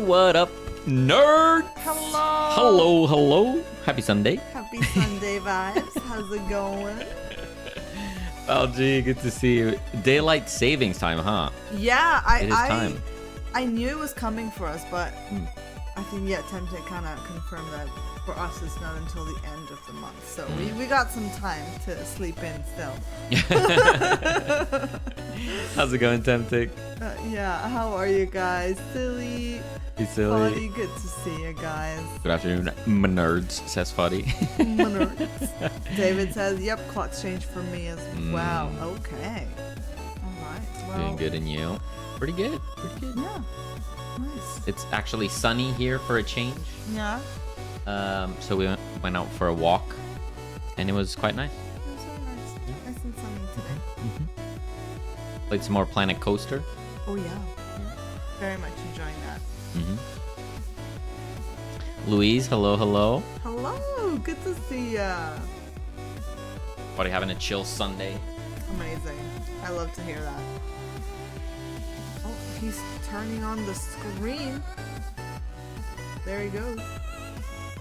what up, nerds? Hello. Hello. Happy Sunday. Happy Sunday vibes. How's it going? Oh, gee, good to see you. Daylight savings time, huh? Yeah, It is time. I knew it was coming for us, but I think Temtic kind of confirmed that for us it's not until the end of the month. So we got some time to sleep in still. How's it going, Temptic? Yeah, how are you guys? Silly. Hey, silly. Fuddy, good to see you guys. Good afternoon, my nerds, says Fuddy. Nerds. David says, yep, clock's changed for me as well. Okay. Alright. Well, Doing good, and you? Pretty good. Pretty good. Yeah. Nice. It's actually sunny here for a change. Yeah. So we went out for a walk, and it was quite nice. It was very nice. Nice and sunny today. Played some more Planet Coaster. Oh yeah. Very much enjoying that. Louise, hello. Hello. Good to see ya. What, are you having a chill Sunday? Amazing. I love to hear that. Oh, he's turning on the screen. There he goes.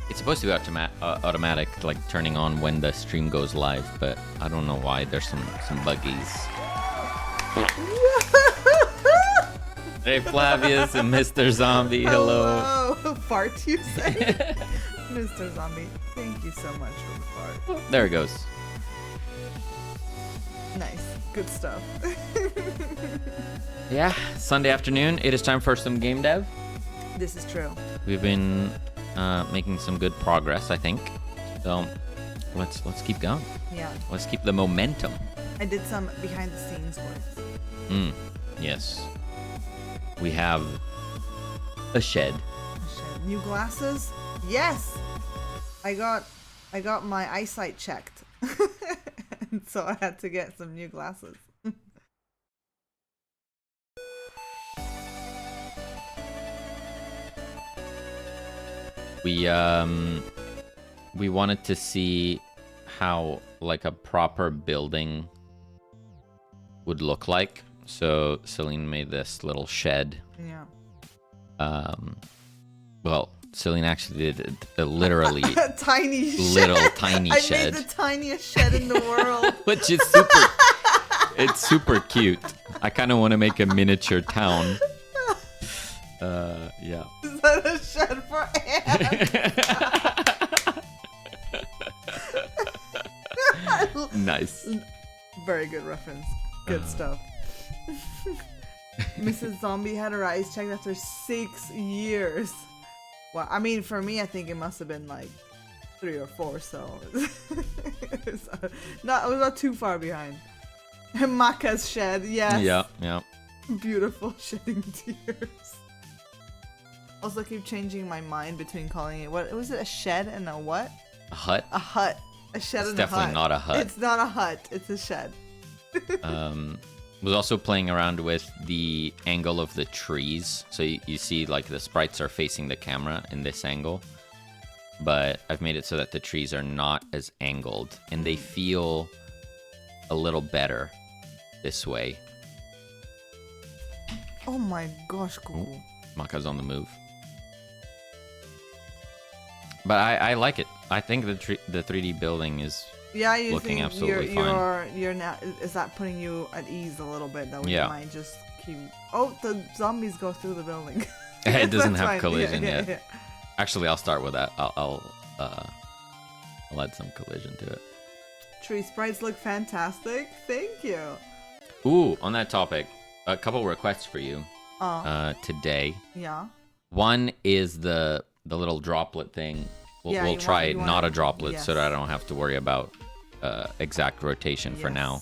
It's supposed to be automatic, like turning on when the stream goes live, but I don't know why. There's some buggies. Hey, Flavius and Mr. Zombie, hello. Fart, you say? Mr. Zombie, thank you so much for the fart. There it goes. Nice. Good stuff. Yeah, Sunday afternoon. It is time for some game dev. This is true. We've been making some good progress, I think. So let's keep going. Yeah. Let's keep the momentum. I did some behind the scenes work. Yes. We have a shed. New glasses? Yes. I got my eyesight checked. And so I had to get some new glasses. We wanted to see how like a proper building would look like. So Celine made this little shed. Yeah. Well, Celine actually did literally a tiny little shed. tiny I shed. made the tiniest shed in the world. Which is it's super cute. I kind of want to make a miniature town. Yeah. Is that a shed for ants? Nice. Very good reference. Good stuff. Mrs. Zombie had her eyes checked after 6 years. Well, I mean, for me, I think it must have been like 3 or 4, so it was not too far behind. Maka's shed, yes. Yeah. Beautiful shedding tears. Also, keep changing my mind between calling it, what was it, a shed and a what? A hut? A hut. A shed and a hut. It's definitely not a hut. It's not a hut. It's a shed. Was also playing around with the angle of the trees. So you see like the sprites are facing the camera in this angle. But I've made it so that the trees are not as angled. And they feel a little better this way. Oh my gosh, cool. Maka's on the move. But I like it. I think the 3D building is looking absolutely fine. You're now, is that putting you at ease a little bit? That we might just keep. Oh, the zombies go through the building. It doesn't have fine. collision Yeah. yet. Actually, I'll start with that. I'll add some collision to it. Tree sprites look fantastic. Thank you. Ooh, on that topic, a couple requests for you today. Yeah. One is the little droplet thing. We'll try not a droplet so that I don't have to worry about exact rotation for now.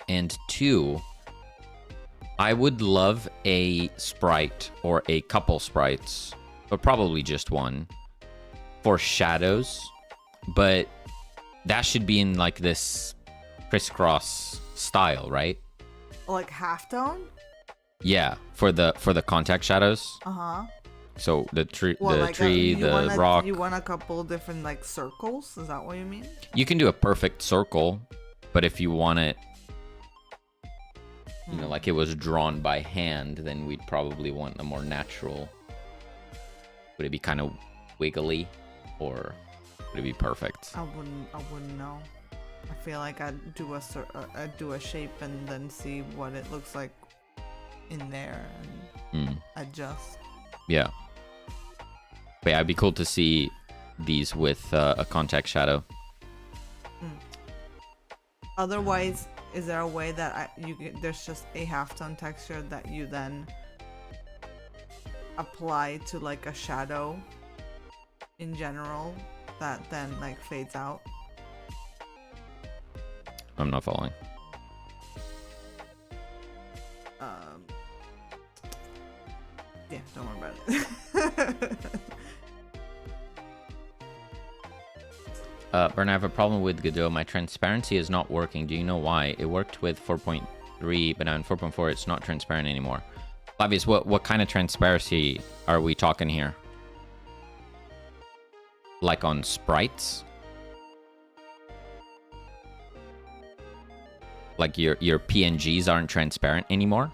And 2, I would love a sprite or a couple sprites, but probably just one, for shadows. But that should be in like this crisscross style, right? Like halftone? Yeah, for the contact shadows. Uh-huh. So the tree, the rock. You want a couple different like circles? Is that what you mean? You can do a perfect circle, but if you want it you know, like it was drawn by hand, then we'd probably want a more natural. Would it be kind of wiggly, or would it be perfect? I wouldn't know. I feel like I'd do a shape and then see what it looks like in there and adjust. Yeah. But yeah, it'd be cool to see these with a contact shadow. Otherwise, is there a way that there's just a halftone texture that you then apply to like a shadow in general that then like fades out? I'm not following. Yeah, don't worry about it. Bern, I have a problem with Godot. My transparency is not working. Do you know why? It worked with 4.3, but now in 4.4 it's not transparent anymore. Flavius, what kind of transparency are we talking here? Like on sprites? Like your PNGs aren't transparent anymore?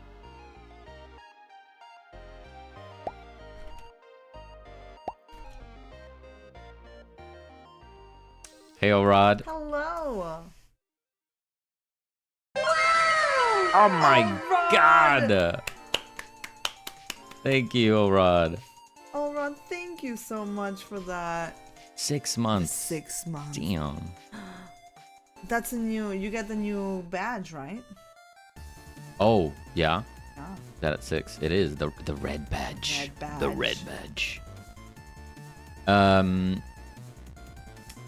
Hey, Orad. Hello. Oh my god! Thank you, Orad. Oh, Ron, thank you so much for that. 6 months. 6 months. Damn. That's you get the new badge, right? Oh, yeah? Yeah. Is that at 6? It is, the red badge. Red badge. The red badge.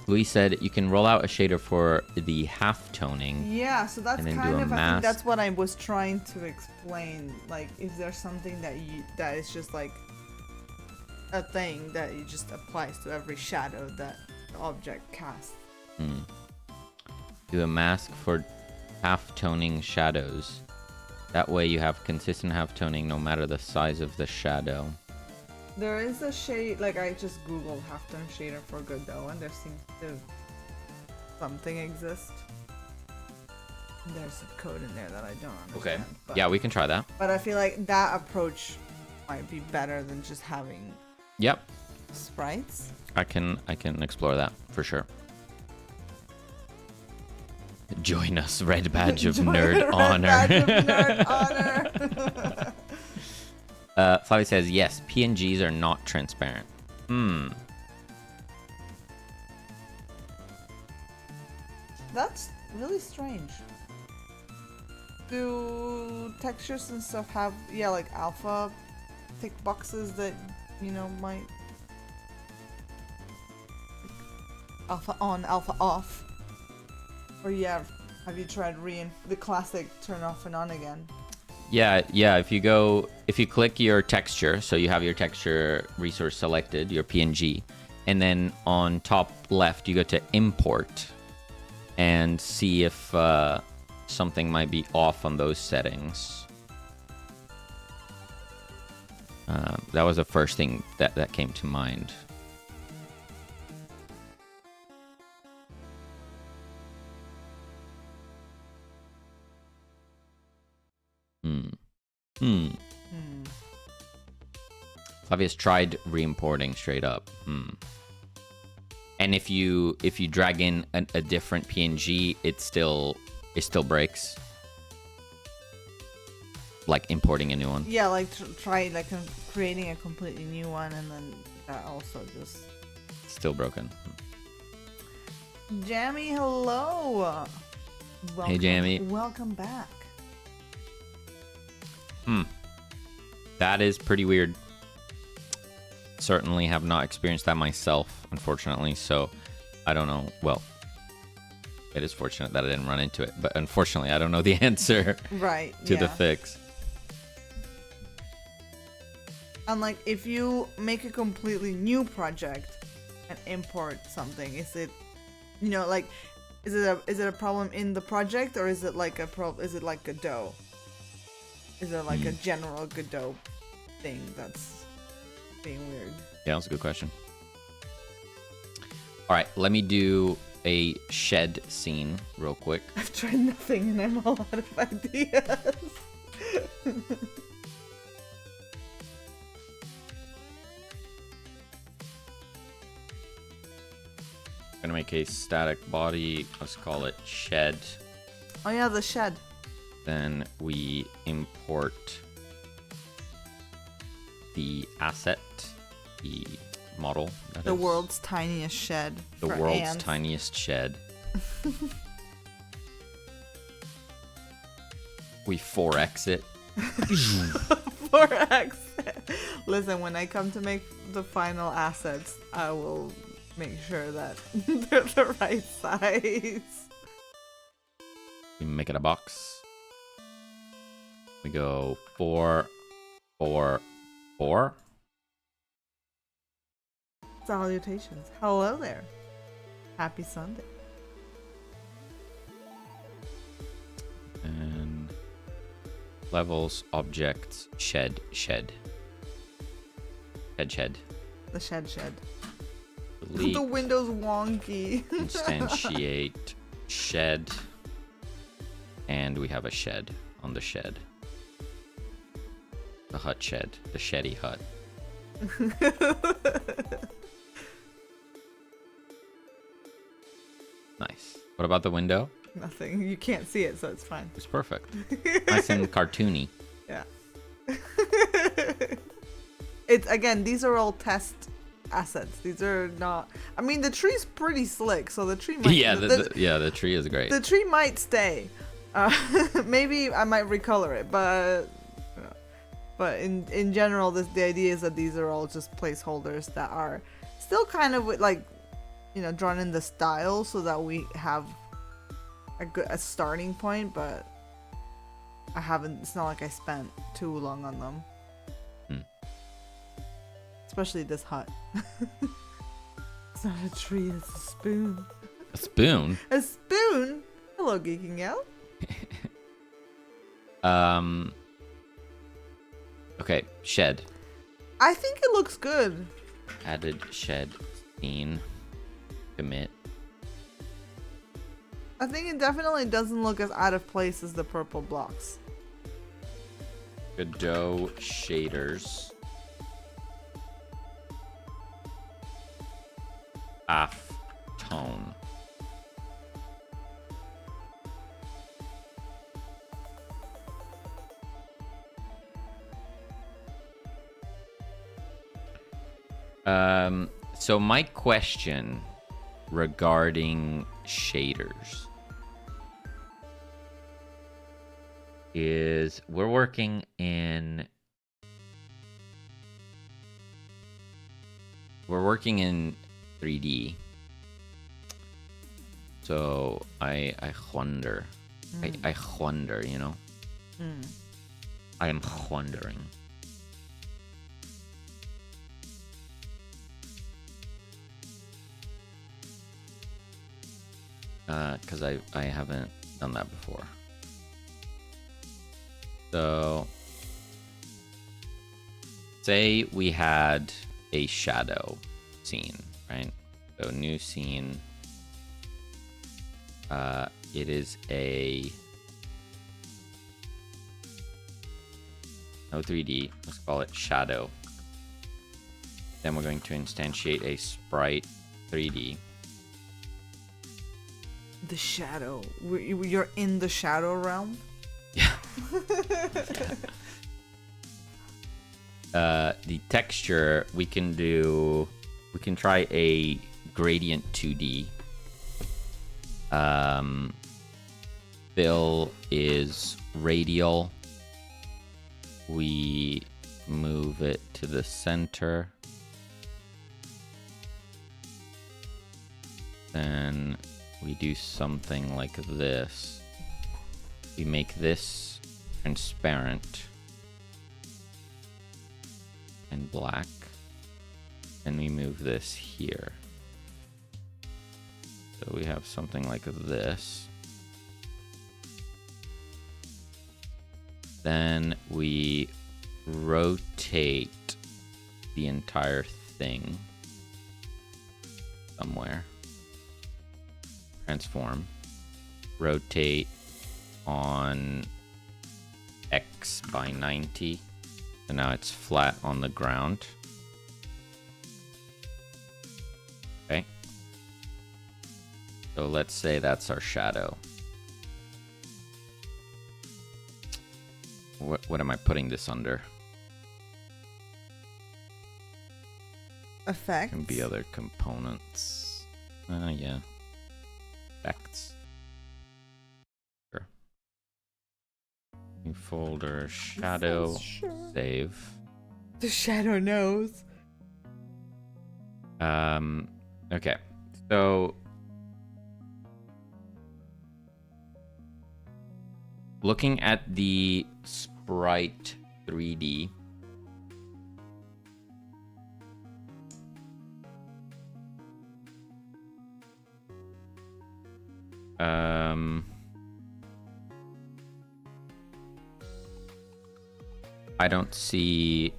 Louis said you can roll out a shader for the half toning. Yeah, so that's and then kind do a of, I mask. think that's what I was trying to explain. Like, is there something that is just like a thing that it just applies to every shadow that the object casts? Do a mask for half toning shadows. That way you have consistent half toning no matter the size of the shadow. There is a shade, like I just googled halftone shader for Godot and there seems to something exist. There's a code in there that I don't understand. Okay. But, Yeah, we can try that. But I feel like that approach might be better than just having Yep. sprites. I can explore that for sure. Join us, Red Badge of Nerd Honor. Badge of Nerd Honor. Flavie says, yes, PNGs are not transparent. That's really strange. Do textures and stuff have, like alpha tick boxes that, might... Alpha on, alpha off? Or have you tried the classic turn off and on again? Yeah. If you click your texture, so you have your texture resource selected, your PNG, and then on top left you go to import and see if something might be off on those settings. That was the first thing that came to mind. Flavius tried re-importing straight up. And if you drag in a different PNG, it still breaks. Like importing a new one. Yeah, like try creating a completely new one, and then that also just Still broken. Jammy, hello. Welcome, Hey, Jammy. Welcome back. That is pretty weird. Certainly have not experienced that myself, unfortunately, so I don't know. Well, it is fortunate that I didn't run into it, but unfortunately I don't know the answer to the fix. And like, if you make a completely new project and import something, is it, is it a problem in the project, or is it like is it like Godot? Is it like a general Godot thing that's being weird? Yeah, that's a good question. All right, let me do a shed scene real quick. I've tried nothing and I'm all out of ideas. Gonna make a static body. Let's call it shed. Oh yeah, the shed. Then we import the asset, the model. The world's tiniest shed. The world's tiniest shed. We 4x it. 4x. Listen, when I come to make the final assets, I will make sure that they're the right size. We make it a box. We go 4, 4, 4. Salutations. Hello there. Happy Sunday. And levels, objects, shed, shed. Shed. The shed. Delete, The window's wonky. instantiate, shed. And we have a shed on the shed. The hut shed. The sheddy hut. Nice. What about the window? Nothing. You can't see it, so it's fine. It's perfect. Nice and cartoony. Yeah. It's again, these are all test assets. These are not. I mean, the tree's pretty slick, so the tree might. Yeah, the tree is great. The tree might stay. Maybe I might recolor it, but in general, the idea is that these are all just placeholders that are still kind of like, drawn in the style so that we have a starting point. But I haven't. It's not like I spent too long on them. Especially this hut. It's not a tree, it's a spoon. A spoon? A spoon? Hello, Geeking Out. Okay, shed. I think it looks good. Added shed scene. Commit. I think it definitely doesn't look as out of place as the purple blocks. Godot shaders. Half tone. So my question regarding shaders is we're working in 3D. So I wonder. I wonder, I am wondering. Because I haven't done that before. So say we had a shadow scene, right? So new scene. It is no 3D. Let's call it shadow. Then we're going to instantiate a sprite 3D. The shadow. You're in the shadow realm? Yeah. The texture we can try a gradient 2D. Fill is radial. We move it to the center. Then we do something like this. We make this transparent and black. And we move this here. So we have something like this. Then we rotate the entire thing somewhere. Transform. Rotate on X by 90. So now it's flat on the ground. Okay. So let's say that's our shadow. What am I putting this under? Effects. Can be other components. Yeah. Effects. Sure. New folder, shadow, save. The shadow knows. Okay. So looking at the sprite 3D, I don't see.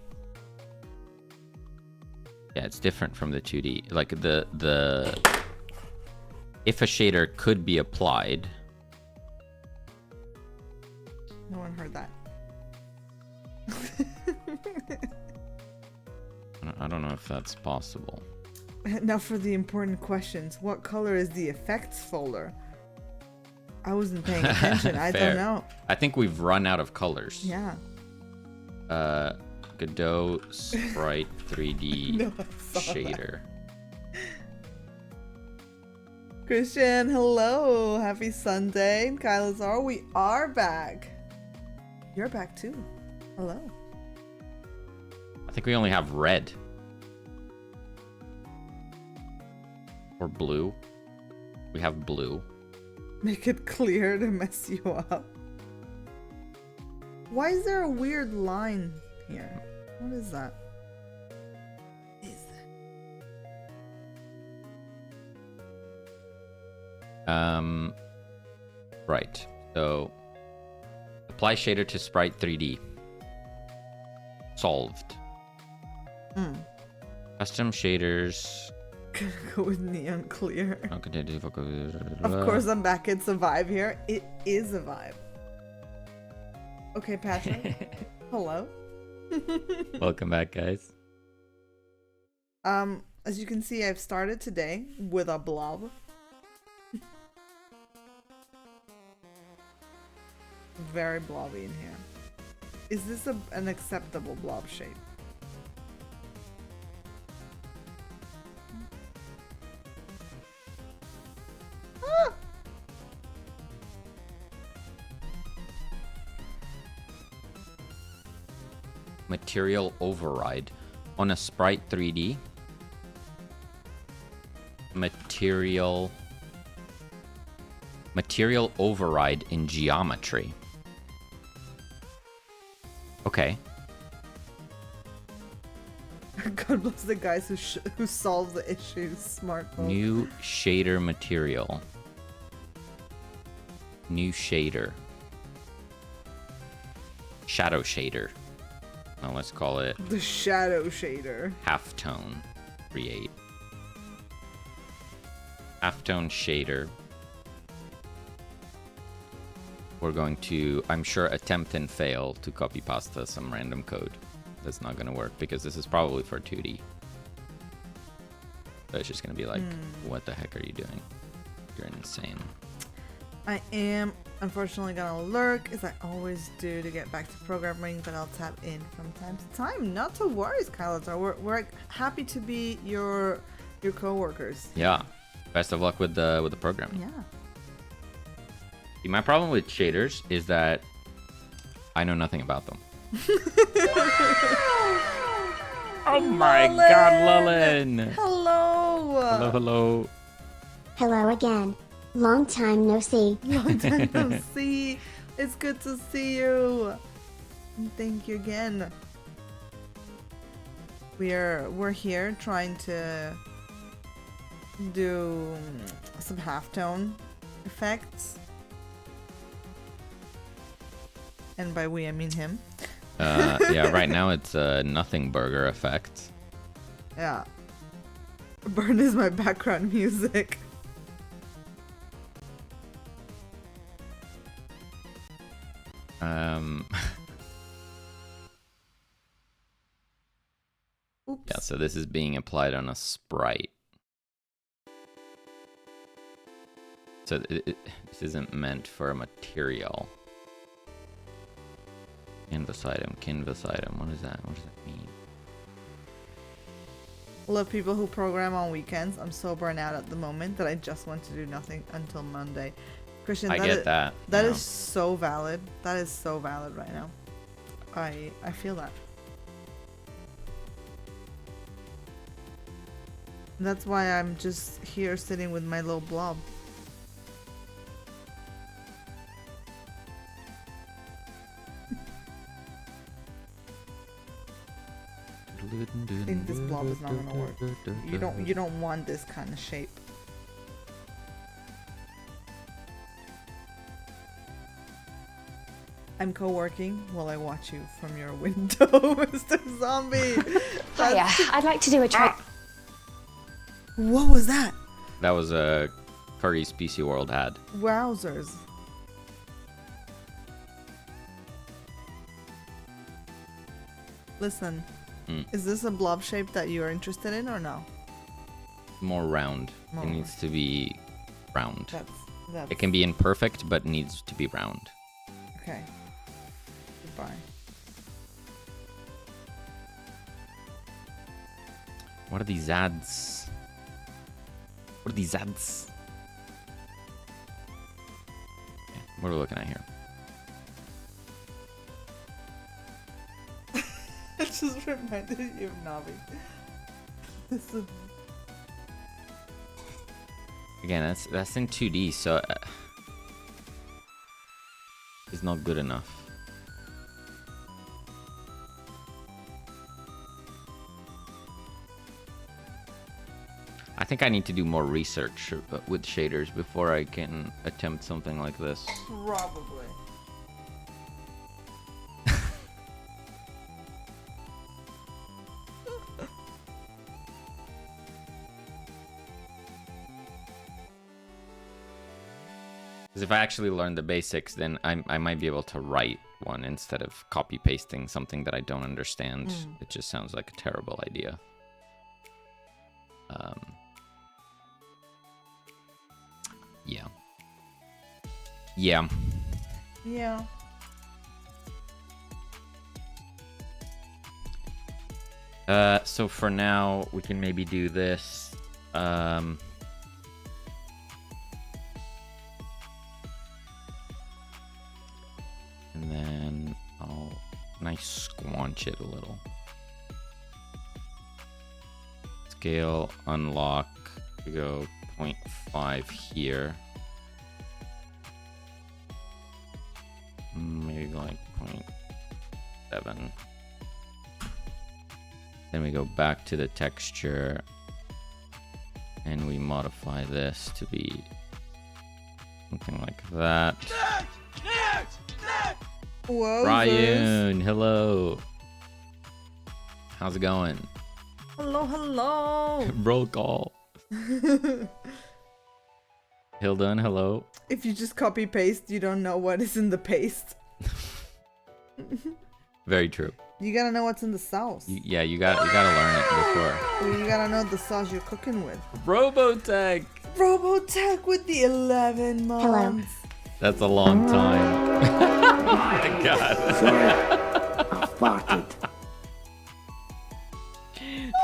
Yeah, it's different from the 2D. Like the if a shader could be applied. No one heard that. I don't know if that's possible. Now for the important questions. What color is the effects folder? I wasn't paying attention. I don't know. I think we've run out of colors. Yeah. Godot Sprite 3D No, shader. Christian, hello. Happy Sunday. And Kylazar, we are back. You're back too. Hello. I think we only have red. Or blue. We have blue. Make it clear to mess you up. Why is there a weird line here? What is that? Right. So apply shader to sprite 3D. Solved. Custom shaders. Gonna go with neon clear. Of Of course I'm back. It's a vibe here. It is a vibe. Okay, Patrick. Hello. Welcome back, guys. As you can see, I've started today with a blob. Very blobby in here. Is this an acceptable blob shape? Ah! Material override on a sprite 3D. Material override in geometry. Okay. God bless the guys who solve the issues. Smartphone. New shader material. New shader. Shadow shader. Well, let's call it The shadow shader. halftone. Create. Halftone shader. We're going to, I'm sure, attempt and fail to copy pasta some random code. That's not going to work because this is probably for 2D. So it's just going to be like, what the heck are you doing? You're insane. I am unfortunately gonna lurk as I always do to get back to programming, but I'll tap in from time to time. Not to worry, Skylar. We're happy to be your co-workers. Yeah. Best of luck with the programming. Yeah. See, my problem with shaders is that I know nothing about them. Oh my god, Lulin! Hello! Hello, hello. Hello again. Long time no see. Long time no see. It's good to see you. And thank you again. We're here trying to do some halftone effects. And by we, I mean him. Yeah, right now it's a nothing burger effect. Yeah. Burn is my background music. Oops. Yeah, so this is being applied on a sprite. So this isn't meant for a material. Canvas item, What is that? What does that mean? Love people who program on weekends. I'm so burnt out at the moment that I just want to do nothing until Monday. Christian, I get that. That yeah. is so valid. That is so valid right now. I feel that. That's why I'm just here sitting with my little blob. I think this blob is not gonna work. You don't want this kind of shape. I'm co-working while I watch you from your window, Mr. Zombie. Hiya, I'd like to do a try. What was that? That was a Curry's PC World ad. Wowzers. Listen, is this a blob shape that you're interested in or no? More round. More it needs to be round. That's It can be imperfect, but needs to be round. okay. Goodbye. What are these ads? What are these ads? Okay, what are we looking at here? It just reminded you of Navi. This is Again, that's in 2D, so it's not good enough. I think I need to do more research with shaders before I can attempt something like this. probably. Because if I actually learn the basics, then I might be able to write one instead of copy pasting something that I don't understand. It just sounds like a terrible idea. Yeah. Yeah. Yeah. So for now, we can maybe do this. And then I'll nice squanch it a little. Scale, unlock, we go 0.5 here. Maybe like 0.7. Then we go back to the texture and we modify this to be something like that. Whoa. Ryan, hello. How's it going? Hello, hello. Roll call. Hilda, hello. If you just copy paste, you don't know what is in the paste. Very true. You gotta know what's in the sauce. Yeah, you gotta learn it before. Well, you gotta know the sauce you're cooking with. Robotech. Robotech with the 11 months. That's a long time. Oh my god. I've farted.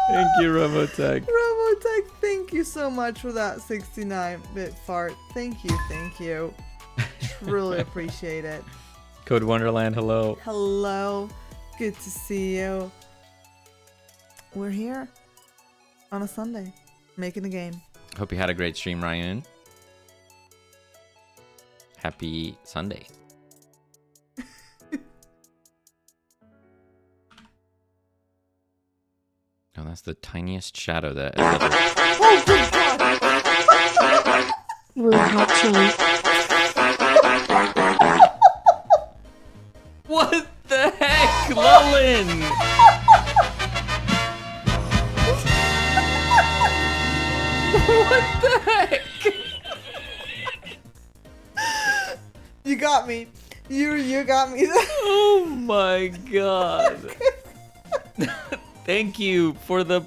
Thank you, Robotech. Robotech, thank you so much for that 69-bit fart. Thank you. Truly appreciate it. Code Wonderland, hello. Hello. Good to see you. We're here on a Sunday, making a game. Hope you had a great stream, Ryan. Happy Sunday. Oh, that's the tiniest shadow that has ever... Woo hat chain. What the heck, Lolin? What the heck? You got me. You got me. Oh my god. Thank you for the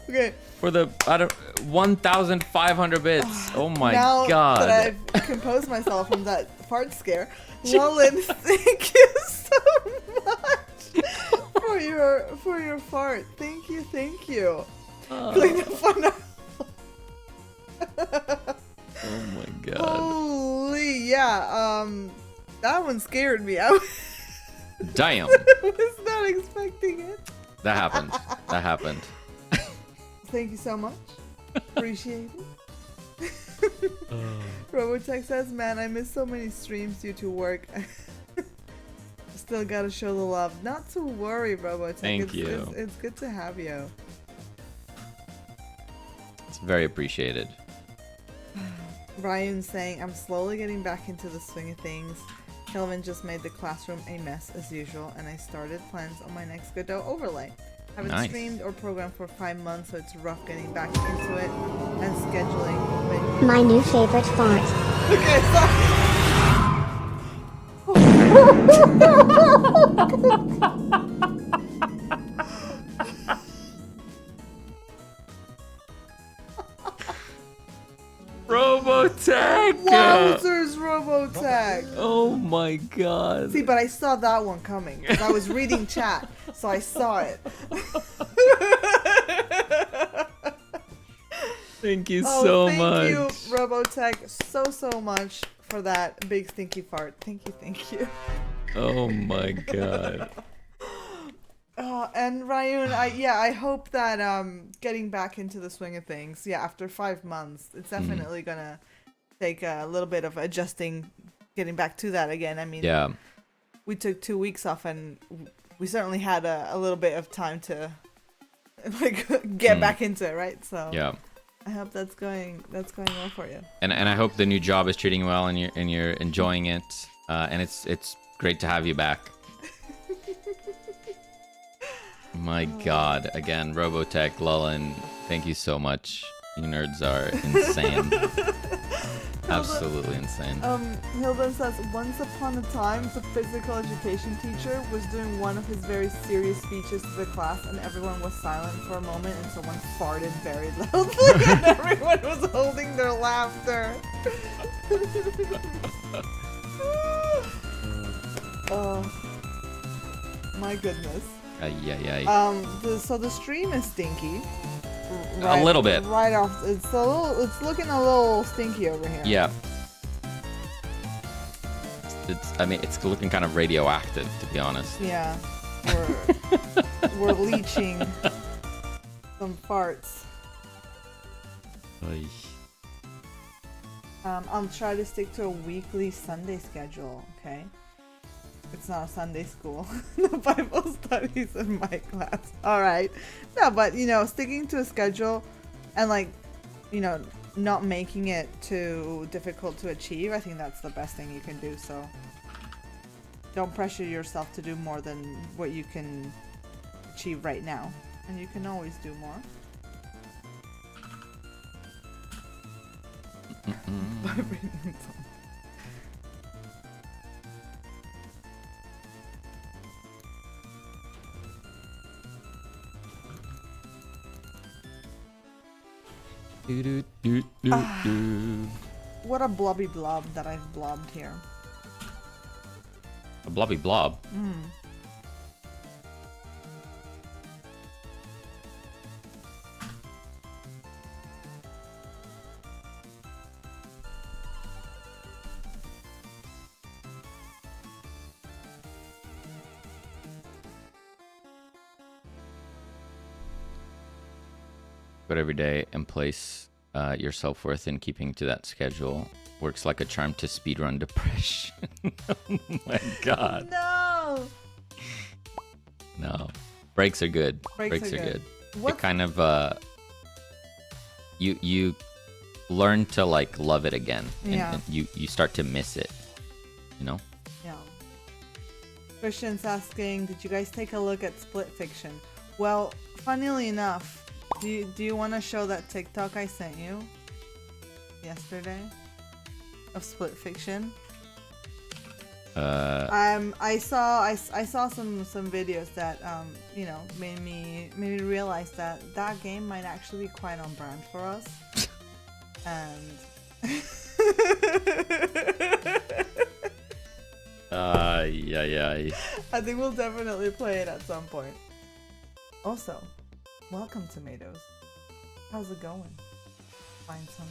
Okay. I don't 1,500 bits. Oh my Now god. that I've composed myself from that fart scare, Roland, thank you so much for your fart. Thank you. Playing the fun. Oh my god. Holy yeah. That one scared me. I Damn. was not expecting it. That happened. Thank you so much. Appreciate it. Robotech says, man, I miss so many streams due to work. Still gotta show the love. Not to worry, Robotech. Thank you. It's good to have you. It's very appreciated. Ryan saying, I'm slowly getting back into the swing of things. Kelvin just made the classroom a mess as usual, and I started plans on my next Godot overlay. Haven't Nice. streamed or programmed for 5 months, so it's rough getting back into it and scheduling. But My new favorite fart. okay, sorry. Robotech! Wowzers, Robotech! Oh my god. See, but I saw that one coming. 'Cause I was reading chat, so I saw it. Thank you Oh, so thank much. you, Robotech, so much for that big stinky fart. Thank you. Oh my god. And Ryan, I hope that getting back into the swing of things, after 5 months, it's definitely gonna take a little bit of adjusting, getting back to that again. I mean, Yeah. we took 2 weeks off, and we certainly had a little bit of time to like get back into it, right? So Yeah. I hope that's going well for you. And I hope the new job is treating you well and you're enjoying it. And it's great to have you back. My god, again, Robotech, Lullen, thank you so much. You nerds are insane. Absolutely insane. Hilden says, once upon a time, the physical education teacher was doing one of his very serious speeches to the class, and everyone was silent for a moment, and someone farted very loudly, and everyone was holding their laughter. Oh, my goodness. So the stream is stinky. A little bit. Right off, it's looking a little stinky over here. Yeah. It's looking kind of radioactive, to be honest. Yeah. We're leeching some farts. Oy. I'll try to stick to a weekly Sunday schedule, okay? It's not a Sunday school. The Bible studies in my class. Alright. No, but, sticking to a schedule and, not making it too difficult to achieve, I think that's the best thing you can do, so don't pressure yourself to do more than what you can achieve right now. And you can always do more. What a blobby blob that I've blobbed here. A blobby blob. But every day and place your self-worth in keeping to that schedule works like a charm to speedrun depression. Oh my god. No. Breaks are good. Breaks are good. It kind of you learn to love it again. And you start to miss it. Yeah. Christian's asking, did you guys take a look at Split Fiction? Well, funnily enough, do you want to show that TikTok I sent you yesterday of Split Fiction? I saw some videos that you know made me realize that game might actually be quite on brand for us, and yeah. I think we'll definitely play it at some point. Also, welcome tomatoes. How's it going? Find some.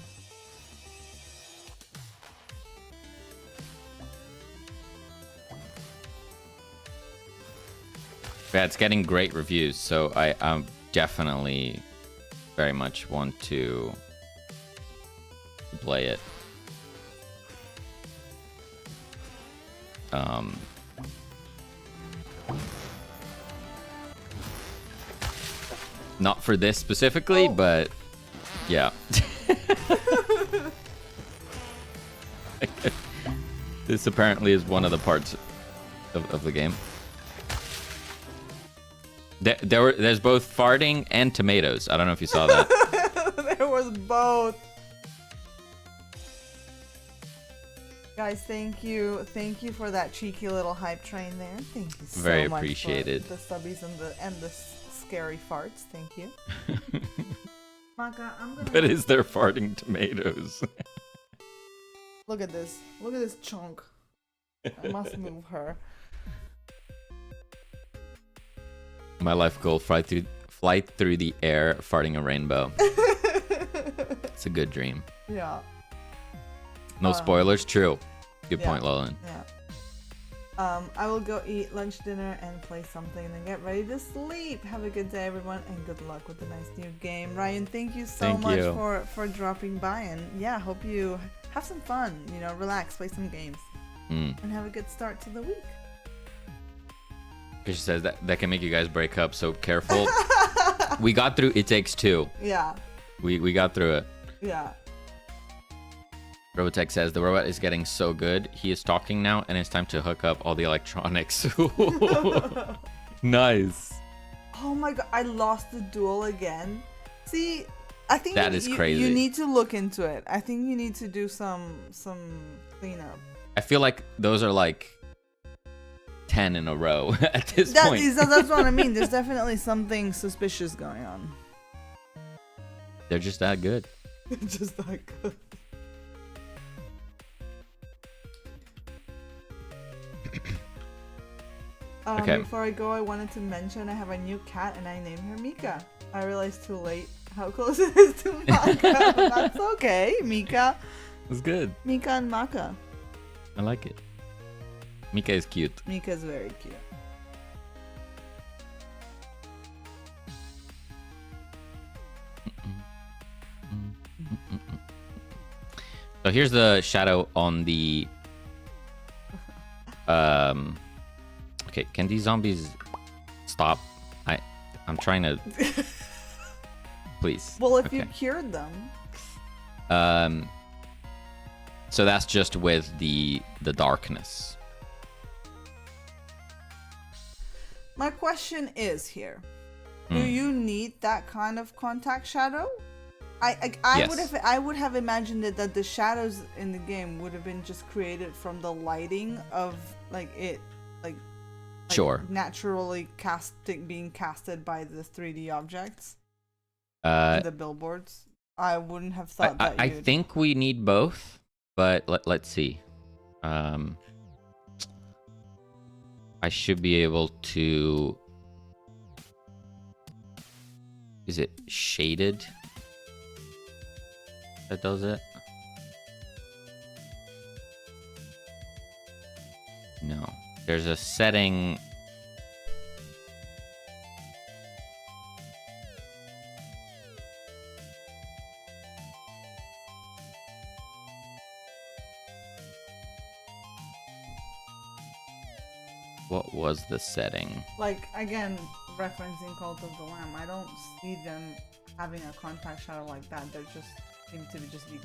Yeah, it's getting great reviews, so I definitely very much want to play it. Not for this specifically, but yeah. This apparently is one of the parts of the game. There's both farting and tomatoes. I don't know if you saw that. There was both. Guys, thank you for that cheeky little hype train there. Thank you so Very much appreciated. for the subbies and the scary farts. Thank you. Maka, I'm gonna. But is there farting tomatoes? Look at this. Look at this chunk. I must move her. My life goal: fly through the air, farting a rainbow. It's a good dream. Yeah. No spoilers. True. Good point, Lolan. Yeah. I will go eat lunch, dinner, and play something, and then get ready to sleep. Have a good day, everyone, and good luck with the nice new game. Ryan, thank you so much for dropping by, and yeah, hope you have some fun. You know, relax, play some games, and have a good start to the week. She says that can make you guys break up, so careful. We got through It Takes Two. Yeah. We got through it. Yeah. Robotech says the robot is getting so good. He is talking now, and it's time to hook up all the electronics. Nice. Oh my god, I lost the duel again. See, I think that is crazy. You need to look into it. I think you need to do some cleanup. I feel like those are like 10 in a row at this point. That's what I mean. There's definitely something suspicious going on. They're just that good. Just that good. Okay. Before I go, I wanted to mention I have a new cat and I named her Mika. I realized too late how close it is to Maka. That's okay, Mika. It's good. Mika and Maka. I like it. Mika is cute. Mika is very cute. So here's the shadow on the okay, can these zombies stop? I'm trying to please. Well, if you cured them. So that's just with the darkness. My question is here. Do Hmm. you need that kind of contact shadow? Yes. I would have imagined it that the shadows in the game would have been just created from the lighting of like Sure. naturally being casted by the 3D objects. The billboards. I wouldn't have thought that. I think we need both, but let's see. I should be able to. Is it shaded? That does it? No. There's a setting. What was the setting? Like, again, referencing Cult of the Lamb, I don't see them having a contact shadow like that. They just seem to be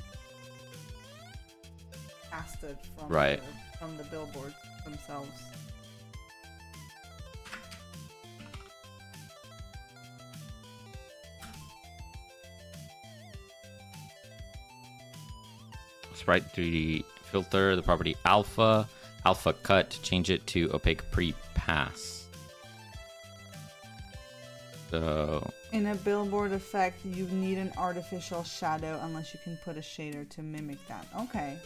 casted from from the billboards themselves. Sprite 3D filter, the property alpha. alpha cut, change it to opaque pre-pass. So In a billboard effect, you need an artificial shadow unless you can put a shader to mimic that. Okay.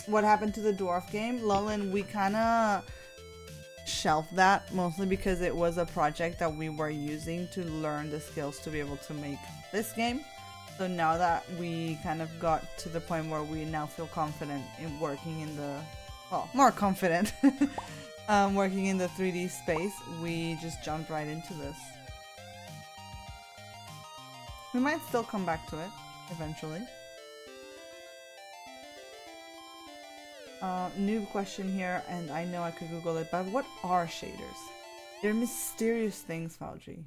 What happened to the dwarf game? Lulin, we kind of shelved that mostly because it was a project that we were using to learn the skills to be able to make this game. So now that we kind of got to the point where we now feel confident in working in the, well, more confident working in the 3D space, we just jumped right into this. We might still come back to it eventually. New question here, and I know I could Google it, but what are shaders? They're mysterious things, Fauji.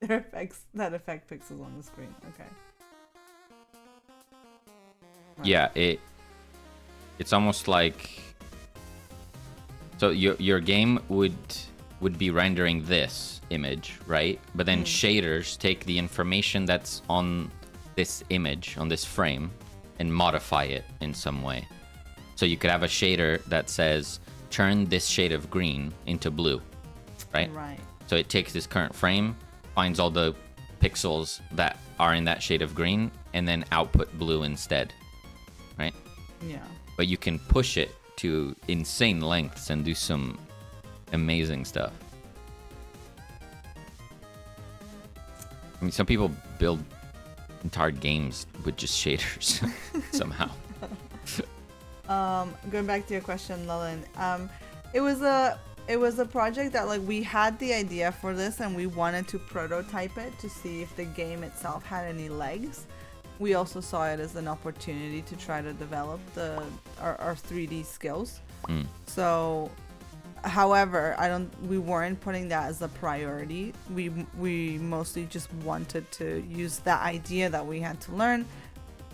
They're effects that affect pixels on the screen. Okay. Right. yeah, it's almost like, so your game would be rendering this image, right? But then shaders take the information that's on this image, on this frame, and modify it in some way. So you could have a shader that says, turn this shade of green into blue, right? Right. So it takes this current frame, finds all the pixels that are in that shade of green, and then output blue instead, right? Yeah. But you can push it to insane lengths and do some amazing stuff. I mean, some people build entire games with just shaders somehow. Going back to your question, Lulin. It was a project that, like, we had the idea for this and we wanted to prototype it to see if the game itself had any legs. We also saw it as an opportunity to try to develop our 3D skills. So, however, we weren't putting that as a priority. We mostly just wanted to use that idea that we had to learn,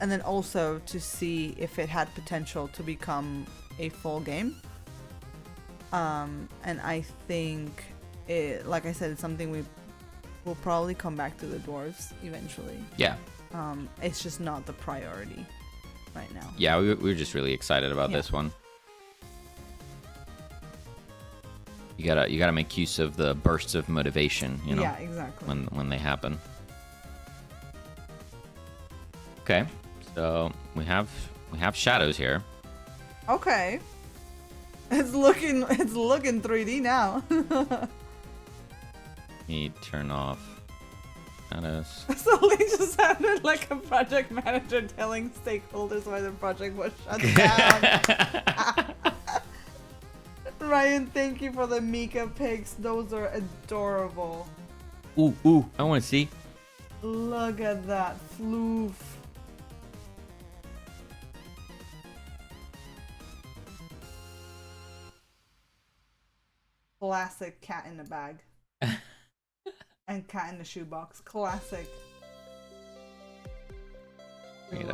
and then also to see if it had potential to become a full game. And I think it, like I said, it's something we will probably come back to the dwarves eventually. Yeah. It's just not the priority right now. Yeah, we were just really excited about this one. You gotta make use of the bursts of motivation, you know. Yeah, exactly. When they happen. Okay, so we have shadows here. Okay. It's looking 3D now. Let me turn off shadows. So Lee just sounded like a project manager telling stakeholders why the project was shut down. Ryan, thank you for the Mika pics. Those are adorable. Ooh, I want to see. Look at that floof. Classic cat in the bag. And cat in the shoebox. Classic. Look at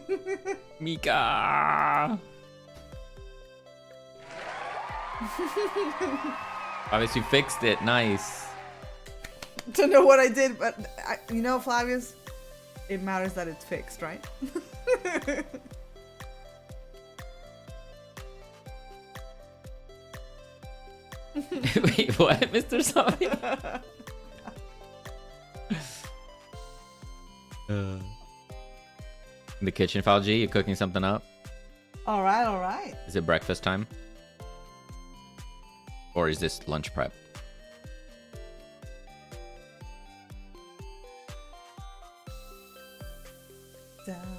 it. Mika! Obviously fixed it. Nice. Don't know what I did, but you know, Flavius, it matters that it's fixed, right? Wait, what, Mr. Zombie? In the kitchen, Falji, you cooking something up? All right. Is it breakfast time? Or is this lunch prep?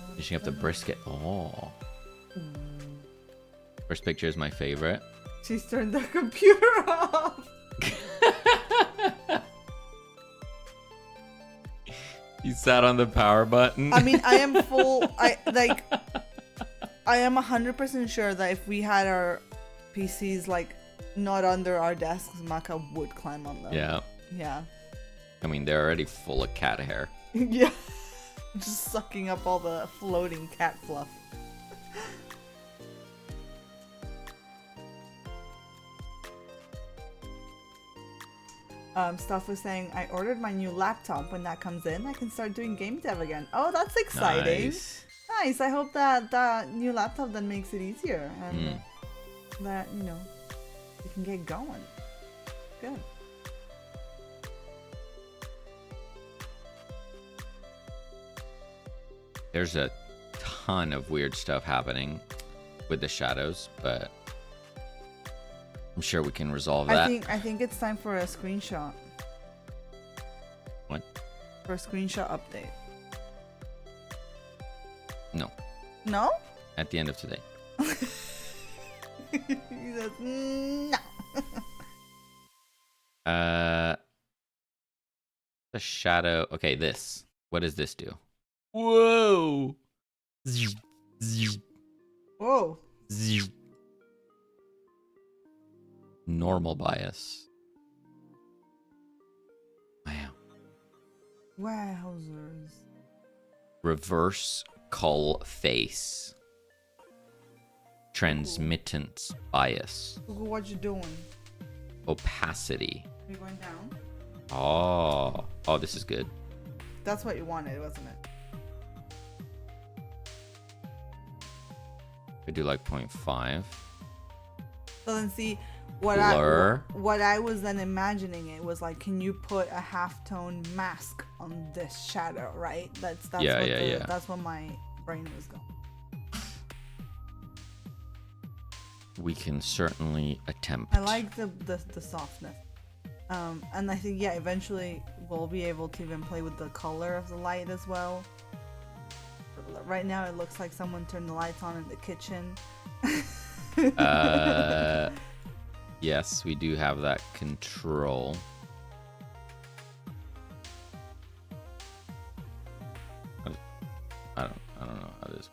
Finishing up the brisket. Oh. First picture is my favorite. She's turned the computer off. You sat on the power button. I mean, I am 100% sure that if we had our PCs like not under our desks, Maka would climb on them. Yeah. Yeah. I mean, they're already full of cat hair. Yeah. Just sucking up all the floating cat fluff. Stuff was saying, I ordered my new laptop. When that comes in, I can start doing game dev again. Oh, that's exciting. Nice. nice. I hope that that new laptop then makes it easier and that, you know, you can get going. Good. There's a ton of weird stuff happening with the shadows, but I'm sure we can resolve that. I think it's time for a screenshot. What? For a screenshot update. No. No? At the end of today. He says, no. The shadow. Okay, this. What does this do? Whoa. Whoa. Normal bias. Wow. Wowzers. Reverse cull face. Transmittance bias. Google, what you doing? Opacity. Are you going down? Oh, this is good. That's what you wanted, wasn't it? I do like 0.5. So then see what Blur. what I was then imagining it was like, can you put a halftone mask on this shadow, right? That's Yeah. That's what my brain was going. We can certainly attempt. I like the softness. And I think eventually we'll be able to even play with the color of the light as well. Right now it looks like someone turned the lights on in the kitchen. Yes, we do have that control. I don't know how this.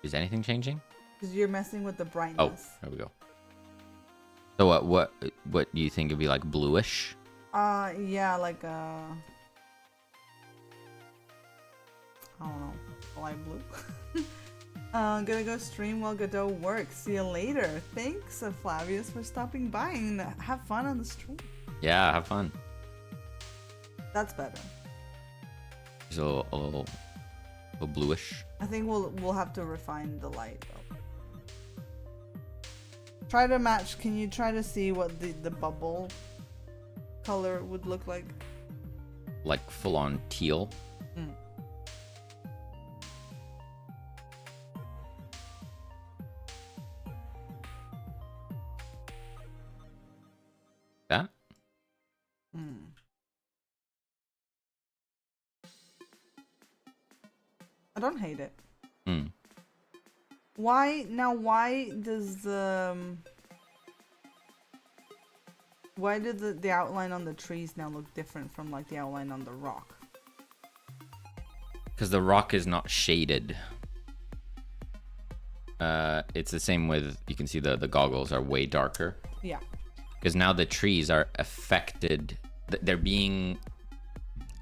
Is anything changing? Because you're messing with the Oh, brightness. there we go. So what do you think it'd be like bluish? Yeah, like I don't know, light blue. Gonna go stream while Godot works. See you later. Thanks, Flavius, for stopping by and have fun on the stream. Yeah, have fun. That's better. It's a little bluish. I think we'll have to refine the light though. Try to match. Can you try to see what the bubble color would look like? Like full on teal. That? I don't hate it. Hmm. Why does why did the outline on the trees now look different from like the outline on the rock? Because the rock is not shaded. It's the same with, you can see the goggles are way darker. Yeah. Because now the trees are affected. They're being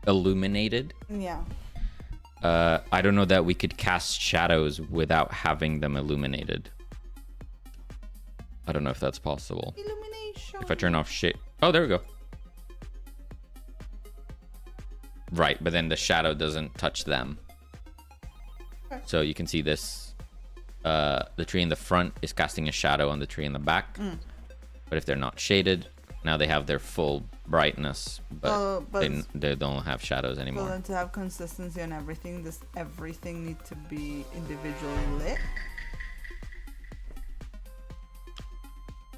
illuminated. Yeah. I don't know that we could cast shadows without having them illuminated. I don't know if that's possible. Illumination. If I turn off shade. Oh, there we go. Right, but then the shadow doesn't touch them. Okay. So you can see this. The tree in the front is casting a shadow on the tree in the back. But if they're not shaded, now they have their full brightness, but they don't have shadows anymore. So then to have consistency on everything, does everything need to be individually lit?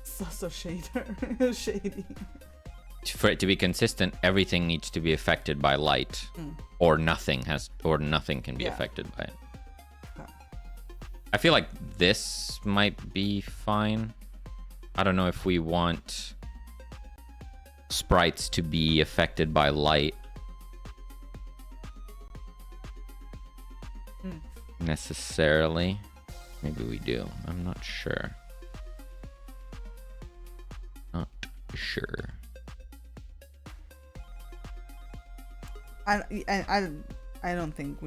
So shader. Shady. For it to be consistent, everything needs to be affected by light, or nothing can be affected by it. Okay. I feel like this might be fine. I don't know if we want sprites to be affected by light necessarily. Maybe we do. I'm not sure. Not sure. I don't think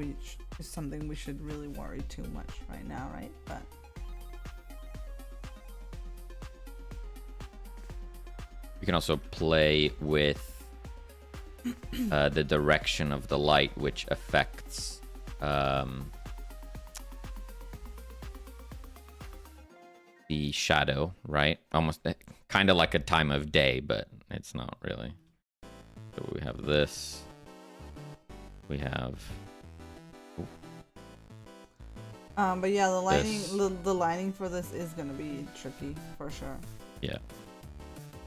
it's something we should really worry too much right now, right? But we can also play with the direction of the light, which affects the shadow, right? Almost kind of like a time of day, but it's not really. So we have this. We have. But yeah, the lighting, This. the lighting for this is gonna be tricky for sure. Yeah.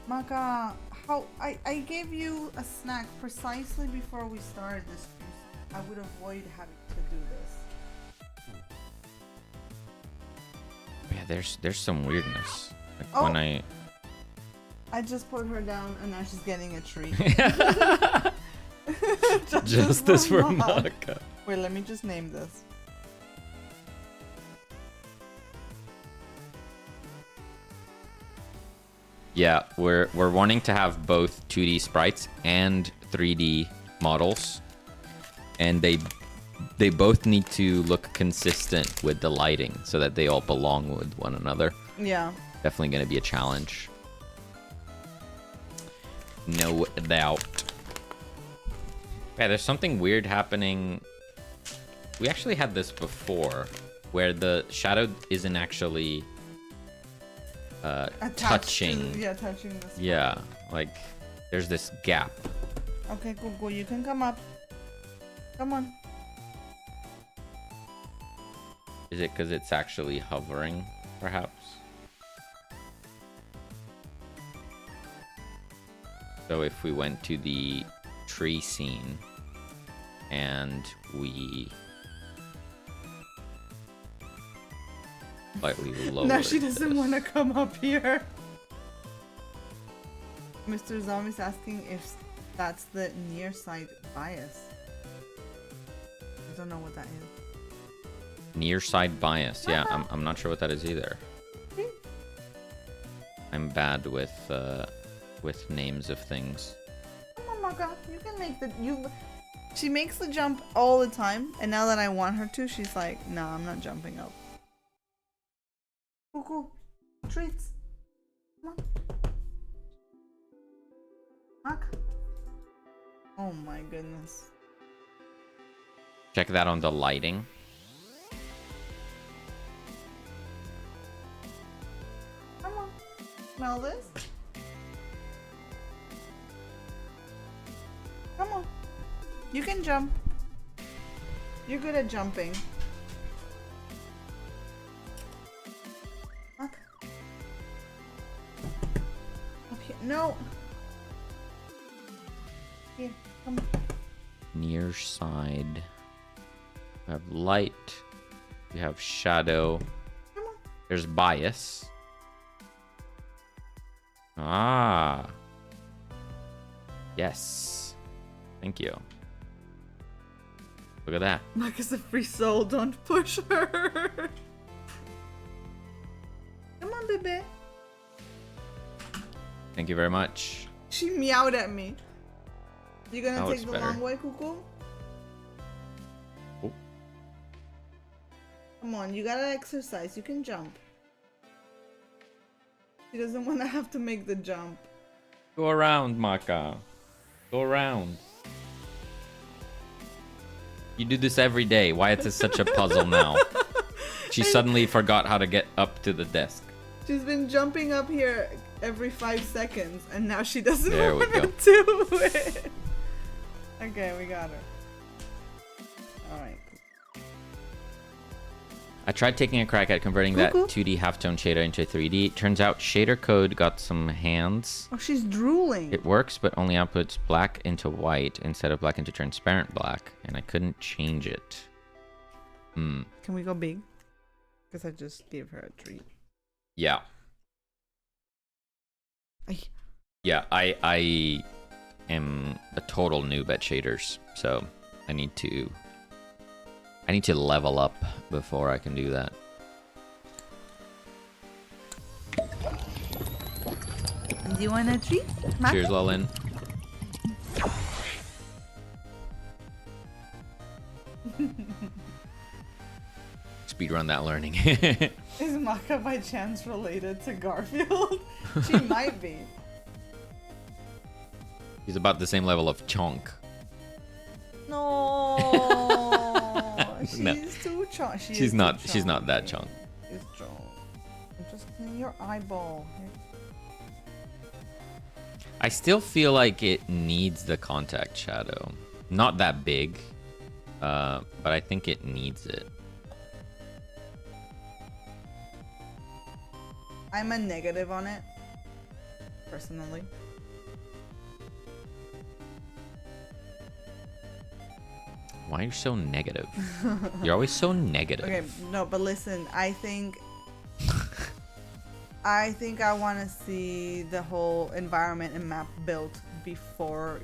Maka, how I gave you a snack precisely before we started this. I would avoid having to do this. Yeah, there's some weirdness. Like Oh. when I. I just put her down and now she's getting a treat. Justice for Maka. Maka. Wait, let me just name this. Yeah, we're wanting to have both 2D sprites and 3D models, and they both need to look consistent with the lighting so that they all belong with one another. Yeah. Definitely going to be a challenge. No doubt. Yeah, there's something weird happening. We actually had this before, where the shadow isn't actually Attached touching. to, touching this. Yeah, like there's this gap. Okay, Google, you can come up. Come on. Is it because it's actually hovering, perhaps? So if we went to the tree scene and we slightly lower. No, she doesn't want to come up here. Mr. Zombie's asking if that's the near side bias. I don't know what that is. Near side bias. Yeah, I'm not sure what that is either. I'm bad with names of things. Come on, Maka. You can make the She makes the jump all the time, and now that I want her to, she's like, "No, I'm not jumping up." Cool. Treats. Come on. Maka. Oh my goodness. Check that on the lighting. Come on. Smell this. Come on. You can jump. You're good at jumping. Up. Up here. No. Here. Come on. Near side. We have light. We have shadow. Come on. There's bias. Ah. Yes. Thank you. Look at that. Maka's a free soul. Don't push her. Come on, baby. Thank you very much. She meowed at me. You gonna Now take it's the better. long way, Cuckoo? Oh. Come on, you gotta exercise. You can jump. She doesn't want to have to make the jump. Go around, Maka. Go around. You do this every day. Why is this such a puzzle now? She suddenly forgot how to get up to the desk. She's been jumping up here every 5 seconds, and now she doesn't There we want to go. do it. Okay, we got her. Alright. I tried taking a crack at converting that Cuckoo. 2D halftone shader into 3D. Turns out shader code got some hands. Oh, she's drooling. It works, but only outputs black into white instead of black into transparent black, and I couldn't change it. Can we go big? Because I just gave her a treat. Yeah. Ay. Yeah, I am a total noob at shaders, so I need to level up before I can do that. Do you want a treat? Mac? Cheers, Lolin. Speedrun that learning. Is Maka by chance related to Garfield? She might be. He's about the same level of Chonk. No, she's No. too chunk. She's not that chunk. She's chunk. I'm just cleaning your eyeball. I still feel like it needs the contact shadow. Not that big, but I think it needs it. I'm a negative on it, personally. Why are you so negative? You're always so negative. Okay, no, but listen, I think I want to see the whole environment and map built before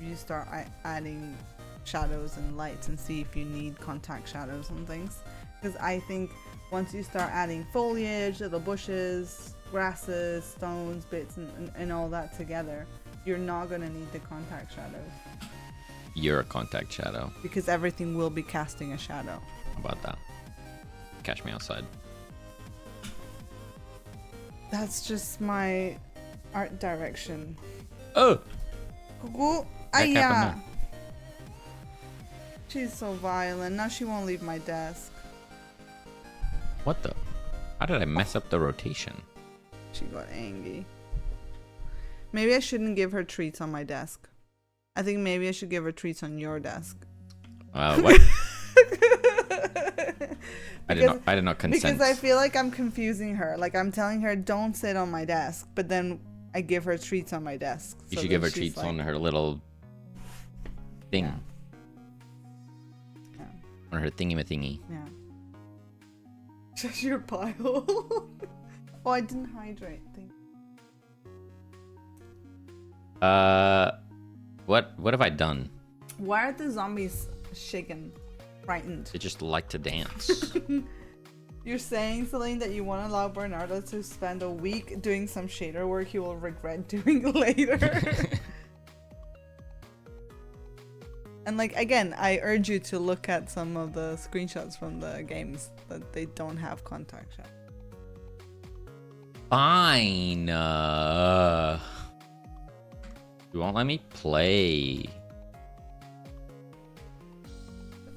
you start adding shadows and lights and see if you need contact shadows and things. Because I think once you start adding foliage, little bushes, grasses, stones, bits, and all that together, you're not going to need the contact shadows. You're a contact shadow. Because everything will be casting a shadow. How about that? Catch me outside. That's just my art direction. Oh! Cuckoo. That Aya. happened She's so violent. Now she won't leave my desk. What the? How did I mess up the rotation? She got angry. Maybe I shouldn't give her treats on my desk. I think maybe I should give her treats on your desk. What? I did not consent. Because I feel like I'm confusing her. Like I'm telling her don't sit on my desk, but then I give her treats on my desk. You should give her treats on her little thing. Yeah. On her thingy-ma-thingy. Yeah. Just your pile. Oh, I didn't hydrate. Thank you. What have I done? Why are the zombies shaken? Frightened. They just like to dance. You're saying, Celine, that you want to allow Bernardo to spend a week doing some shader work he will regret doing later. And like, again, I urge you to look at some of the screenshots from the games that they don't have contact shot. Fine. You won't let me play.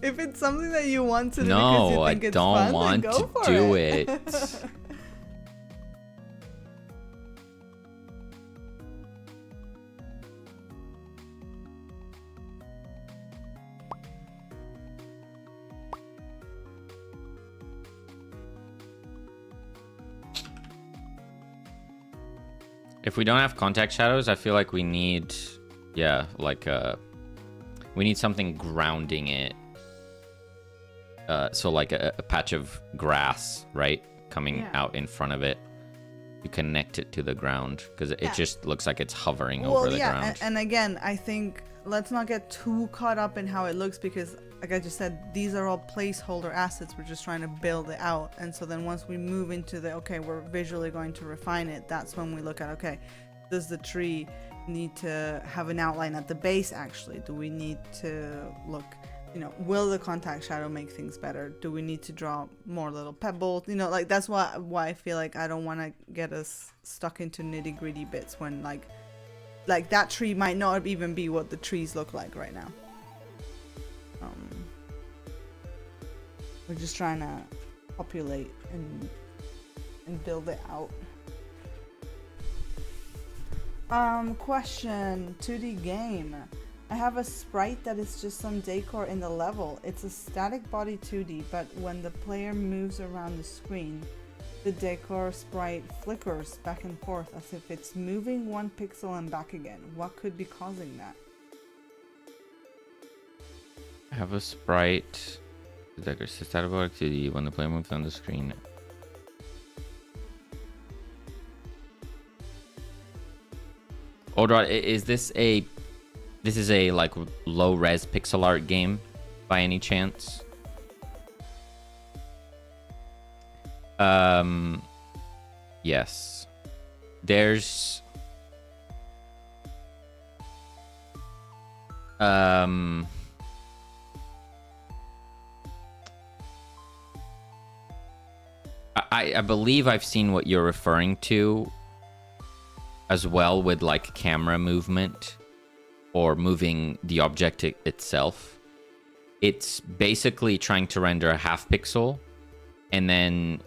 If it's something that you want to do No, because you I think it's don't fun, want then go to for do it. it. If we don't have contact shadows, I feel like we need, we need something grounding it. So like a patch of grass, right? Coming out in front of it. You connect it to the ground because it just looks like it's hovering over the ground. And again, I think let's not get too caught up in how it looks because, like I just said, these are all placeholder assets. We're just trying to build it out. And so then once we move into the, okay, we're visually going to refine it, that's when we look at, okay, does the tree need to have an outline at the base actually? Do we need to look, will the contact shadow make things better? Do we need to draw more little pebbles? Like that's why I feel like I don't want to get us stuck into nitty gritty bits when like that tree might not even be what the trees look like right now. We're just trying to populate and build it out. Question, 2D game. I have a sprite that is just some decor in the level. It's a static body 2D, but when the player moves around the screen, the decor sprite flickers back and forth as if it's moving 1 pixel and back again. What could be causing that? I have a sprite. The decor is a static body 2D when the player moves on the screen. Oldrod, is this a like low res pixel art game by any chance? Yes. There's I believe I've seen what you're referring to as well with like camera movement. or moving the object itself, it's basically trying to render a half pixel, and then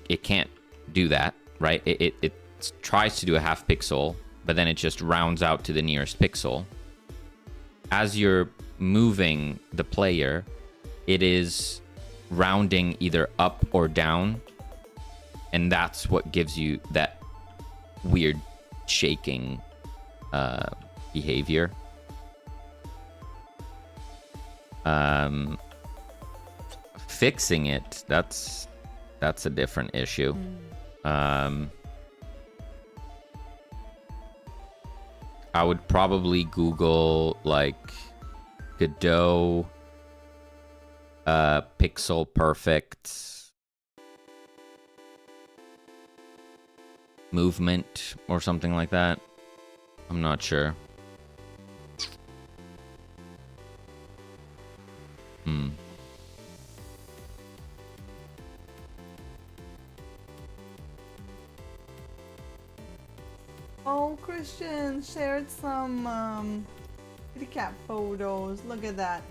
it can't do that, right? It tries to do a half pixel, but then it just rounds out to the nearest pixel. As you're moving the player, it is rounding either up or down, and that's what gives you that weird shaking behavior. Fixing it, that's a different issue. I would probably Google like Godot pixel perfect movement or something like that. I'm not sure. Oh, Christian shared some kitty cat photos. Look at that.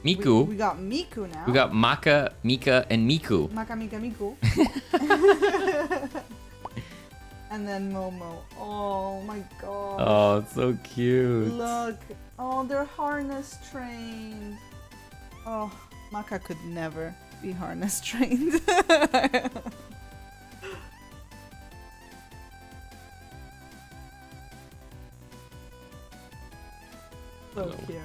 Miku. We got Miku now. We got Maka, Mika, and Miku. Maka, Mika, Miku. And then Momo. Oh my god. Oh, it's so cute. Look. Oh, they're harness trained. Oh, Maka could never be harness trained. So cute.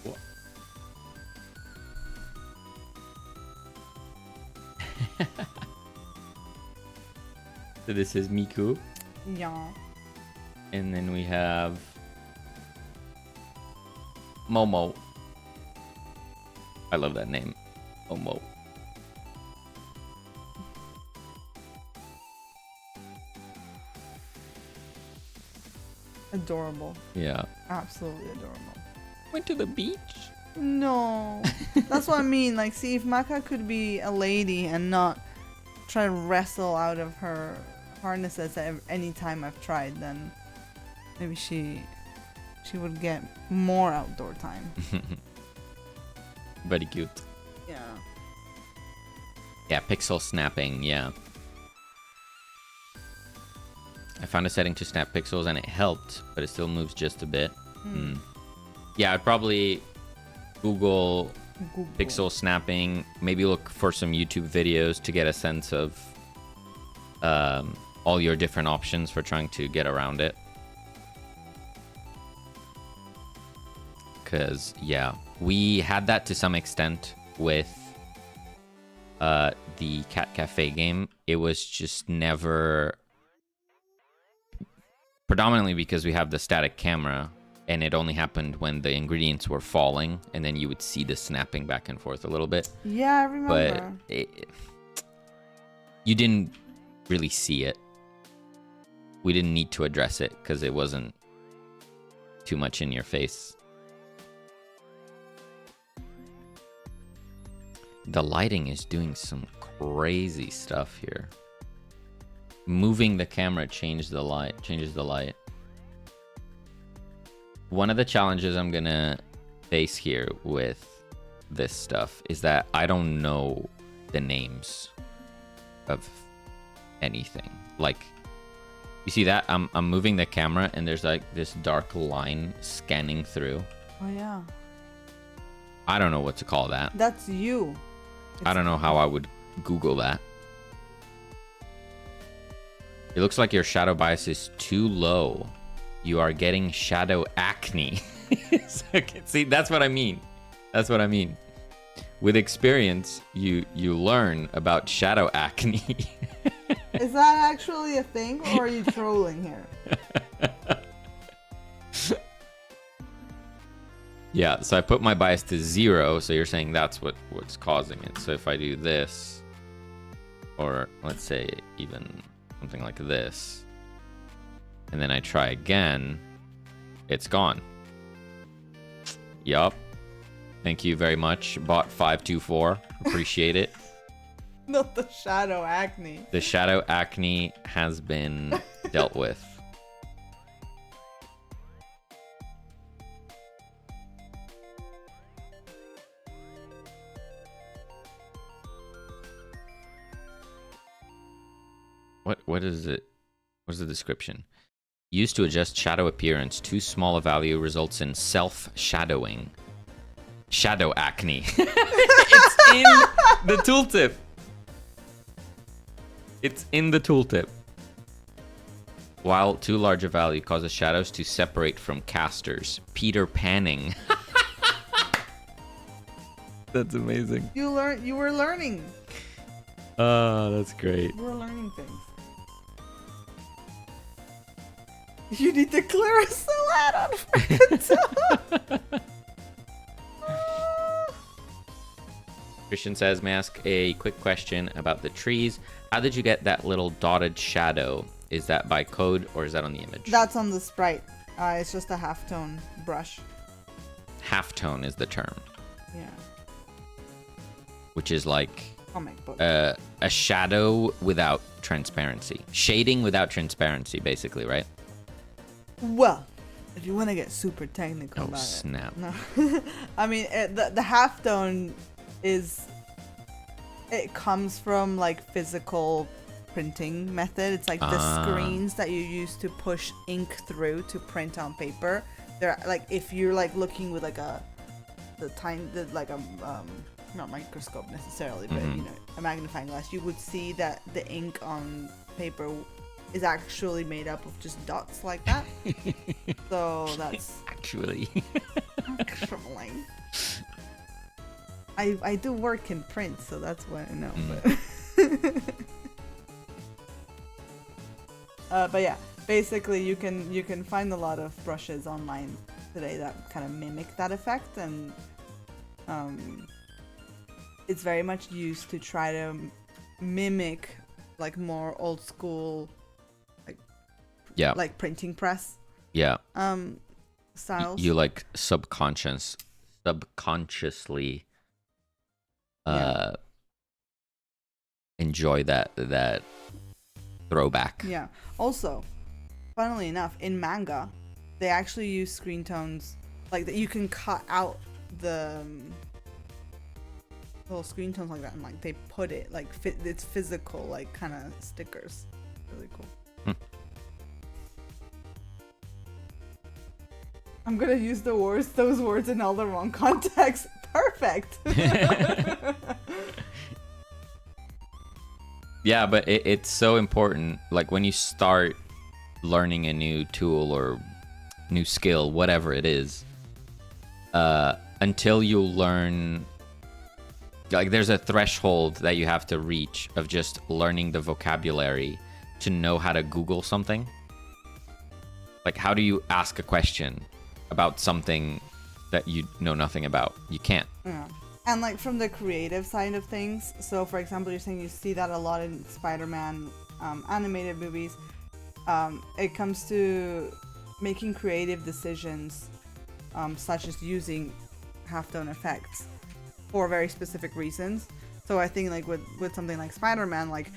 What? So this is Miku, Yeah. and then we have Momo. I love that name, Momo. Adorable. Yeah. Absolutely adorable. Went to the beach. No. That's what I mean. Like, see, if Maka could be a lady and not try to wrestle out of her harnesses at any time I've tried, then maybe she would get more outdoor time. Very cute. Yeah. Yeah, pixel snapping, yeah. I found a setting to snap pixels and it helped, but it still moves just a bit. Yeah, I'd probably Google pixel snapping, maybe look for some YouTube videos to get a sense of all your different options for trying to get around it. Because, yeah, we had that to some extent with the Cat Cafe game. It was just never... Predominantly because we have the static camera, and it only happened when the ingredients were falling, and then you would see the snapping back and forth a little bit. Yeah, I remember. But you didn't really see it. We didn't need to address it because it wasn't too much in your face. The lighting is doing some crazy stuff here. Moving the camera changes the light. One of the challenges I'm gonna face here with this stuff is that I don't know the names of anything. Like, you see that? I'm moving the camera and there's like this dark line scanning through. Oh yeah. I don't know what to call that. That's you. I don't know how I would Google that. It looks like your shadow bias is too low. You are getting shadow acne. See, that's what I mean. That's what I mean. With experience, you learn about shadow acne. Is that actually a thing, or are you trolling here? Yeah, so I put my bias to 0, so you're saying that's what's causing it. So if I do this, or let's say even something like this, and then I try again, it's gone. Yup. Thank you very much, bot524. Appreciate it. Not the shadow acne. The shadow acne has been dealt with. what is it? What's the description? Used to adjust shadow appearance. Too small a value results in self-shadowing. Shadow acne. It's in the tooltip. It's in the tooltip. While too large a value causes shadows to separate from casters. Peter Panning. That's amazing. You were learning. Oh, that's great. You were learning things. You need to clear a salad on freaking top. Christian says, may I ask a quick question about the trees? How did you get that little dotted shadow? Is that by code or is that on the image? That's on the sprite. It's just a halftone brush. Halftone is the term. Yeah. Which is like Comic book. a shadow without transparency. Shading without transparency, basically, right? Well, if you want to get super technical about snap. it. No. I mean, the halftone is... It comes from, like, physical printing method. It's like the screens that you use to push ink through to print on paper. They're, like, if you're, like, looking with, like, not microscope necessarily, but, you know, a magnifying glass, you would see that the ink on paper is actually made up of just dots like that. So that's Actually. I do work in print, so that's what I know. But yeah, basically you can find a lot of brushes online today that kind of mimic that effect, and it's very much used to try to mimic like more old school like printing press styles. You like subconsciously enjoy that throwback. Yeah. Also, funnily enough, in manga, they actually use screen tones like that. You can cut out the little screen tones like that, and like they put it like it's physical, like kind of stickers. Really cool. I'm gonna use those words in all the wrong context. Perfect. Yeah, but it's so important. Like when you start learning a new tool or new skill, whatever it is, until you learn, like there's a threshold that you have to reach of just learning the vocabulary to know how to Google something. Like how do you ask a question about something that you know nothing about? You can't. Yeah. And like from the creative side of things, so for example, you're saying you see that a lot in Spider-Man animated movies. It comes to making creative decisions, such as using halftone effects for very specific reasons. So I think like with something like Spider-Man, like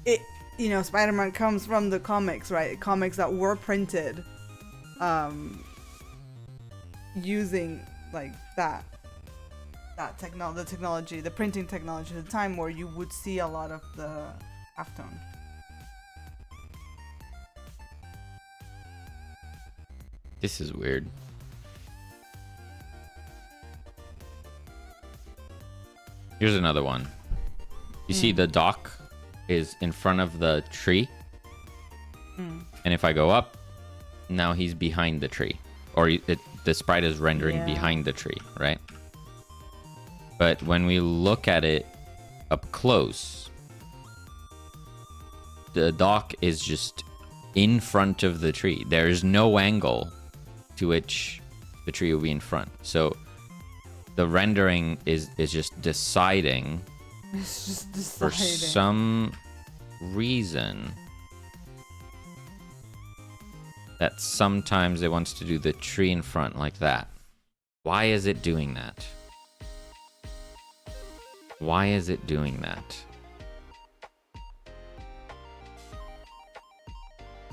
it, you know, Spider-Man comes from the comics, right? Comics that were printed using like the technology, the printing technology at the time, where you would see a lot of the halftone. This is weird. Here's another one. You see the dock is in front of the tree. And if I go up, now he's behind the tree. Or the sprite is rendering behind the tree, right? But when we look at it up close, the dock is just in front of the tree. There is no angle to which the tree will be in front. So the rendering is just deciding, It's just for deciding. some reason, that sometimes it wants to do the tree in front like that. Why is it doing that? Why is it doing that?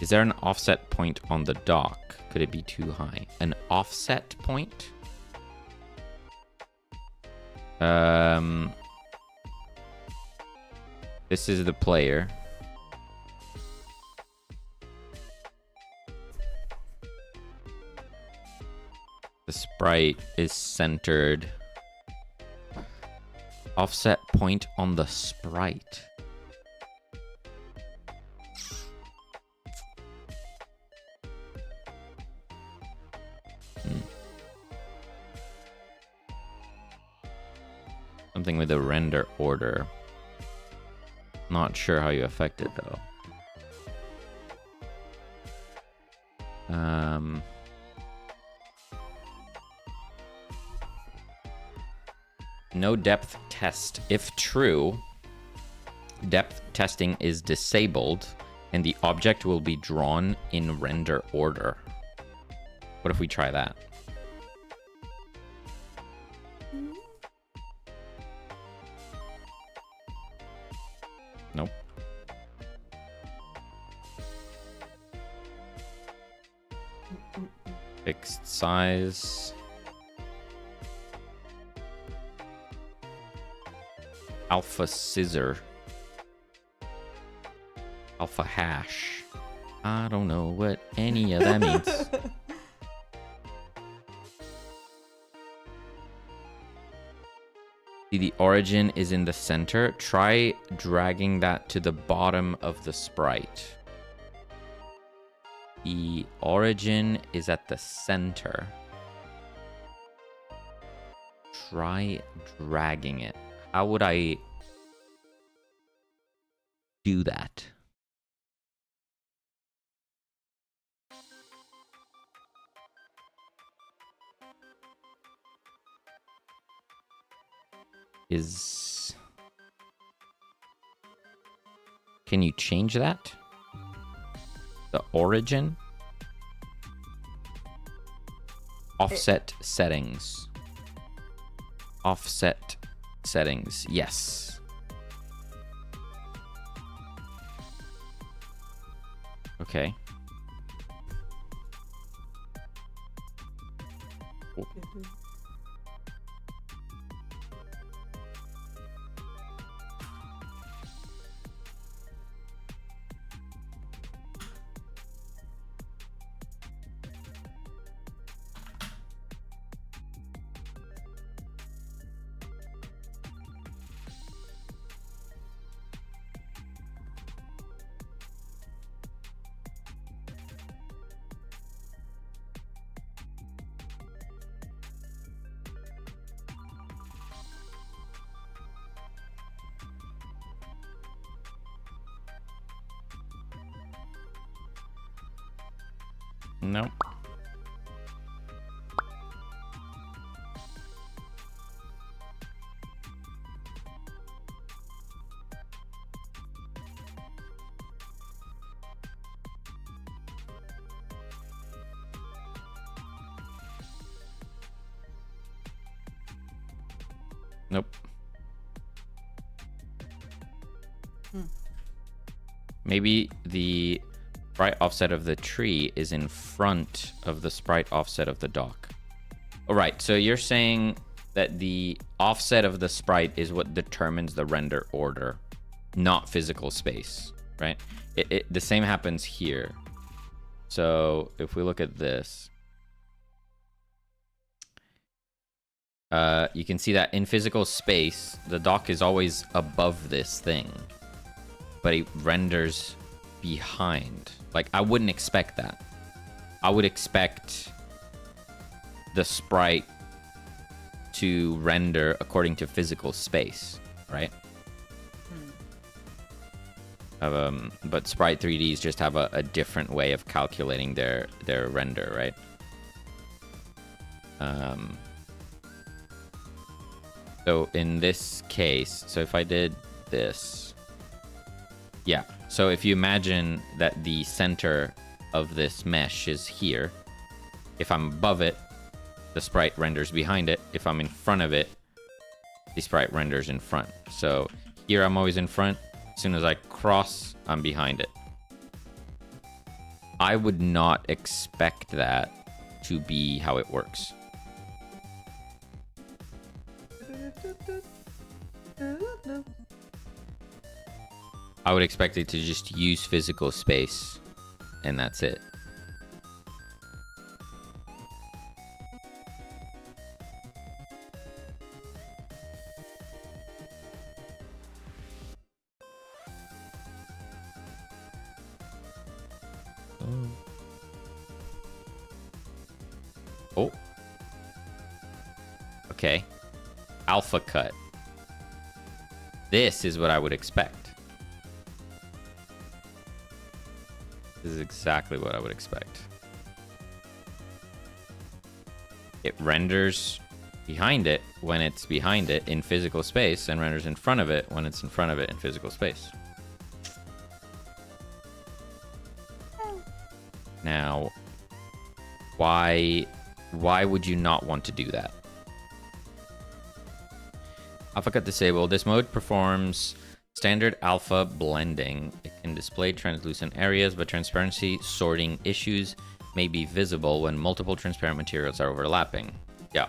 Is there an offset point on the dock? Could it be too high? An offset point? This is the player. The sprite is centered. Offset point on the sprite. Something with a render order. Not sure how you affect it though. No depth test. If true, depth testing is disabled and the object will be drawn in render order. What if we try that? Nope. Fixed size. Alpha scissor. Alpha hash. I don't know what any of that means. See, the origin is in the center. Try dragging that to the bottom of the sprite. The origin is at the center. Try dragging it. How would I do that? Can you change that? The origin? Offset settings. Offset settings. Yes. Okay. Oh. No. Nope. Maybe the sprite offset of the tree is in front of the sprite offset of the dock. All right, so you're saying that the offset of the sprite is what determines the render order, not physical space, right? The same happens here. So if we look at this, you can see that in physical space, the dock is always above this thing, but it renders behind. Like, I wouldn't expect that. I would expect the sprite to render according to physical space, right? But Sprite 3Ds just have a different way of calculating their render, right? So in this case, so if I did this, yeah. So if you imagine that the center of this mesh is here, if I'm above it, the sprite renders behind it. If I'm in front of it, the sprite renders in front. So here I'm always in front. As soon as I cross, I'm behind it. I would not expect that to be how it works. I would expect it to just use physical space, and that's it. Oh. Okay. Alpha cut. This is what I would expect. This is exactly what I would expect. It renders behind it when it's behind it in physical space, and renders in front of it when it's in front of it in physical space. Now, why would you not want to do that? Alpha cut disabled. This mode performs standard alpha blending. It can display translucent areas, but transparency sorting issues may be visible when multiple transparent materials are overlapping. Yeah.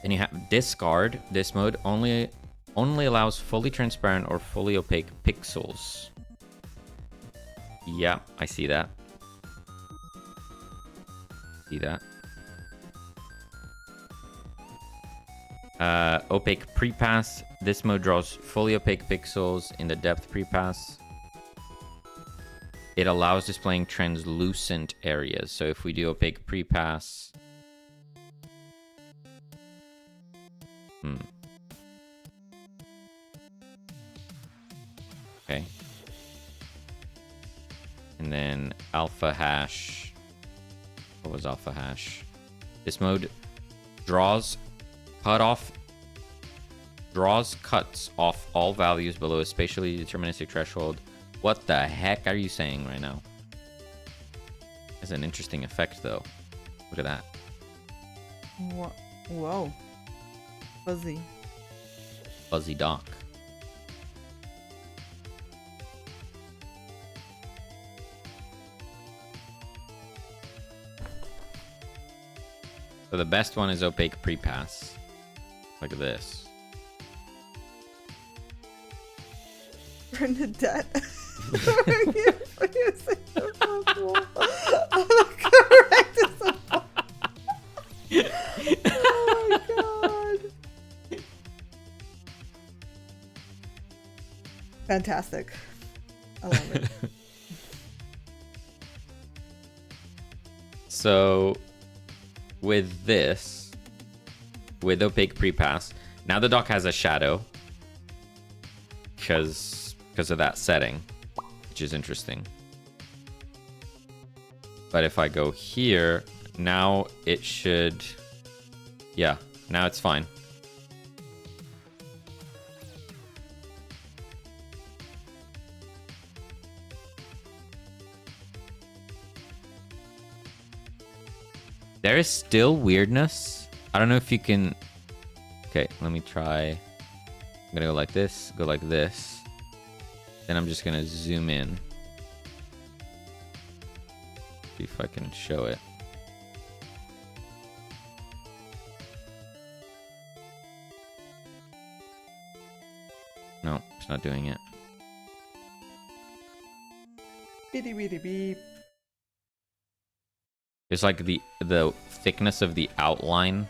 Then you have discard. This mode only allows fully transparent or fully opaque pixels. Yeah, I see that. See that. Opaque prepass. This mode draws fully opaque pixels in the depth prepass. It allows displaying translucent areas. So if we do opaque prepass... Okay. And then alpha hash. What was alpha hash? This mode draws cuts off all values below a spatially deterministic threshold. What the heck are you saying right now? It's an interesting effect, though. Look at that. Whoa. Fuzzy. Fuzzy dock. So the best one is opaque prepass. Look at this. Bernadette. Correct as a ball. Oh my god. Fantastic. I love it. So with this, with opaque prepass, now the dock has a shadow because of that setting, which is interesting. But if I go here, now it should, yeah, now it's fine. There is still weirdness. I don't know if you can... Okay, let me try. I'm gonna go like this, go like this. Then I'm just gonna zoom in. See if I can show it. No, it's not doing it. Beep beep beep. It's like the thickness of the outline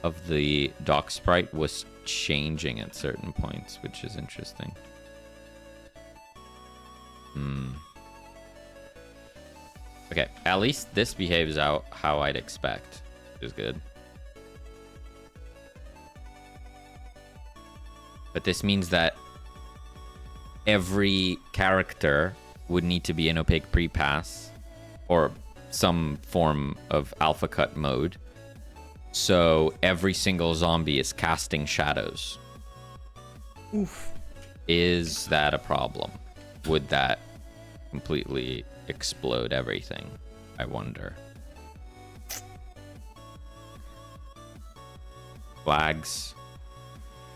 of the dock sprite was changing at certain points, which is interesting. Okay, at least this behaves out how I'd expect, which is good. But this means that every character would need to be an opaque prepass or some form of alpha cut mode. So every single zombie is casting shadows. Oof. Is that a problem? Would that completely explode everything? I wonder. Flags.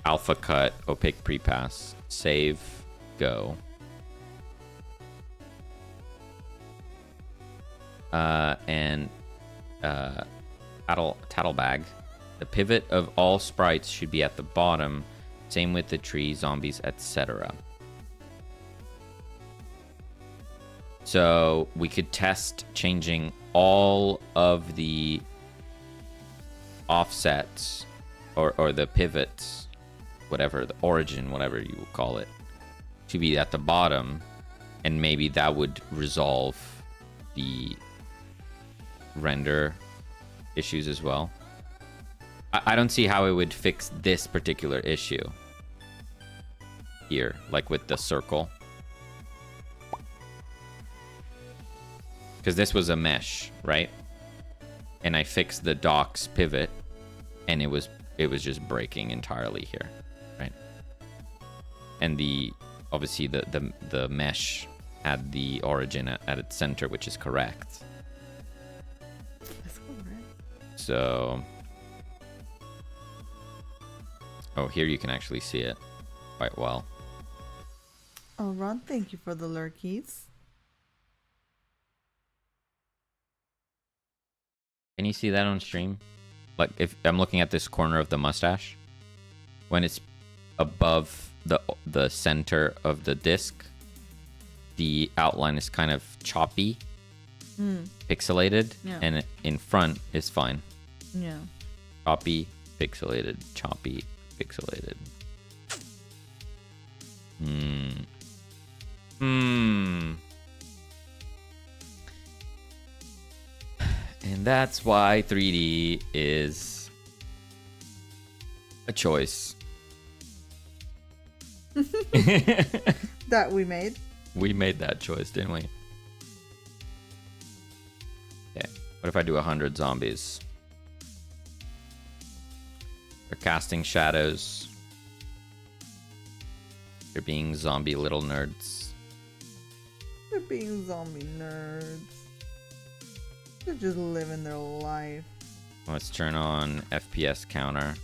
Alpha cut. Opaque prepass. Save. Go. Tattle bag. The pivot of all sprites should be at the bottom. Same with the tree, zombies, etc. So we could test changing all of the offsets or the pivots, whatever, the origin, whatever you will call it, to be at the bottom. And maybe that would resolve the render issues as well. I don't see how it would fix this particular issue here, like with the circle. Because this was a mesh, right? And I fixed the docks pivot, and it was just breaking entirely here, right? And obviously the mesh had the origin at its center, which is correct. That's correct. So, oh, here you can actually see it quite well. Oh, Ron, thank you for the lurkies. Can you see that on stream? Like, if I'm looking at this corner of the mustache, when it's above the center of the disc, the outline is kind of choppy, pixelated, Yeah. and in front is fine. Yeah. Choppy, pixelated, choppy, pixelated. And that's why 3D is a choice. That we made. We made that choice, didn't we? Okay. What if I do 100 zombies? They're casting shadows. They're being zombie little nerds. They're being zombie nerds. They're just living their life. Let's turn on FPS counter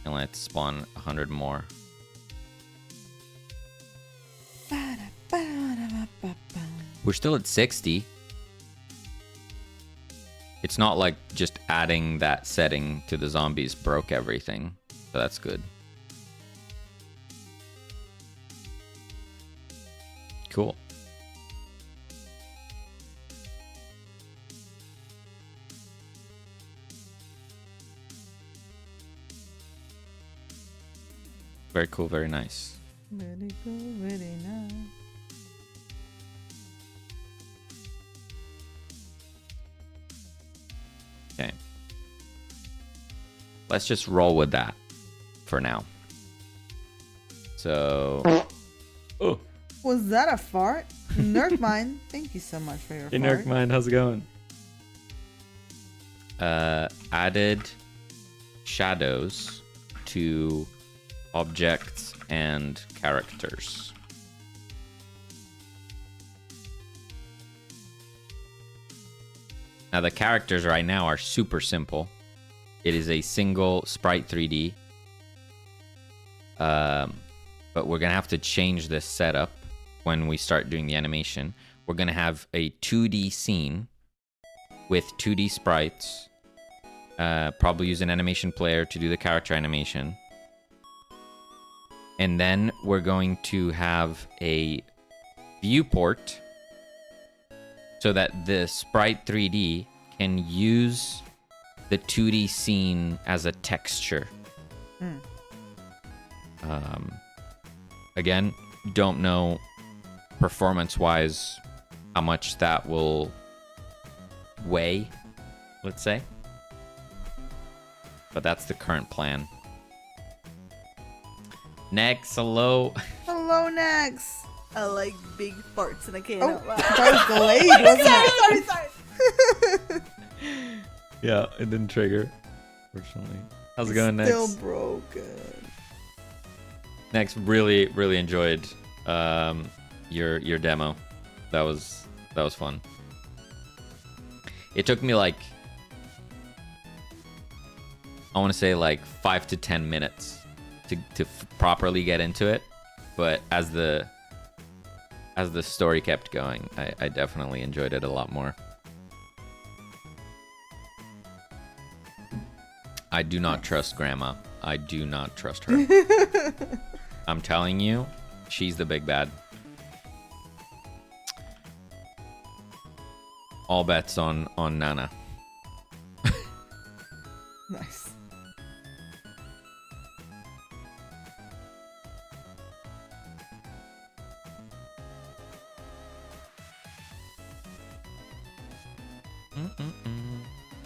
and let's spawn 100 more. We're still at 60. It's not like just adding that setting to the zombies broke everything, so that's good. Cool. Very cool, very nice. Very cool, very nice. Okay. Let's just roll with that for now. So, oh, Was that a fart? Nerdmine, thank you so much for your fart. Mind, how's it going? Added shadows to objects and characters. Now the characters right now are super simple. It is a single sprite 3D. But we're gonna have to change this setup when we start doing the animation. We're gonna have a 2D scene with 2D sprites. Probably use an animation player to do the character animation. And then we're going to have a viewport so that the sprite 3D can use the 2D scene as a texture. Again, don't know performance-wise how much that will weigh, let's say. But that's the current plan. Next, hello. Hello, Nex. I like big farts and I can't Oh, out loud. that was delayed, wasn't it? sorry. Yeah, it didn't trigger, fortunately. How's it going, Still Next? broken. Next, really enjoyed your demo. That was fun. It took me like, I want to say like 5 to 10 minutes to properly get into it, but as the story kept going, I definitely enjoyed it a lot more. I do not trust Grandma. I do not trust her. I'm telling you, she's the big bad. All bets on Nana. Nice.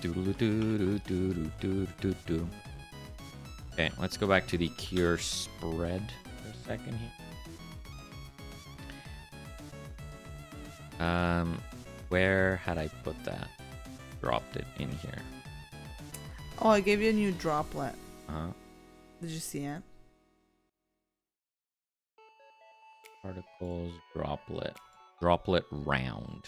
Doodle-doo-doo-doo-doo-doo-doo-doo. Okay, let's go back to the cure spread for a second here. Where had I put that? Dropped it in here. Oh, I gave you a new droplet. Uh-huh. Did you see it? Particles, droplet round.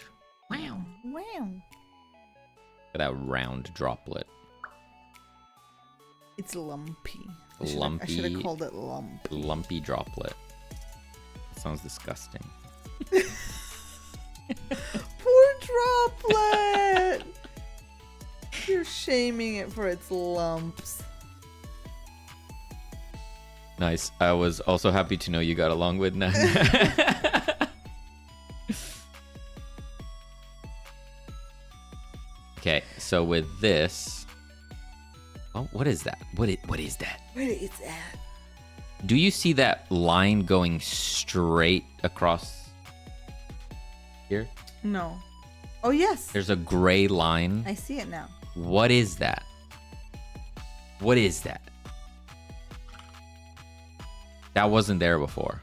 Wow. Wow. Look at that round droplet. It's lumpy. Lumpy. I should have called it lump. Lumpy droplet. That sounds disgusting. Poor droplet. You're shaming it for its lumps. Nice. I was also happy to know you got along with Nan. Okay, so with this, oh, what is that? What is that? Where it's at? Do you see that line going straight across here? No. Oh yes. There's a gray line. I see it now. What is that? What is that? That wasn't there before.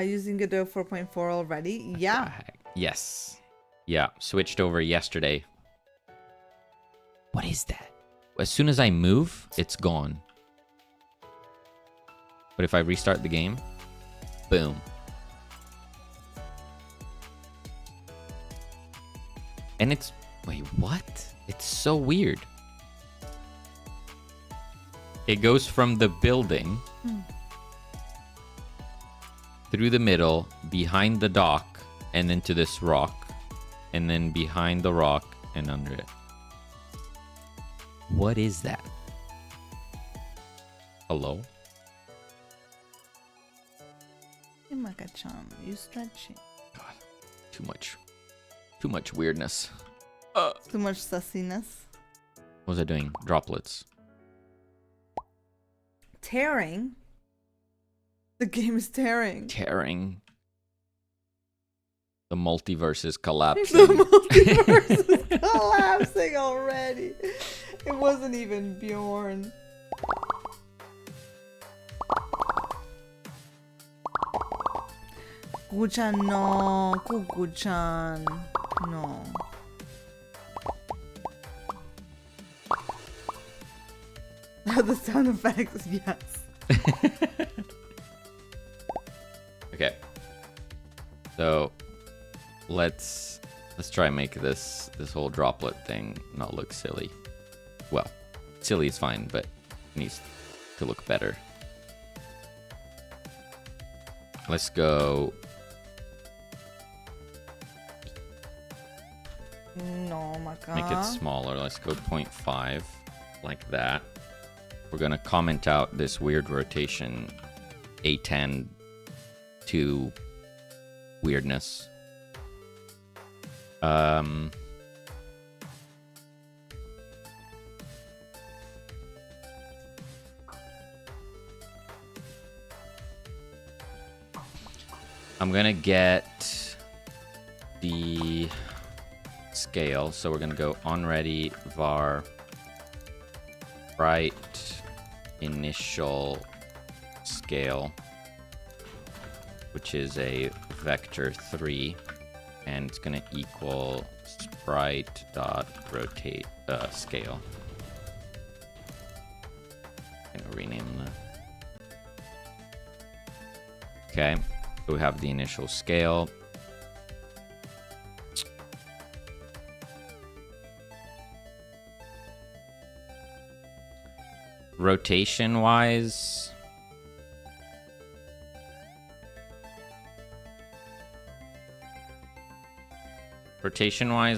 Using Godot 4.4 already? Yeah. Yes. Yeah, switched over yesterday. What is that? As soon as I move, it's gone. But if I restart the game, boom. And it's... Wait, what? It's so weird. It goes from the building... through the middle, behind the dock, and then to this rock, and then behind the rock and under it. What is that? Hello? Hey, Maka-chan, you stretching. God, too much weirdness. Too much sassiness. What was I doing? Droplets. Tearing? The game is tearing. Tearing. The multiverse is collapsing. The multiverse is collapsing already. It wasn't even Bjorn. Kuchan, no. Kukuchan, no. The sound effects, yes. Okay. So let's try and make this whole droplet thing not look silly. Well, silly is fine, but it needs to look better. Let's go. No, Maka. Make it smaller. Let's go 0.5 like that. We're gonna comment out this weird rotation A10 to weirdness. I'm gonna get the scale, so we're gonna go on ready var sprite initial scale, which is a vector 3, and it's gonna equal sprite dot rotate scale. I'm gonna rename that. Okay, so we have the initial scale. Rotation wise,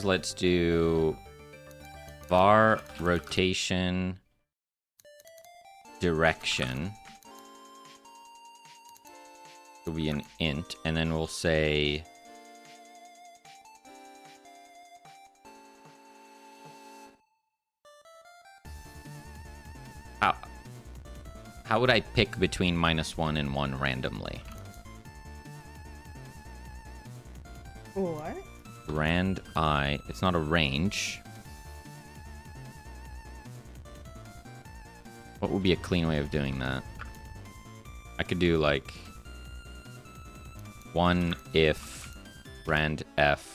let's do var rotation direction. It'll be an int, and then we'll say How would I pick between -1 and 1 randomly? What? Rand I. It's not a range. What would be a clean way of doing that? I could do like 1 if rand f.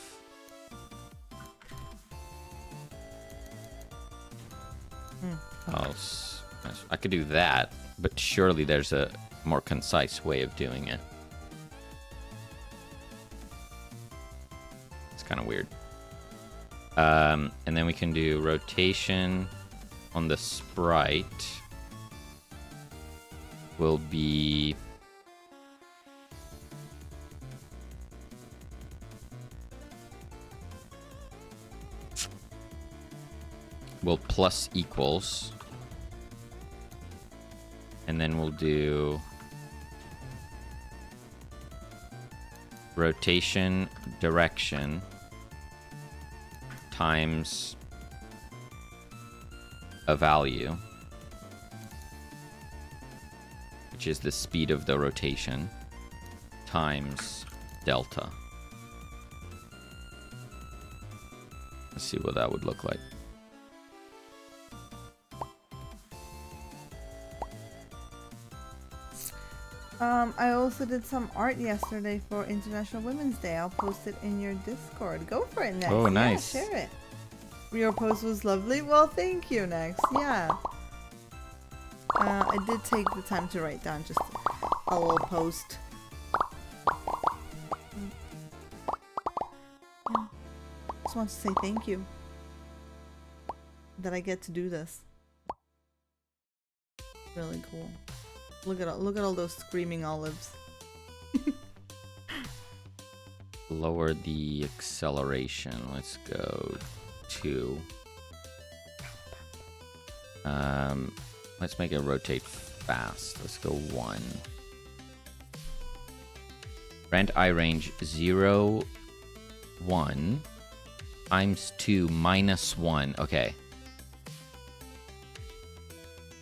Else. I could do that, but surely there's a more concise way of doing it. It's kind of weird. And then we can do rotation on the sprite. Will be plus equals, and then we'll do rotation direction times a value, which is the speed of the rotation, times delta. Let's see what that would look like. I also did some art yesterday for International Women's Day. I'll post it in your Discord. Go for it, Next. Oh, nice. Yeah, share it. Your post was lovely. Well, thank you, Next. Yeah. I did take the time to write down just a little post. Yeah. Just want to say thank you that I get to do this. Really cool. Look at all those screaming olives. Lower the acceleration. Let's go 2. Let's make it rotate fast. Let's go 1. Rand I range 0, 1 times 2 minus 1. Okay.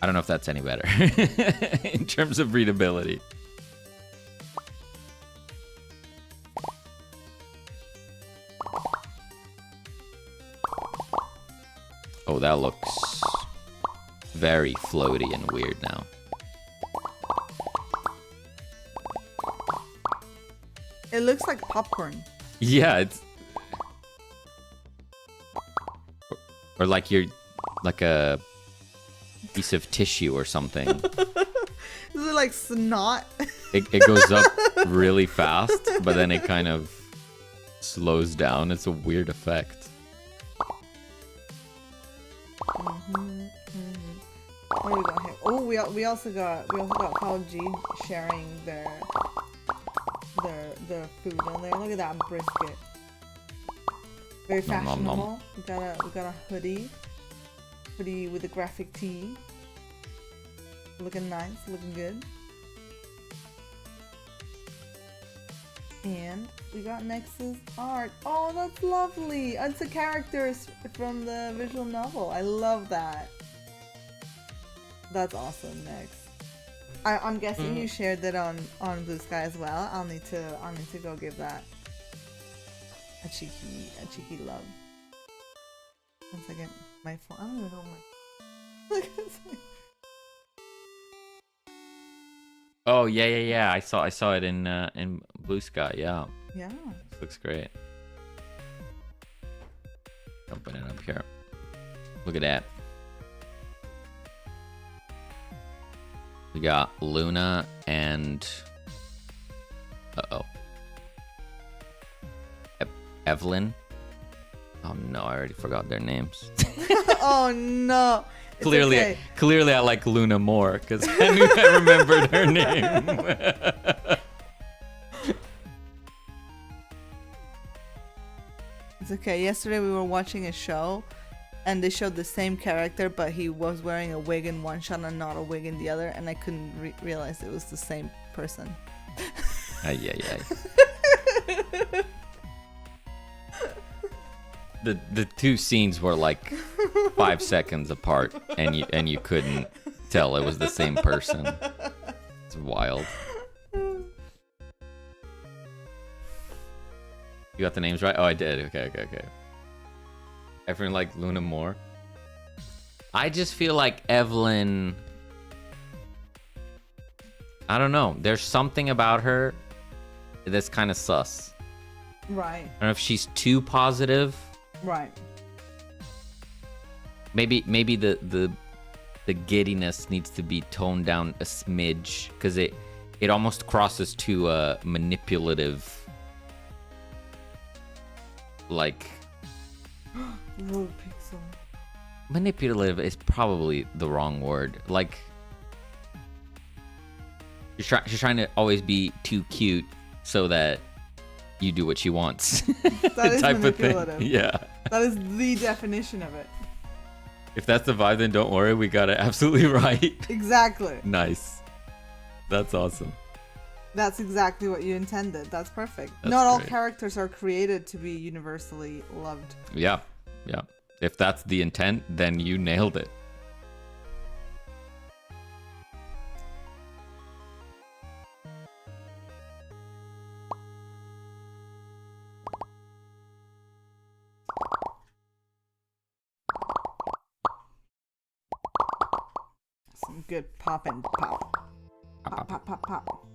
I don't know if that's any better in terms of readability. Oh, that looks very floaty and weird now. It looks like popcorn. Yeah, it's... Or like you're... like a piece of tissue or something. Is it like snot? It goes up really fast, but then it kind of slows down. It's a weird effect. What do we got here? Oh, we also got Paul G sharing their food on there. Look at that brisket. Very Nom, nom, nom. fashionable. We got a hoodie with a graphic tee. Looking nice, looking good. And we got Nex's art. Oh, that's lovely. It's the characters from the visual novel. I love that. That's awesome, Nex. I'm guessing you shared that on Blue Sky as well. I'll need to go give that a cheeky love. One second. My phone. I don't even know my. Oh yeah. I saw it in Blue Sky. Yeah. Yeah. This looks great. Open it up here. Look at that. We got Luna and Evelyn. Oh no, I already forgot their names. Oh no. It's Clearly, okay. clearly, I like Luna more because I knew I remembered her name. It's okay. Yesterday we were watching a show, and they showed the same character, but he was wearing a wig in one shot and not a wig in the other, and I couldn't realize it was the same person. Ay. The two scenes were like 5 seconds apart, and you couldn't tell it was the same person. It's wild. You got the names right? Oh, I did. Okay. Everyone like Luna more. I just feel like Evelyn... I don't know. There's something about her that's kind of sus. Right. I don't know if she's too positive. Right. Maybe the giddiness needs to be toned down a smidge, because it almost crosses to a manipulative, like... Rogue Pixel. Manipulative is probably the wrong word. Like, she's trying to always be too cute so that you do what she wants. That is type manipulative. Of thing. Yeah. That is the definition of it. If that's the vibe, then don't worry. We got it absolutely right. Exactly. Nice. That's awesome. That's exactly what you intended. That's perfect. That's Not all great. characters are created to be universally loved. Yeah. If that's the intent, then you nailed it. Some good pop and pop. Pop, pop, pop, pop.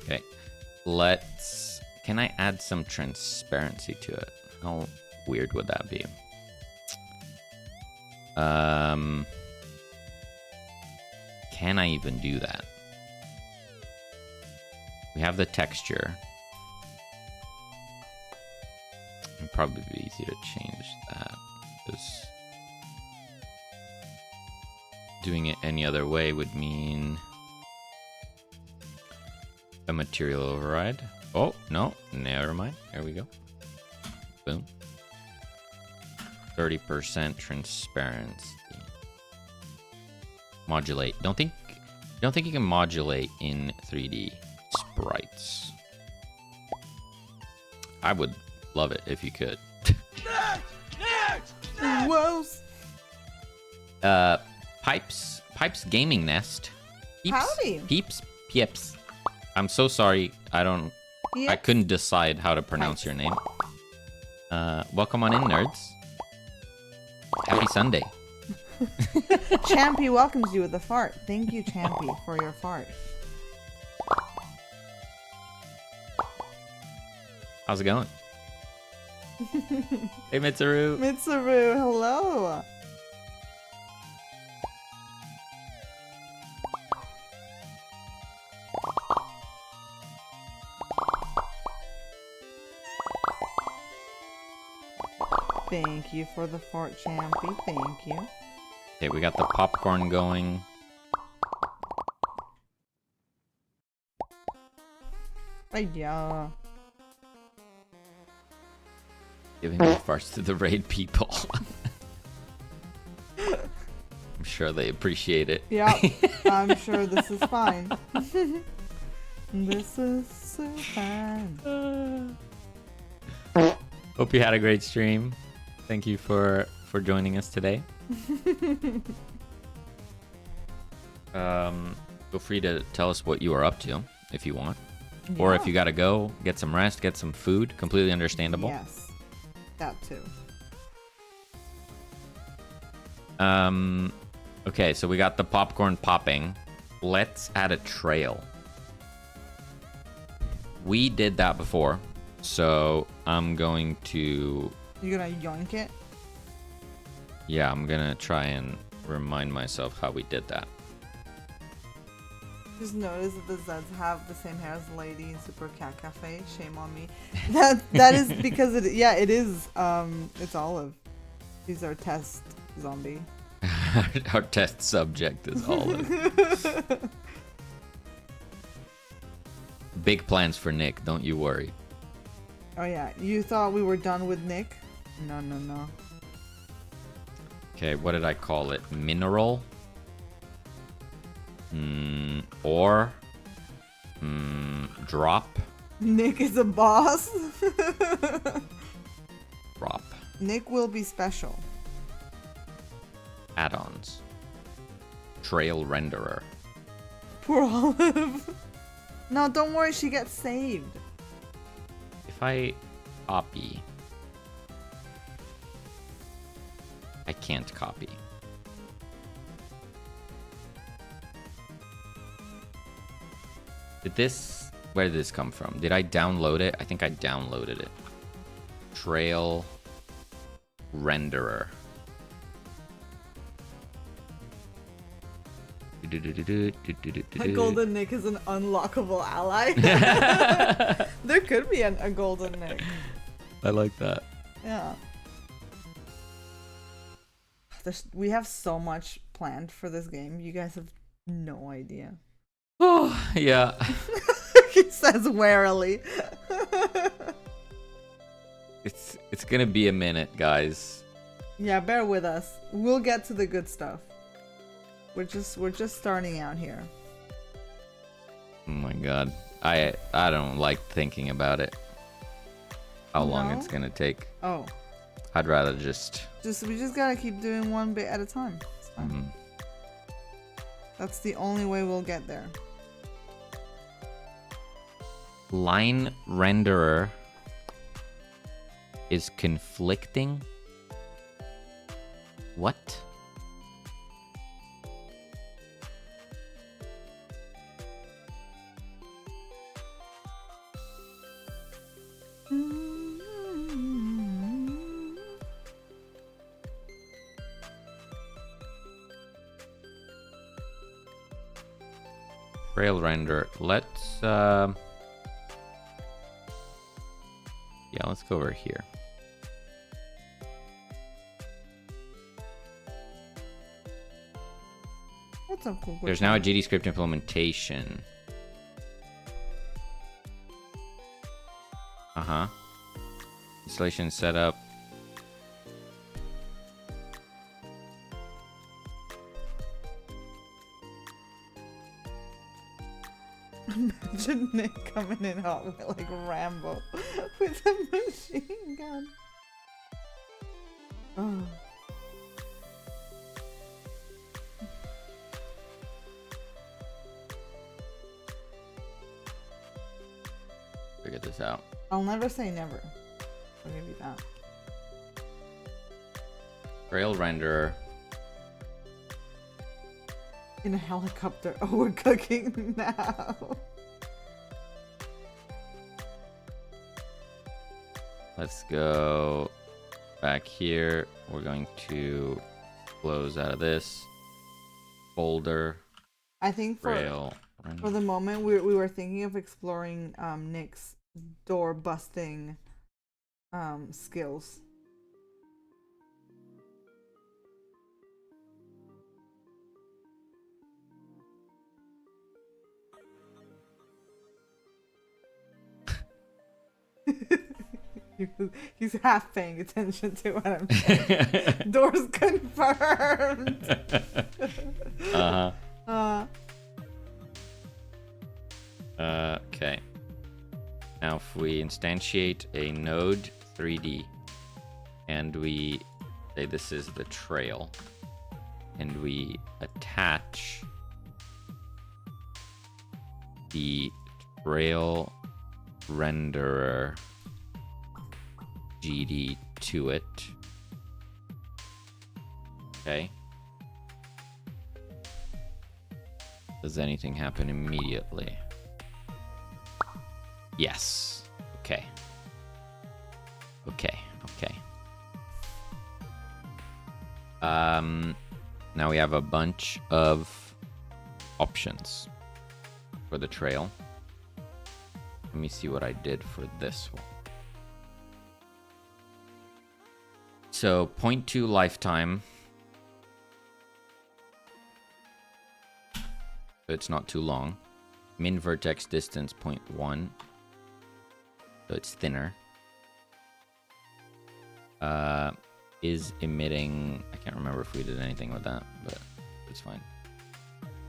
Okay. Can I add some transparency to it? How weird would that be? Can I even do that? We have the texture. It'd probably be easy to change that, because doing it any other way would mean a material override. Oh, no, never mind. There we go. Boom. 30% transparency. Modulate. Don't think you can modulate in 3D sprites. I would love it if you could. Whoa. Pipes Gaming Nest. Howdy. Pieps. I'm so sorry. I Yep. couldn't decide how to pronounce your name. Welcome on in, nerds. Happy Sunday. Champy welcomes you with a fart. Thank you, Champy, for your fart. How's it going? Hey, Mitsuru. Mitsuru, hello. Thank you for the fart, Champy. Thank you. Okay, we got the popcorn going. Yeah. Giving the farts to the raid people. I'm sure they appreciate it. Yeah, I'm sure this is fine. This is so fine. Hope you had a great stream. Thank you for joining us today. Feel free to tell us what you are up to if you want. Or if you gotta go, get some rest, get some food. Completely understandable. Yes, that too. Okay, so we got the popcorn popping. Let's add a trail. We did that before, so I'm going to... You're gonna yoink it? Yeah, I'm gonna try and remind myself how we did that. Just notice that the Zeds have the same hair as the lady in Super Cat Cafe. Shame on me. That is because it is. It's Olive. He's our test zombie. Our test subject is Olive. Big plans for Nick, don't you worry. Oh yeah, you thought we were done with Nick? No. Okay, what did I call it? Mineral? Ore? Drop? Nick is a boss. Drop. Nick will be special. Add-ons. Trail renderer. Poor Olive. No, don't worry, she gets saved. If I copy, I can't copy. Where did this come from? Did I download it? I think I downloaded it. Trail renderer. Golden Nick is an unlockable ally. There could be a Golden Nick. I like that. Yeah. We have so much planned for this game. You guys have no idea. Oh, yeah. He says warily. It's gonna be a minute, guys. Yeah, bear with us. We'll get to the good stuff. We're just starting out here. Oh my god. I don't like thinking about it. How long it's gonna take. Oh. I'd rather just We just gotta keep doing one bit at a time. It's fine. That's the only way we'll get there. Line renderer is conflicting. What? Trail render. Let's yeah, let's go over here. What's up, cool? There's now a GD script implementation. Uh-huh. Installation setup. Imagine Nick coming in hot with like Rambo with a machine gun. Oh. Figure this out. I'll never say never. I'll give you that. Trail renderer. In a helicopter. Oh, we're cooking now. Let's go back here. We're going to close out of this folder. I think for the moment we were thinking of exploring Nick's door busting skills. He's half paying attention to what I'm saying. Doors confirmed. Okay. Now if we instantiate a node 3D and we say this is the trail and we attach the trail renderer GD to it. Okay. Does anything happen immediately? Yes. Okay. Okay. Now we have a bunch of options for the trail. Let me see what I did for this one. So 0.2 lifetime. So it's not too long. Min vertex distance 0.1. So it's thinner. Is emitting. I can't remember if we did anything with that, but it's fine.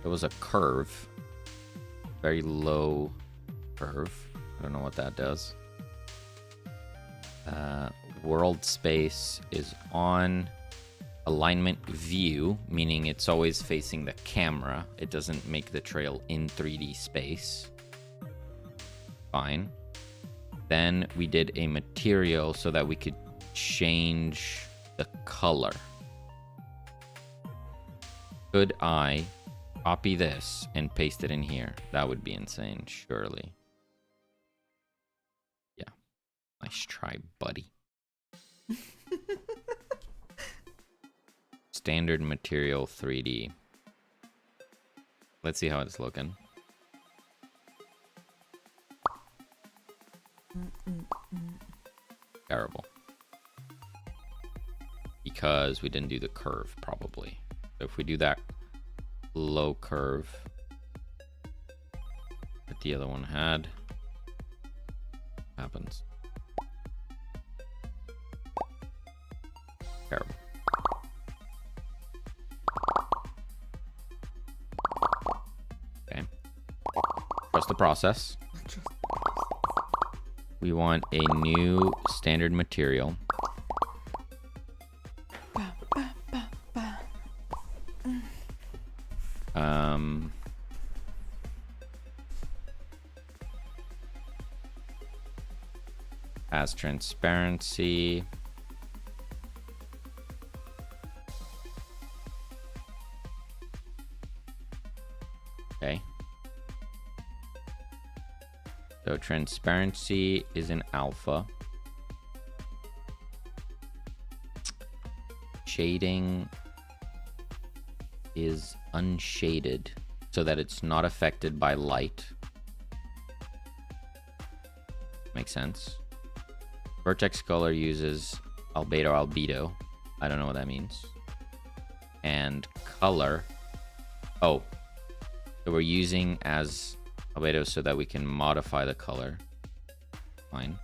There was a curve. Very low curve. I don't know what that does. World space is on alignment view, meaning it's always facing the camera. It doesn't make the trail in 3D space. Fine. Then we did a material so that we could change the color. Could I copy this and paste it in here? That would be insane, surely. Yeah. Nice try, buddy. Standard material 3D. Let's see how it's looking. Terrible. Because we didn't do the curve, probably. So if we do that low curve that the other one had, happens. Terrible. Okay. Trust the process. We want a new standard material. Has transparency. Okay. So transparency is an alpha. Shading is unshaded so that it's not affected by light. Makes sense. Vertex color uses albedo. I don't know what that means. And color. Oh. So we're using as albedo so that we can modify the color. Fine.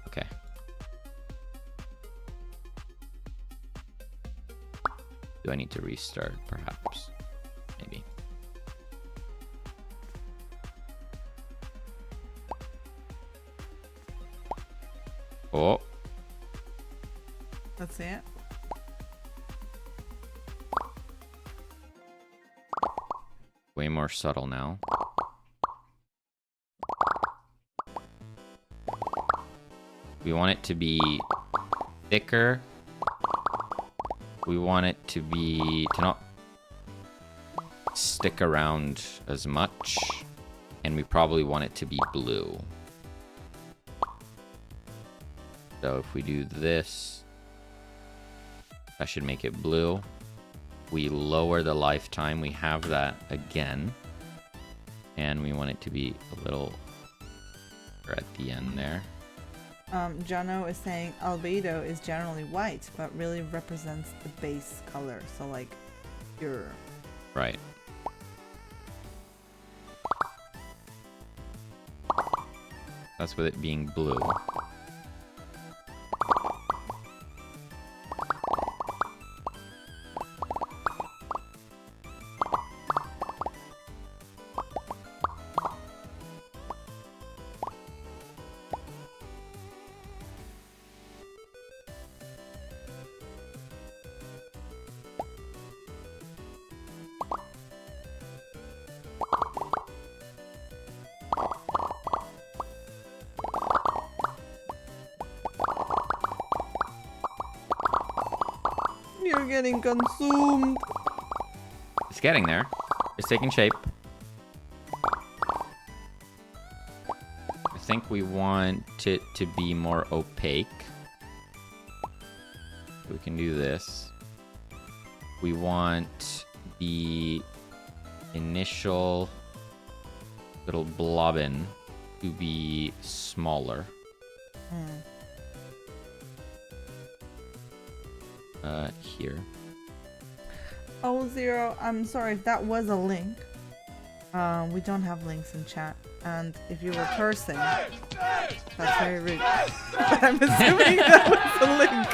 Okay. Do I need to restart? Perhaps. Maybe. Oh. Let's see it. Way more subtle now. We want it to be thicker. We want it to not stick around as much. And we probably want it to be blue. So if we do this, that should make it blue. We lower the lifetime. We have that again. And we want it to be a little at the end there. Jono is saying albedo is generally white, but really represents the base color. So like pure. Right. That's with it being blue. You're getting consumed. It's getting there. It's taking shape. I think we want it to be more opaque. We can do this. We want the initial little blobbin to be smaller. Here. Oh, Zero, I'm sorry if that was a link. We don't have links in chat. And if you were cursing, that's very rude. But I'm assuming that was a link.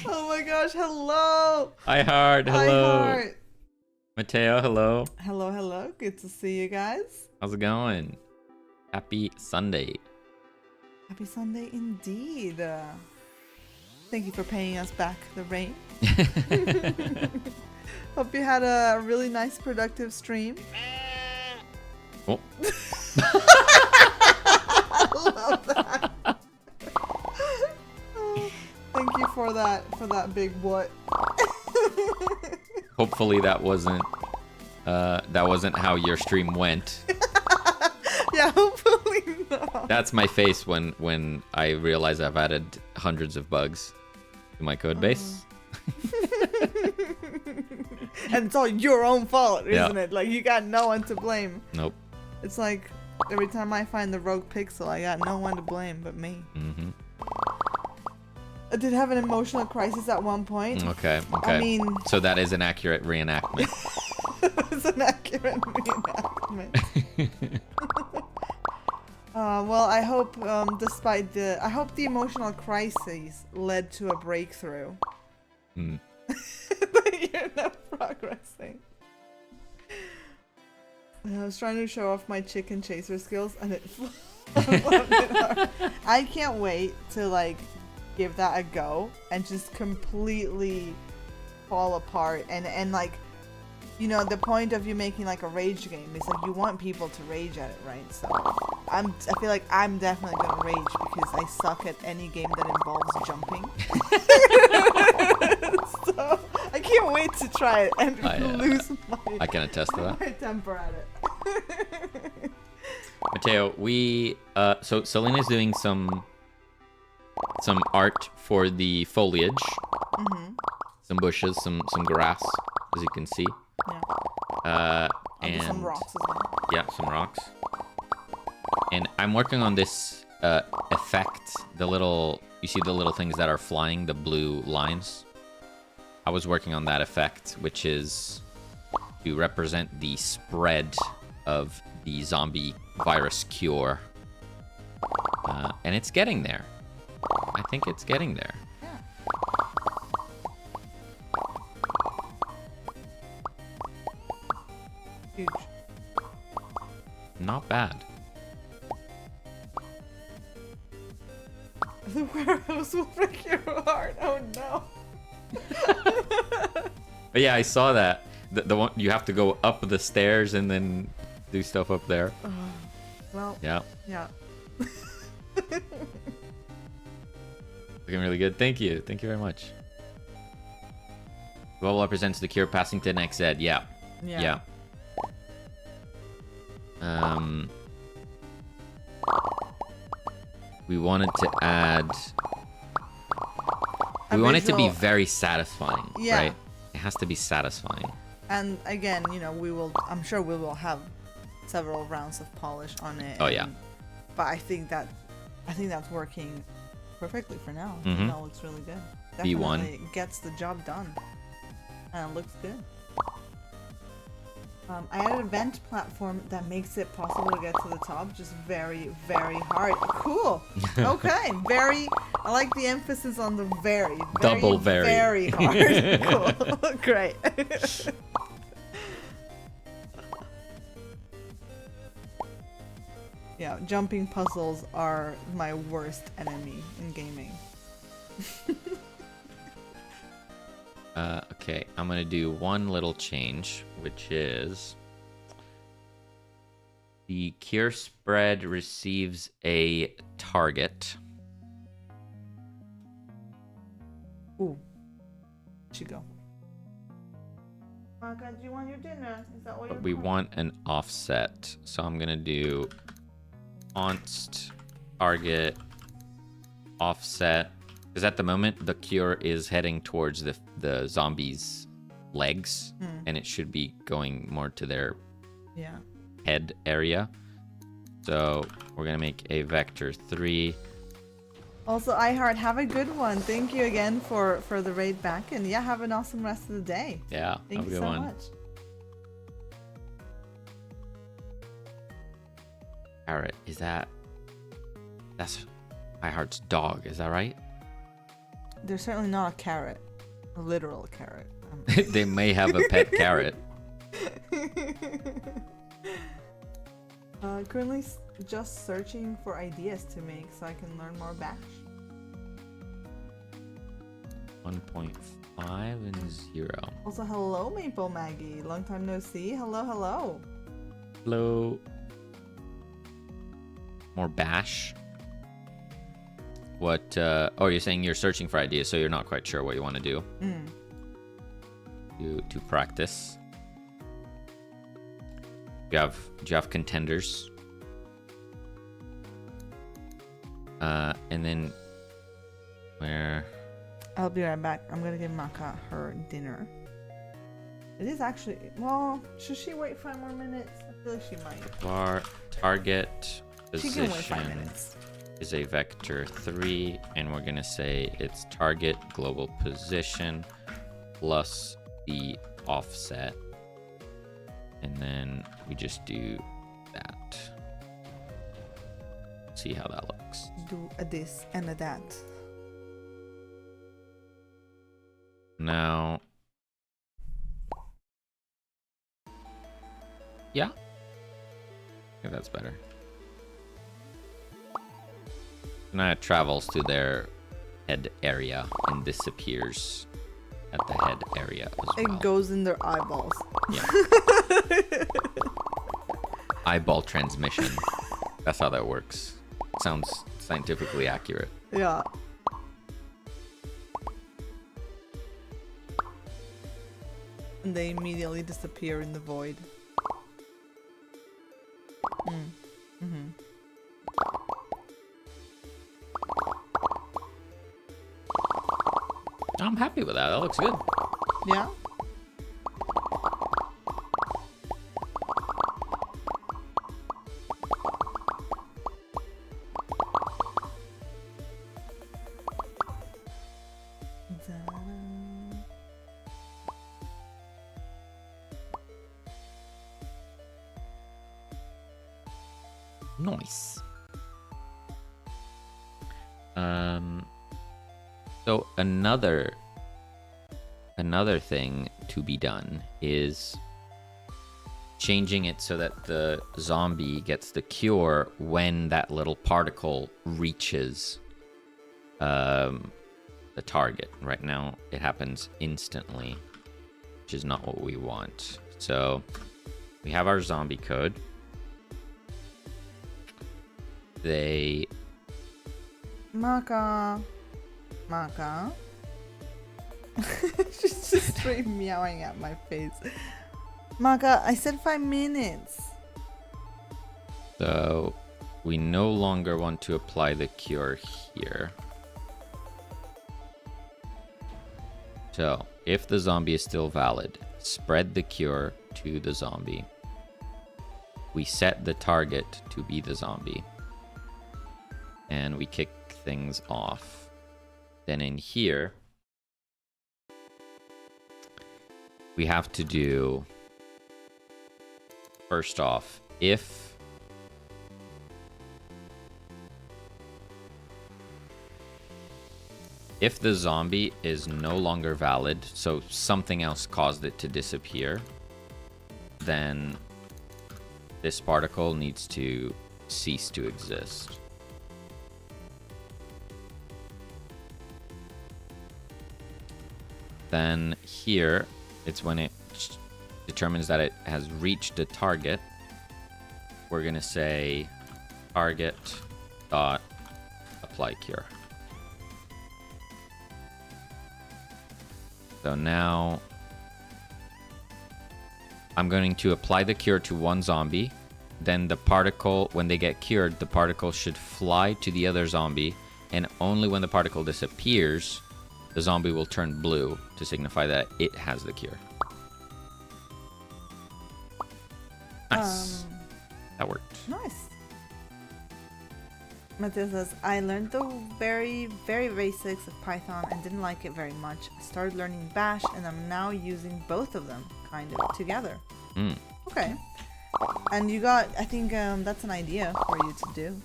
Oh my gosh, hello! Hi, Hard. Hello. Hi, Heart. Mateo, hello. Hello, hello. Good to see you guys. How's it going? Happy Sunday. Happy Sunday indeed. Thank you for paying us back the rain. Hope you had a really nice, productive stream. Oh. I love that. Thank you for that big what. Hopefully that wasn't how your stream went. Yeah, hopefully not. That's my face when I realize I've added hundreds of bugs to my code base. And it's all your own fault, isn't Yeah. it? Like, you got no one to blame. Nope. It's like every time I find the rogue pixel, I got no one to blame but me. Mm-hmm. I did have an emotional crisis at one point. Okay. I mean, So that is an accurate reenactment. it's an accurate reenactment. Well, I hope, I hope the emotional crisis led to a breakthrough. Hmm. That you're not progressing. I was trying to show off my chicken chaser skills, and it I can't wait to like give that a go and just completely fall apart and like, you know, the point of you making like a rage game is like you want people to rage at it, right? So I feel like I'm definitely gonna rage because I suck at any game that involves jumping. So I can't wait to try it and lose I can attest to that. my temper at it. Mateo, we so Selena's doing some art for the foliage. Mm-hmm. Some bushes, some grass, as you can see. Yeah. And some rocks as well. yeah, some rocks. And I'm working on this effect. You see the little things that are flying, the blue lines. I was working on that effect, which is to represent the spread of the zombie virus cure. And it's getting there. I think it's getting there. Yeah. Huge. Not bad. The warehouse will break your heart. Oh no. But yeah, I saw that. The one you have to go up the stairs and then do stuff up there. Well. Yeah. Yeah. Looking really good. Thank you. Thank you very much. Well represents the cure passing to the next Z. Yeah. Yeah. We wanted to add. We want it to be visual- very satisfying, Yeah. right? It has to be satisfying. And again, you know, I'm sure we will have several rounds of polish on it. Oh, yeah. But I think that's working perfectly for now. I Mhm. think that looks really good. B1. Definitely gets the job done. And it looks good. I added a vent platform that makes it possible to get to the top, just very, very hard. Cool. Okay. I like the emphasis on the very. Double very. Very hard. Cool. Great. Yeah, jumping puzzles are my worst enemy in gaming. Okay, I'm gonna do one little change, which is the cure spread receives a target. Ooh. Should go. Maka, do you want your dinner? Is that what But you're we want? want an offset. So I'm gonna do const target offset. Because at the moment the cure is heading towards the zombies' legs, and it should be going more to their Yeah. head area. So we're gonna make a vector 3. Also, iHeart, have a good one. Thank you again for the raid back, and yeah, have an awesome rest of the day. Yeah, Thank have a you good so one. much. Parrot, that's iHeart's dog, is that right? They're certainly not a carrot, a literal carrot. They may have a pet carrot. Currently just searching for ideas to make so I can learn more Bash. 1.5 and 0. Also, hello, Maple Maggie. Long time no see. Hello, hello. Hello. More Bash. What? Oh, you're saying you're searching for ideas, so you're not quite sure what you want to do. To practice. Do you have contenders? And then where? I'll be right back. I'm gonna give Maka her dinner. It is actually, well, should she wait 5 more minutes? I feel like she might. Our target She position can wait 5 minutes. is a vector 3, and we're gonna say it's target global position plus the offset, and then we just do that. See how that looks. Do a this and a that. Now, yeah, I think that's better. Now it travels to their head area and disappears at the head area as well. It goes in their eyeballs. Yeah. Eyeball transmission. That's how that works. Sounds scientifically accurate. Yeah. And they immediately disappear in the void. I'm happy with that. That looks good. Yeah. Nice. So another thing to be done is changing it so that the zombie gets the cure when that little particle reaches the target. Right now it happens instantly, which is not what we want. So we have our zombie code. They... Maka. She's just straight meowing at my face. Maka, I said 5 minutes. So we no longer want to apply the cure here. So if the zombie is still valid, spread the cure to the zombie. We set the target to be the zombie. And we kick things off. Then in here, we have to do, first off, if the zombie is no longer valid, so something else caused it to disappear, then this particle needs to cease to exist. Then here, it's when it determines that it has reached a target. We're gonna say target dot apply cure. So now I'm going to apply the cure to one zombie. Then the particle, when they get cured, the particle should fly to the other zombie, and only when the particle disappears, the zombie will turn blue to signify that it has the cure. Nice. That worked. Nice. Matteo says, I learned the very basics of Python and didn't like it very much. I started learning Bash and I'm now using both of them kind of together. Okay. And you got, I think that's an idea for you to do.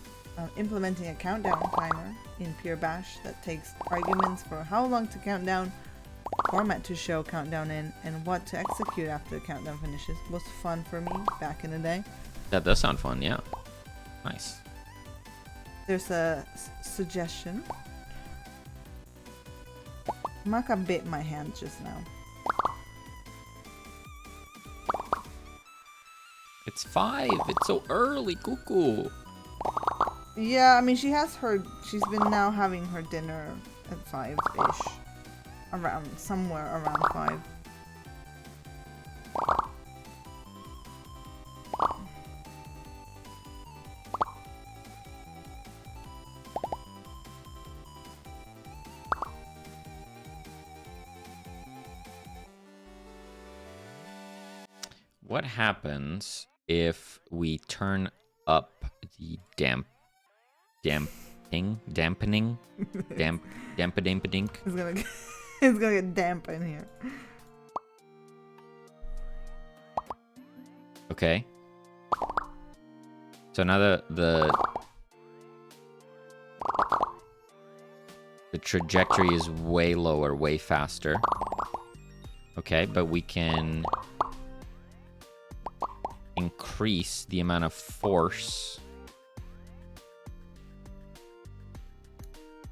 Implementing a countdown timer in pure Bash that takes arguments for how long to count down format to show countdown in and what to execute after the countdown finishes was fun for me back in the day. That does sound fun, yeah. Nice. There's a suggestion. Maka bit my hand just now. It's 5. It's so early, cuckoo. Yeah, I mean she's been now having her dinner at 5-ish. Somewhere around 5. What happens if we turn up the dampening? Dampening? It's gonna get damp in here. Okay. So now the trajectory is way lower, way faster. Okay, but we can increase the amount of force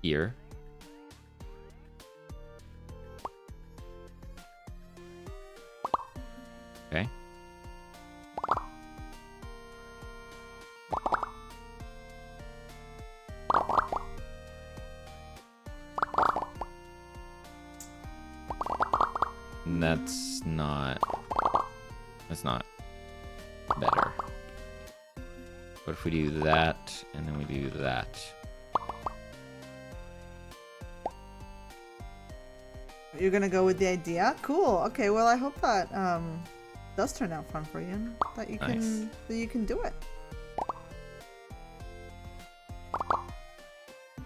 here. Okay. That's not better. What if we do that and then we do that? You're gonna go with the idea? Cool. Okay, well I hope that does turn out fun for you and that you can do it.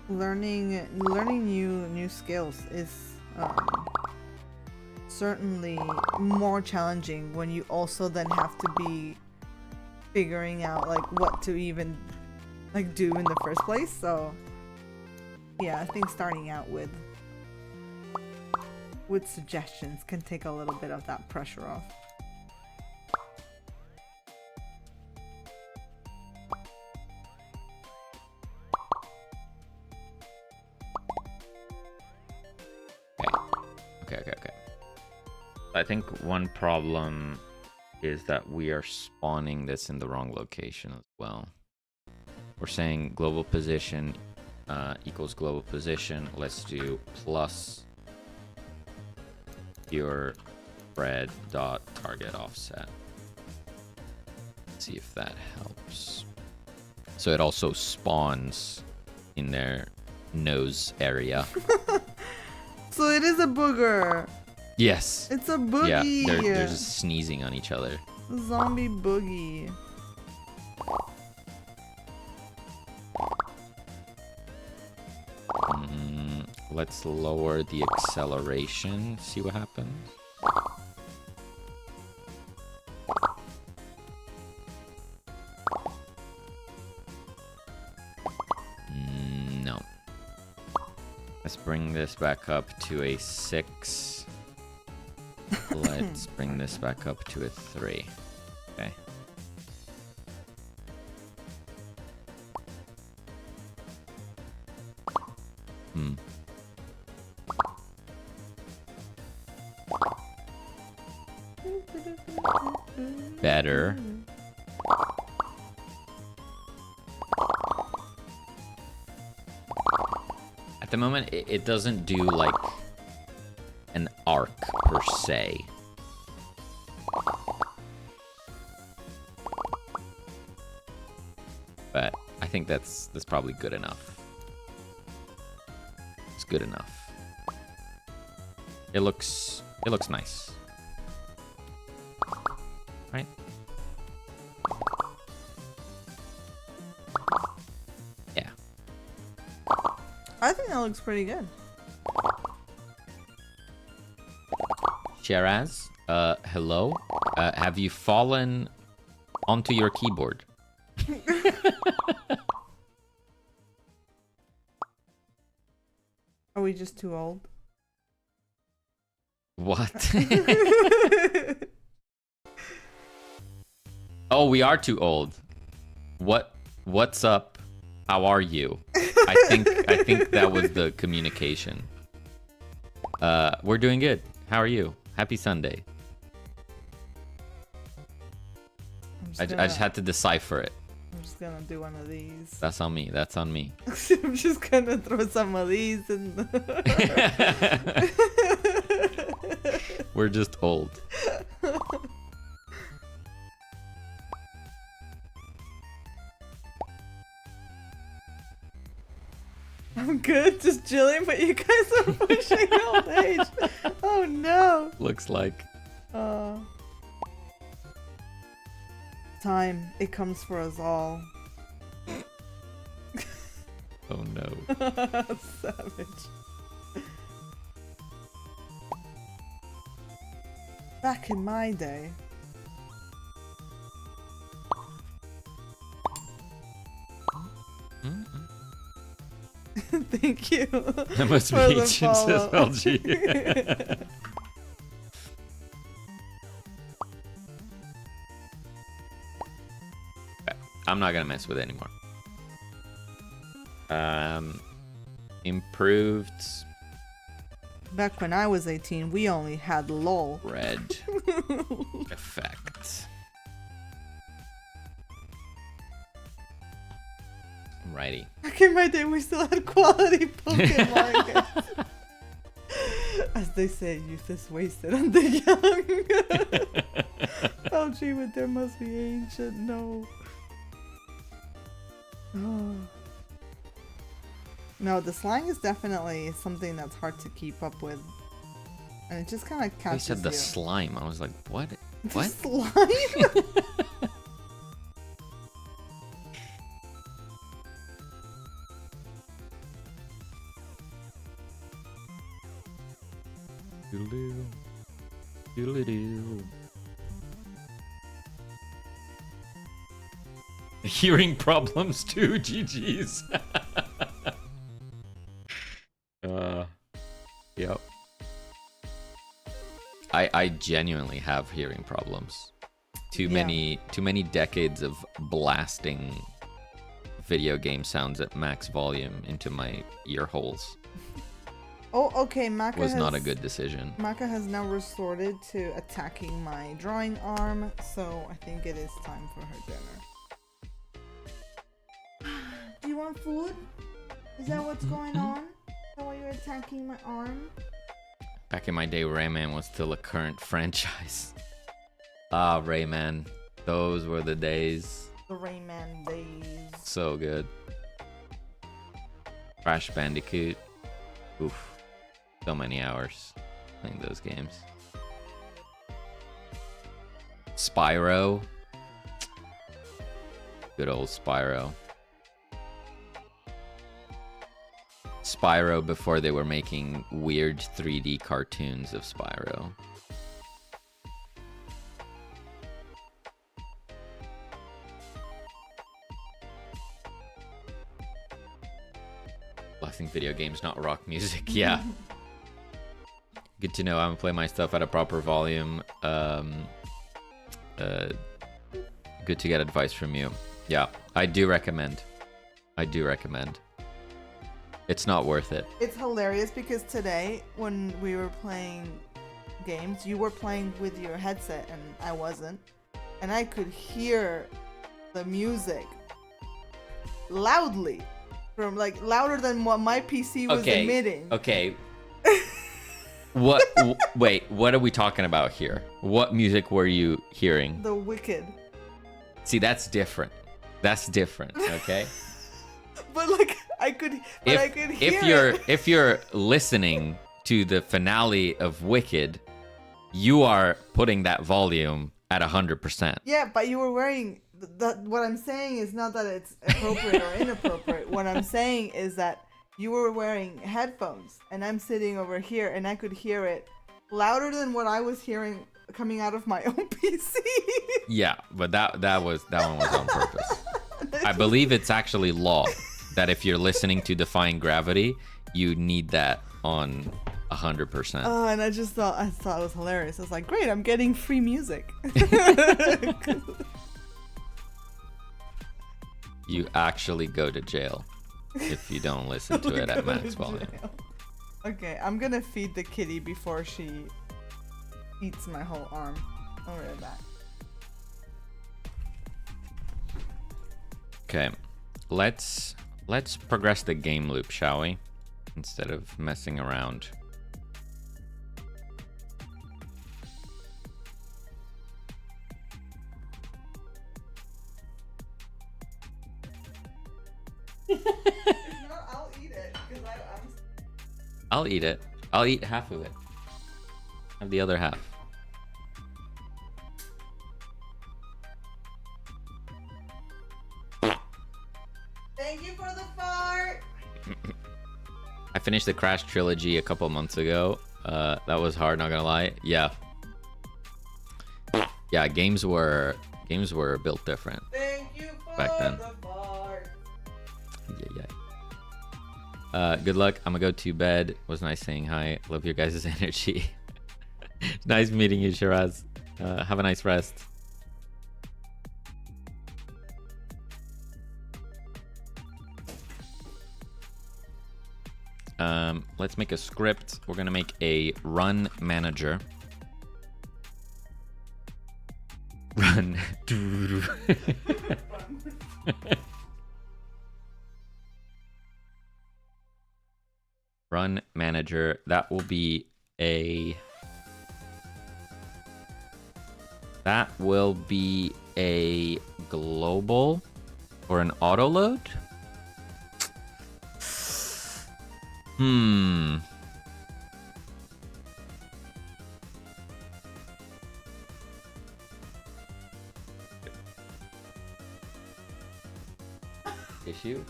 Learning new skills is certainly more challenging when you also then have to be figuring out like what to even like do in the first place. So yeah, I think starting out with suggestions can take a little bit of that pressure off. Okay. I think one problem is that we are spawning this in the wrong location as well. We're saying global position equals global position. Let's do plus your spread dot target offset. Let's see if that helps. So it also spawns in their nose area. So it is a booger. Yes. It's a boogie. Yeah, they're just sneezing on each other. Zombie boogie. Let's lower the acceleration. See what happens. No. Let's bring this back up to a 6. Let's bring this back up to a 3. Okay. Better. At the moment, it doesn't do like an arc per se. But I think that's probably good enough. It's good enough. It looks nice. Right? Yeah. I think that looks pretty good. Shiraz, hello. Have you fallen onto your keyboard? Are we just too old? What? Oh, we are too old. What's up? How are you? I think that was the communication. We're doing good. How are you? Happy Sunday. I just had to decipher it. I'm just gonna do one of these. That's on me. That's on me. I'm just gonna throw some of these in. We're just old. I'm good, just chilling, but you guys are pushing old age. Oh no. Looks like. Time. It comes for us all. Oh no. Savage. Back in my day. Thank you. That must be for the ancient, says follow. LG. I'm not gonna mess with it anymore. Improved Back when I was 18, we only had LOL. red effect. Righty. Back in my day, we still had quality Pokemon. As they say, youth is wasted on the young. Oh gee, but there must be ancient. No. Oh. No, the slang is definitely something that's hard to keep up with. And it just kind of They catches said the you. slime. I was like, what? The What? slime? Doodle-doo. Doodle-doo. Hearing problems too, GG's. Yep. I genuinely have hearing problems. Too many decades of blasting video game sounds at max volume into my ear holes Oh, okay, Maka was not a good decision. Maka has now resorted to attacking my drawing arm, so I think it is time for her dinner. Do you want food? Is that what's going on? Is that why you're attacking my arm? Back in my day, Rayman was still a current franchise. Ah, Rayman. Those were the days. The Rayman days. So good. Crash Bandicoot. Oof. So many hours playing those games. Spyro. Good old Spyro. Spyro before they were making weird 3D cartoons of Spyro. Blasting video games, not rock music. Yeah. Good to know. I'm gonna play my stuff at a proper volume. Good to get advice from you. Yeah, I do recommend. It's not worth it. It's hilarious because today, when we were playing games, you were playing with your headset and I wasn't. And I could hear the music loudly. From like louder than what my PC was emitting. Okay. Wait, what are we talking about here? What music were you hearing? The Wicked. See, that's different. Okay? But like I could hear if you're listening to the finale of Wicked, you are putting that volume at 100%. Yeah, but you were wearing what I'm saying is not that it's appropriate or inappropriate. What I'm saying is that you were wearing headphones and I'm sitting over here and I could hear it louder than what I was hearing coming out of my own PC. Yeah, but that one was on purpose. I believe it's actually law that if you're listening to Defying Gravity, you need that on 100%. Oh, and I thought it was hilarious. I was like, great, I'm getting free music. You actually go to jail if you don't listen to it at max volume. Okay, I'm gonna feed the kitty before she eats my whole arm. I'll be right back. Okay, let's progress the game loop, shall we? Instead of messing around. I'll eat it because I'll eat it. I'll eat half of it. Have the other half. Thank you for the fart. I finished the Crash trilogy a couple months ago. That was hard, not gonna lie. Yeah. Yeah, games were built different. Thank you for Back then. the fart. Yeah. Good luck. I'm gonna go to bed. It was nice saying hi. Love your guys' energy. Nice meeting you, Shiraz. Have a nice rest. Let's make a script. We're gonna make a run manager. Run. Run manager. That will be a global or an auto load. Issue.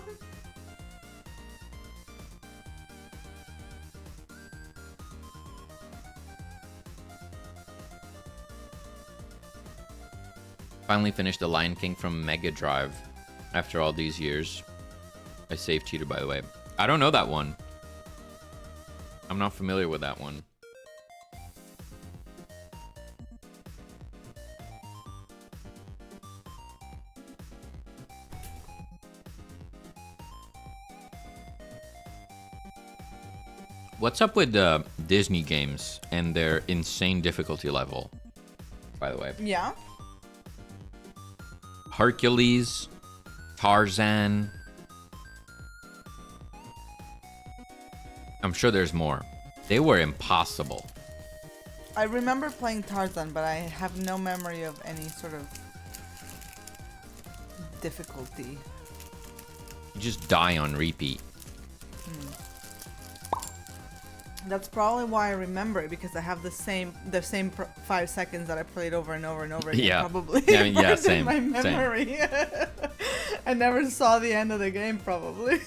Finally finished The Lion King from Mega Drive after all these years. I save cheater, by the way. I don't know that one. I'm not familiar with that one. What's up with the Disney games and their insane difficulty level, by the way? Yeah. Hercules, Tarzan. I'm sure there's more. They were impossible. I remember playing Tarzan, but I have no memory of any sort of difficulty. You just die on repeat. That's probably why I remember it, because I have the same 5 seconds that I played over and over and over again. Yeah. Probably. Yeah, I mean, yeah, burned in same, my memory. I never saw the end of the game, probably.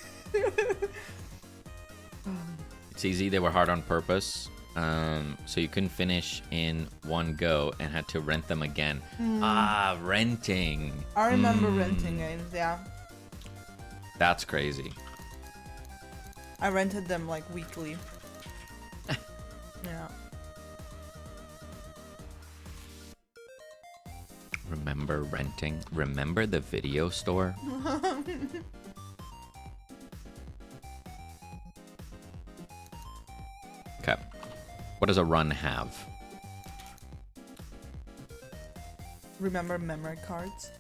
It's easy. They were hard on purpose. So you couldn't finish in one go and had to rent them again. Ah, renting. I remember renting games, yeah. That's crazy. I rented them like weekly. Yeah. Remember renting? Remember the video store? Okay. What does a run have? Remember memory cards?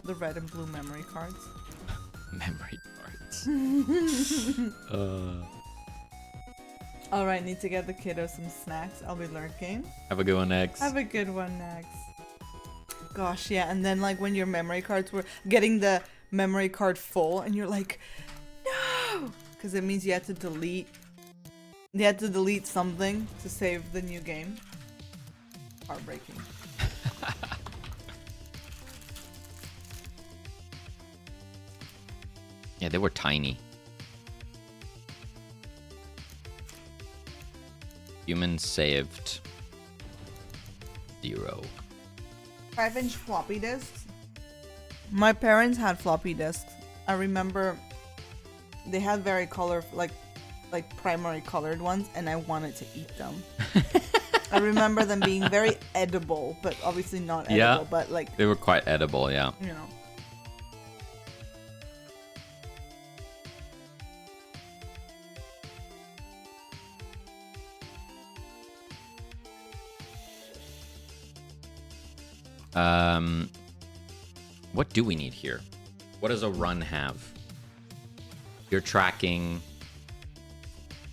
The red and blue memory cards. Memory cards. Alright, need to get the kiddos some snacks. I'll be lurking. Have a good one, X. Have a good one next. Gosh, yeah, and then like when your memory cards were getting the memory card full and you're like, no! Because it means you had to delete something to save the new game. Heartbreaking. Yeah, they were tiny. Humans saved 0. 5-inch floppy disks. My parents had floppy disks. I remember they had very colorful, like like primary colored ones, and I wanted to eat them. I remember them being very edible, but obviously not edible. Yeah. But like, They were quite edible, yeah. you know. What do we need here? What does a run have? You're tracking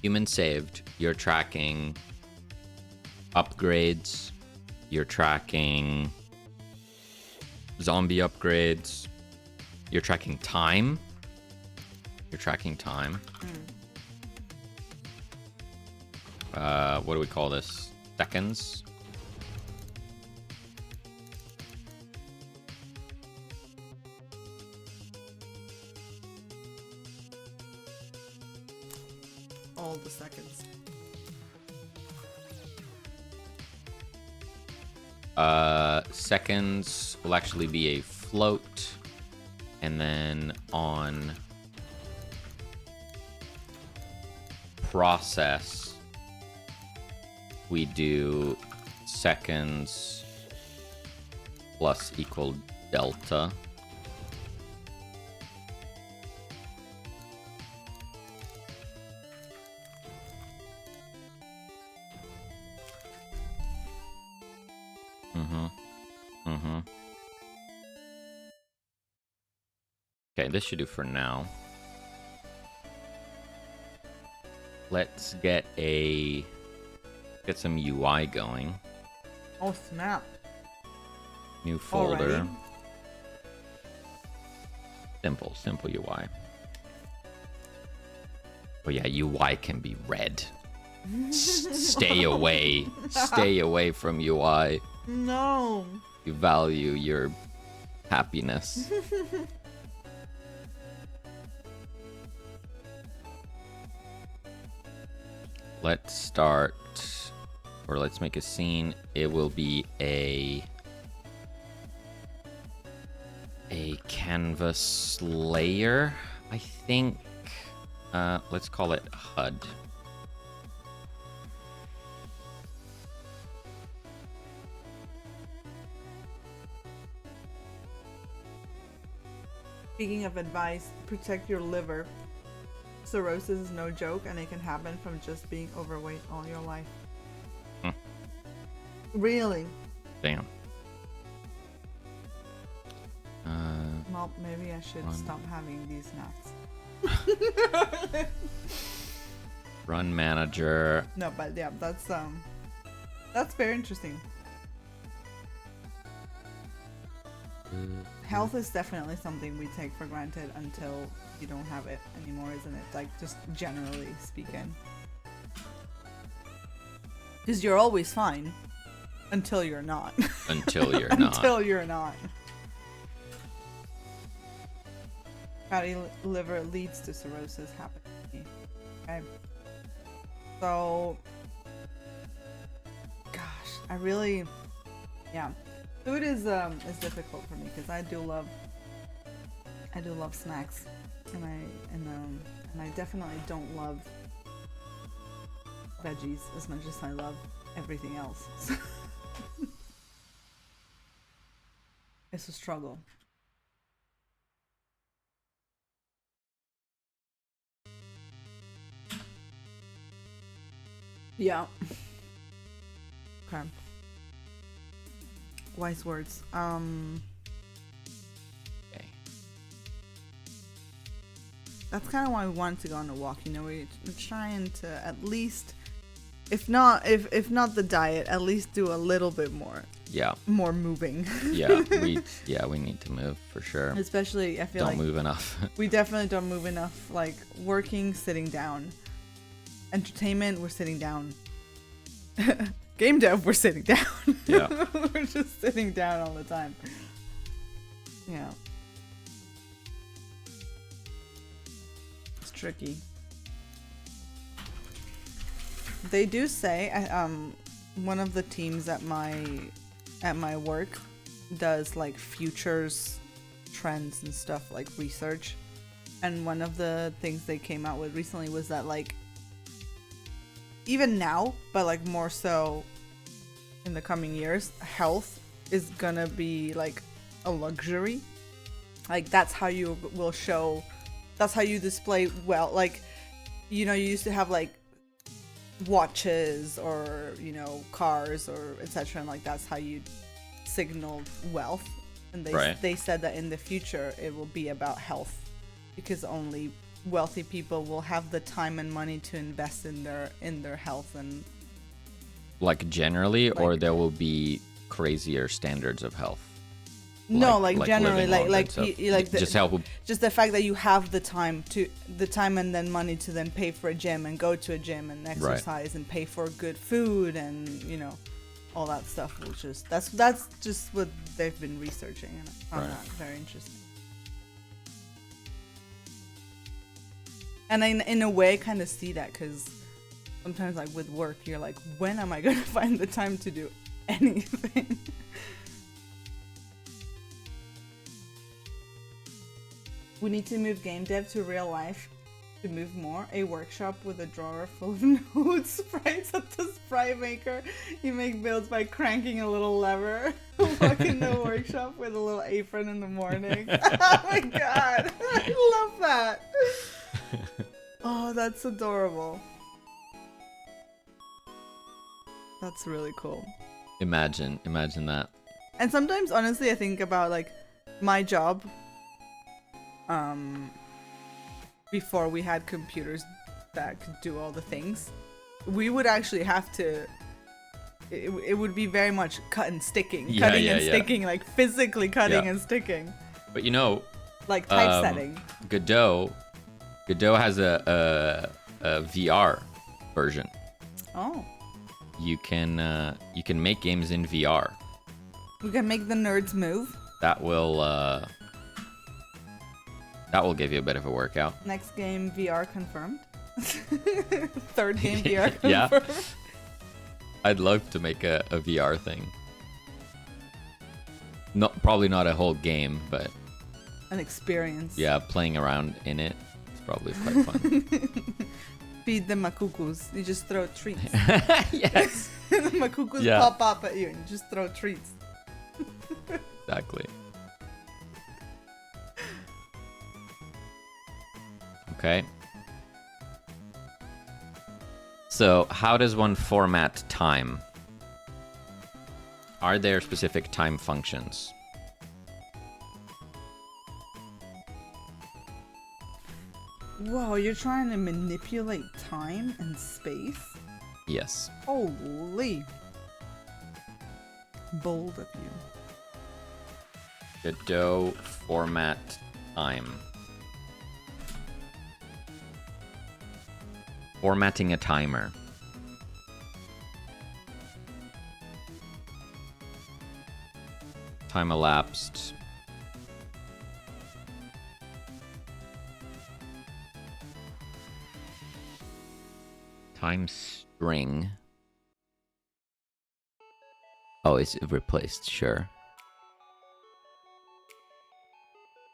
human saved. You're tracking upgrades. You're tracking zombie upgrades. You're tracking time. You're tracking time. What do we call this? Seconds. All the seconds. Seconds will actually be a float, and then on process we do seconds plus equal delta. Okay, this should do for now. Let's get some UI going. Oh snap! New folder. Already? Simple UI. Oh yeah, UI can be red. Stay away from UI. No. You value your happiness. Let's start, or let's make a scene. It will be a canvas layer, I think. Let's call it HUD. Speaking of advice, protect your liver. Cirrhosis is no joke, and it can happen from just being overweight all your life. Really? Damn. Well, maybe I should stop having these nuts. Run manager. No, but yeah, that's very interesting. Health is definitely something we take for granted until you don't have it anymore, isn't it? Like, just generally speaking. Because you're always fine until you're not. Until you're not. Until you're not. Fatty liver leads to cirrhosis happening to me. Okay. So, gosh, I really, yeah. Food is difficult for me because I do love snacks, and I definitely don't love veggies as much as I love everything else. It's a struggle. Yeah. Okay. Wise words. Okay. That's kind of why we wanted to go on a walk. You know, we're trying to at least, if not the diet, at least do a little bit more. Yeah. More moving. Yeah. We need to move for sure. Especially, I feel Don't like move enough. we definitely don't move enough. Like working, sitting down. Entertainment, we're sitting down. Game dev, we're sitting down. Yeah. We're just sitting down all the time. Yeah. It's tricky. They do say, one of the teams at my work does like futures, trends and stuff, like research. And one of the things they came out with recently was that like even now, but like more so in the coming years, health is gonna be like a luxury. Like that's how you will show, that's how you display well. Like, you know, you used to have like watches or, you know, cars or etc. And like that's how you signal wealth. And they said that in the future it will be about health, because only wealthy people will have the time and money to invest in their health. And like generally, like, or there will be crazier standards of health. No, like generally, just the fact that you have the time and then money to then pay for a gym and go to a gym and exercise and pay for good food and, you know, all that stuff. Will just that's just what they've been researching, and I found that very interesting. And I, in a way, kind of see that, because sometimes, like with work, you're like, when am I gonna find the time to do anything? We need to move game dev to real life to move more. A workshop with a drawer full of notes, sprites at the sprite maker. You make builds by cranking a little lever. Walk in the workshop with a little apron in the morning. Oh my god, I love that. Oh, that's adorable. That's really cool. Imagine that. And sometimes, honestly, I think about like my job. Before we had computers that could do all the things, we would actually have to, it would be very much cutting and sticking, sticking, like physically cutting and sticking. But you know, like typesetting. Godot has a VR version. Oh. You can make games in VR. We can make the nerds move. That will give you a bit of a workout. Next game VR confirmed. Third game VR confirmed. Yeah. I'd love to make a VR thing. Probably not a whole game, but an experience. Yeah, playing around in it. It's probably quite fun. Feed the macucus. You just throw treats. Yes. The macucus pop up at you and you just throw treats. Exactly. Okay. So, how does one format time? Are there specific time functions? Whoa, you're trying to manipulate time and space? Yes. Holy. Bold of you. Godot format time. Formatting a timer. Time elapsed. Time string. Oh, it's replaced, sure.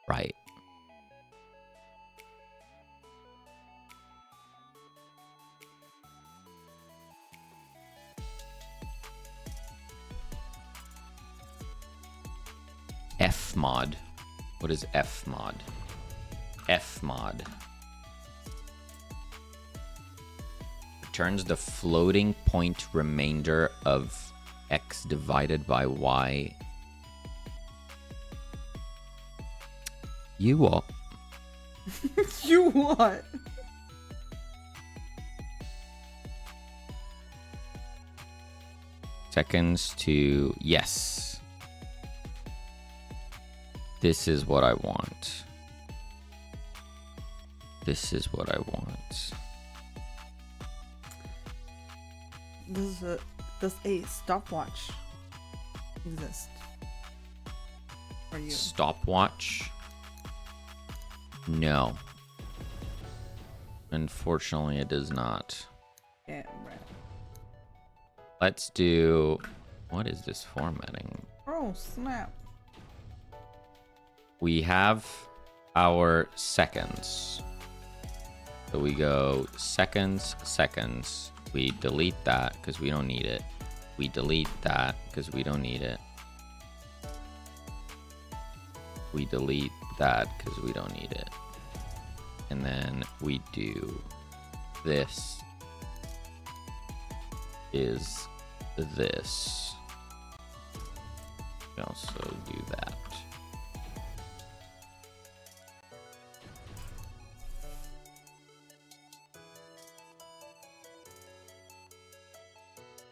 Right. Fmod. What is Fmod? Fmod. Returns the floating point remainder of x divided by y. You what? You what? Seconds to yes. This is what I want. This is what I want. Does a stopwatch exist for you? Stopwatch? No. Unfortunately, it does not. Yeah, right. Let's do... What is this formatting? Oh, snap. We have our seconds. So we go seconds, seconds. We delete that because we don't need it. We delete that because we don't need it. We delete that because we don't need it. And then we do this is this. We also do that.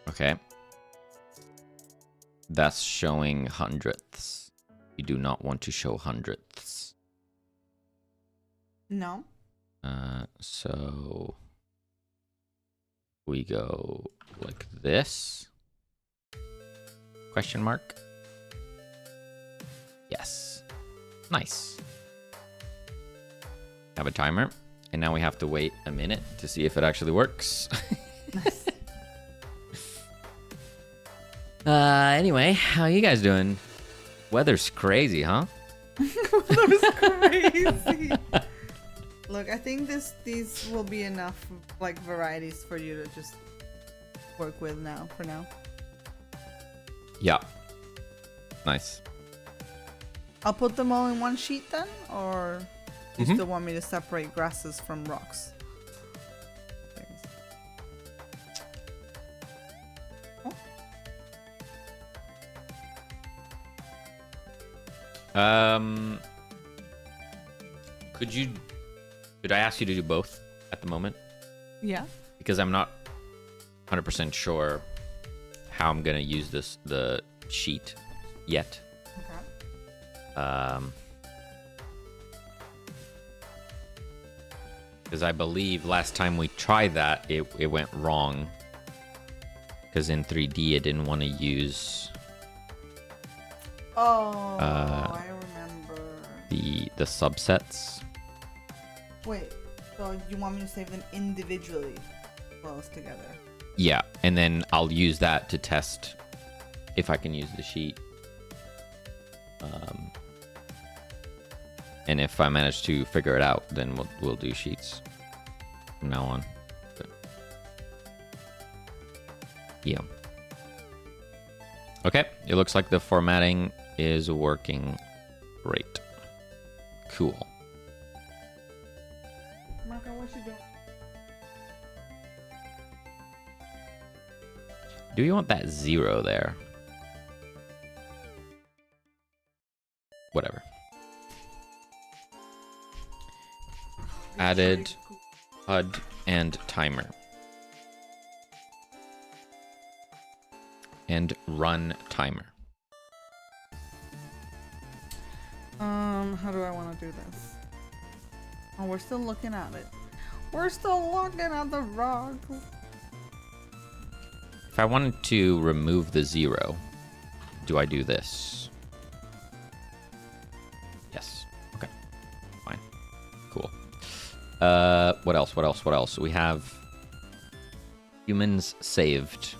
Okay. That's showing hundredths. We do not want to show hundredths. No. So we go like this. Question mark. Yes. Nice. Have a timer. And now we have to wait a minute to see if it actually works. Nice. Anyway, how you guys doing? Weather's crazy, huh? That was crazy. Look, I think these will be enough like varieties for you to just work with now for now. Yeah. Nice. I'll put them all in one sheet then, or you Mhm. still want me to separate grasses from rocks? Things. Could I ask you to do both at the moment? Yeah. Because I'm not 100% sure how I'm gonna use the sheet yet. Okay. Because I believe last time we tried that, it went wrong. Because in 3D, it didn't want to use Oh, I remember. the subsets. Wait, so you want me to save them individually as well as together? Yeah, and then I'll use that to test if I can use the sheet. And if I manage to figure it out, then we'll do sheets from now on. But, yeah. Okay, it looks like the formatting is working great. Cool. Marco, what you doing? Do you want that 0 there? Added HUD and timer. And run timer. How do I want to do this? Oh, we're still looking at it. We're still looking at the rocks. If I wanted to remove the 0, do I do this? Yes. Okay. Fine. Cool. What else? What else? What else? We have humans saved.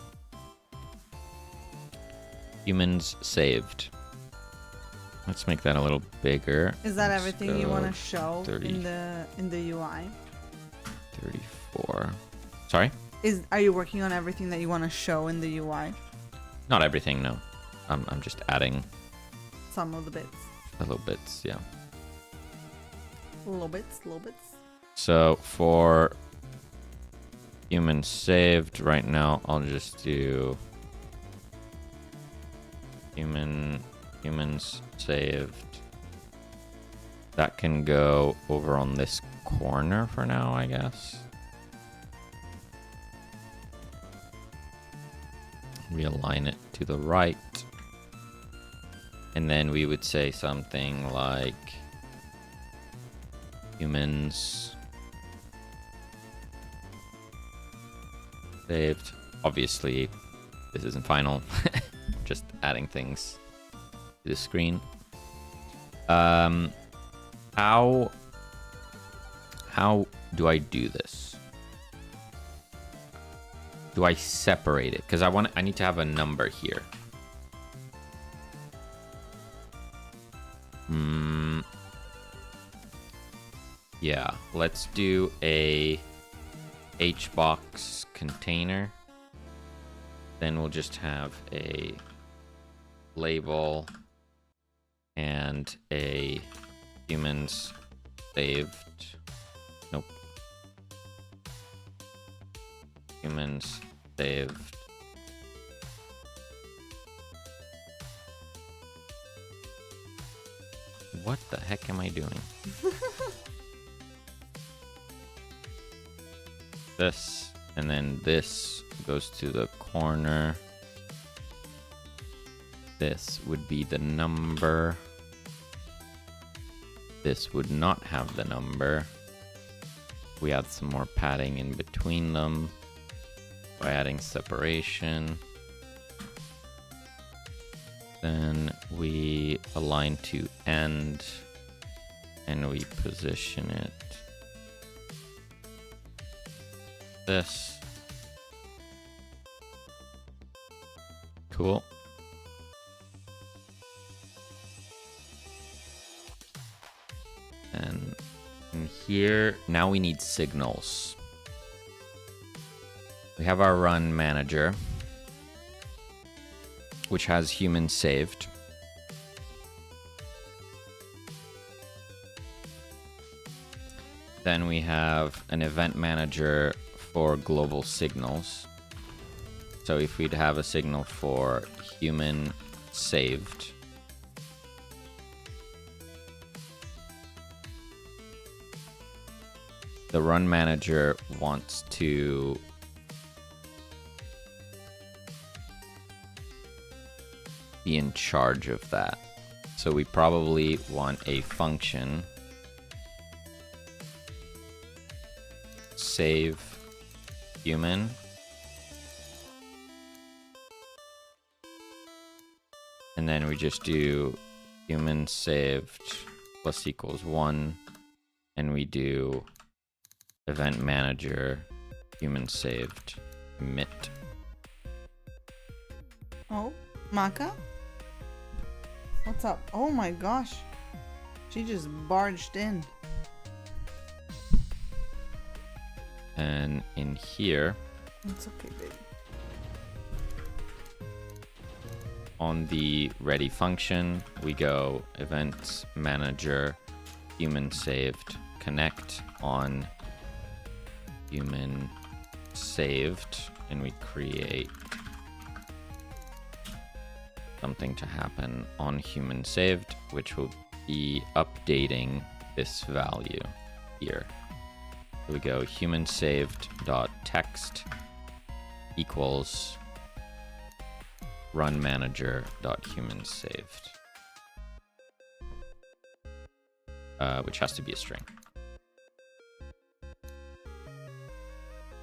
Humans saved. Let's make that a little bigger. Is that Let's everything you go want to show 30. in the UI? 34. Sorry? Are you working on everything that you want to show in the UI? Not everything, no. I'm just adding Some of the bits. a little bits, yeah. Little bits, little bits. So for humans saved right now, I'll just do humans saved. That can go over on this corner for now, I guess. Realign it to the right. And then we would say something like humans saved. Obviously, this isn't final. Just adding things to the screen. How do I do this? Do I separate it? Because I need to have a number here. Yeah, let's do a HBox container. Then we'll just have a label and a humans saved. Nope. Humans saved. What the heck am I doing? This, and then this goes to the corner. This would be the number. This would not have the number. We add some more padding in between them by adding separation. Then we align to end and we position it this. Cool. And in here, now we need signals. We have our run manager, which has humans saved. Then we have an event manager for global signals. So if we'd have a signal for human saved, the run manager wants to be in charge of that. So we probably want a function save human and then we just do human saved plus equals 1 and we do event manager human saved emit. Oh, Maka? What's up? Oh my gosh. She just barged in. And in here, It's okay, baby. on the ready function, we go event manager human saved connect on human saved, and we create something to happen on human saved, which will be updating this value here. We go human saved dot text equals run manager dot human saved, which has to be a string.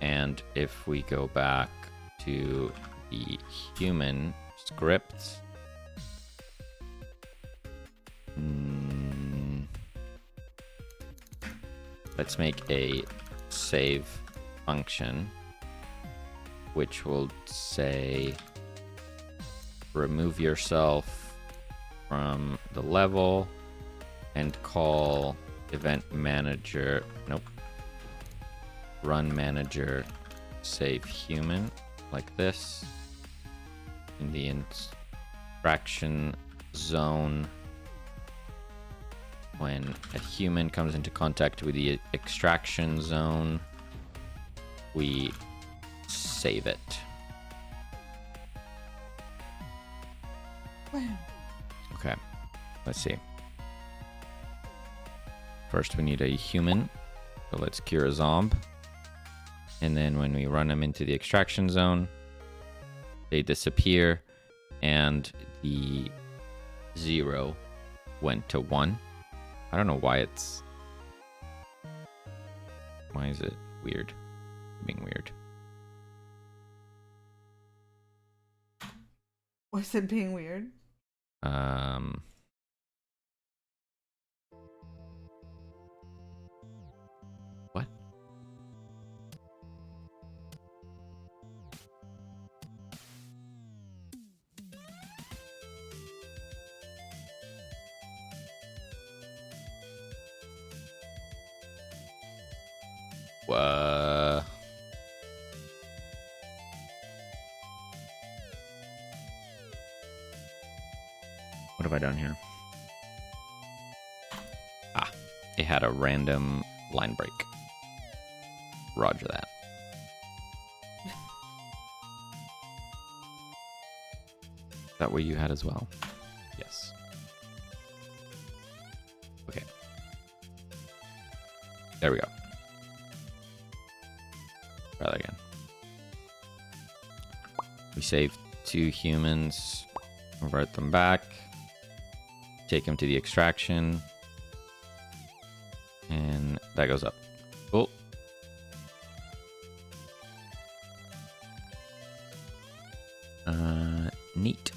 And if we go back to the human script, let's make a save function, which will say remove yourself from the level and call event manager, nope, run manager save human, like this. In the interaction zone, when a human comes into contact with the extraction zone, we save it. Okay, let's see. First we need a human, so let's cure a zomb. And then when we run them into the extraction zone, they disappear and the 0 went to 1. I don't know why it's... Why is it weird? Being weird. What's it being weird? What? I done here? Ah, it had a random line break. Roger that. Is that what you had as well? Yes. Okay. There we go. Try that again. We save 2 humans, convert them back, take them to the extraction, and that goes up. Cool. Neat.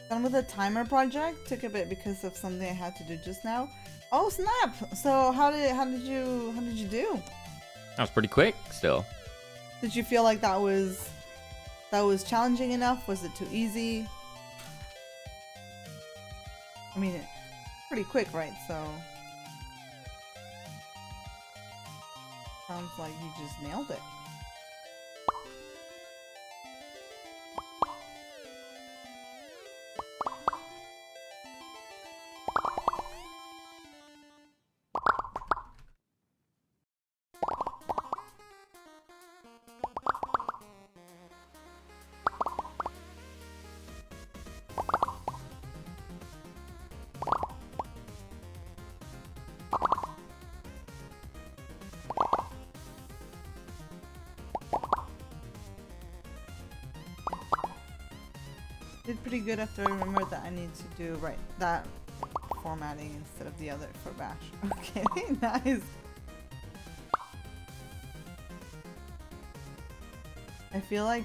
Done with the timer project. Took a bit because of something I had to do just now. Oh snap! So how did you do? That was pretty quick still. Did you feel like that was challenging enough? Was it too easy? I mean, it's pretty quick, right? So sounds like you just nailed it. Did pretty good after I remembered that I need to do that formatting instead of the other for Bash. Okay, nice. I feel like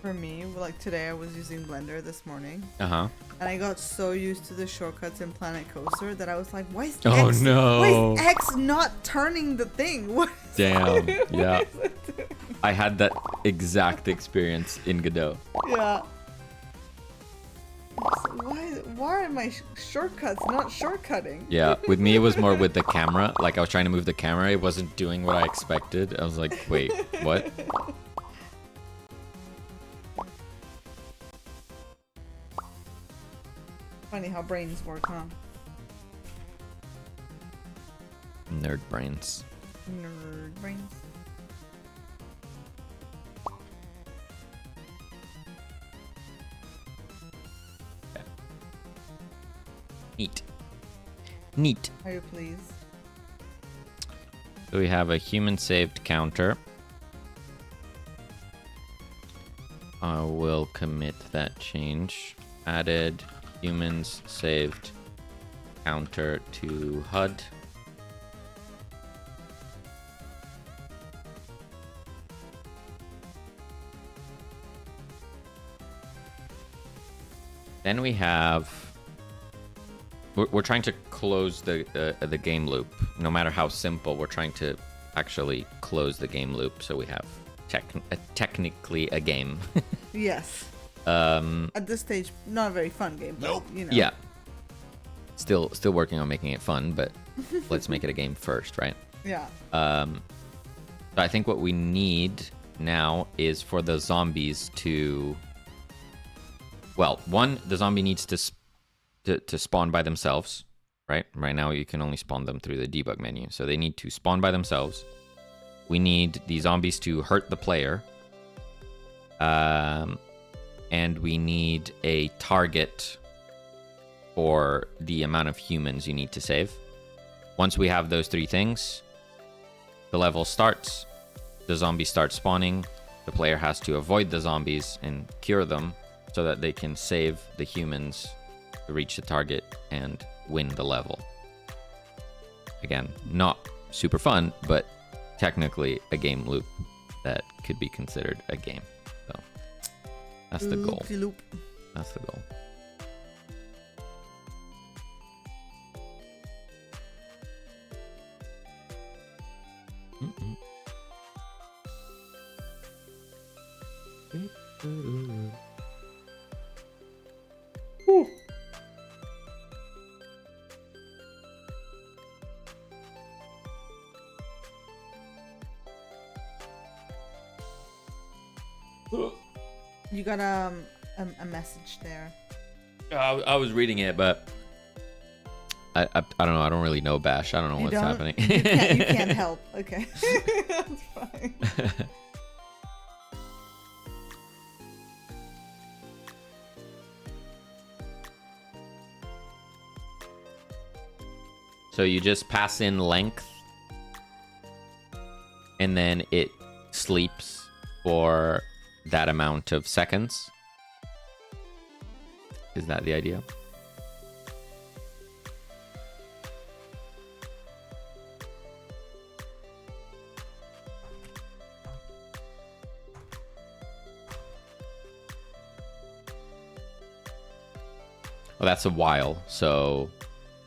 for me, like today I was using Blender this morning. Uh-huh. And I got so used to the shortcuts in Planet Coaster that I was like, why is Oh, X, no. why is X not turning the thing? What is Damn. it? Yeah. What is it doing? I had that exact experience in Godot. Yeah. So why are my shortcuts not shortcutting? Yeah, with me it was more with the camera. Like I was trying to move the camera, it wasn't doing what I expected. I was like, wait, what? Funny how brains work, huh? Nerd brains. Nerd brains. Neat. Neat. Are you pleased? So we have a human saved counter. I will commit that change. Added humans saved counter to HUD. Then we have... We're trying to close the game loop. No matter how simple, we're trying to actually close the game loop. So we have technically a game. Yes. At this stage, not a very fun game. But, you know. Yeah. Still working on making it fun, but let's make it a game first, right? Yeah. So I think what we need now is for the zombies to... Well, one, the zombie needs to spawn by themselves, right? Right now you can only spawn them through the debug menu. So they need to spawn by themselves. We need the zombies to hurt the player. And we need a target for the amount of humans you need to save. Once we have those 3 things, the level starts, the zombies start spawning, the player has to avoid the zombies and cure them so that they can save the humans to reach the target and win the level. Again, not super fun, but technically a game loop that could be considered a game. So that's the goal. Loop. That's the goal. You got a message there. I was reading it, but I don't know. I don't really know Bash. I don't know what's happening. You can't help. Okay. That's fine. So you just pass in length, and then it sleeps for that amount of seconds. Is that the idea? Well, that's a while. So,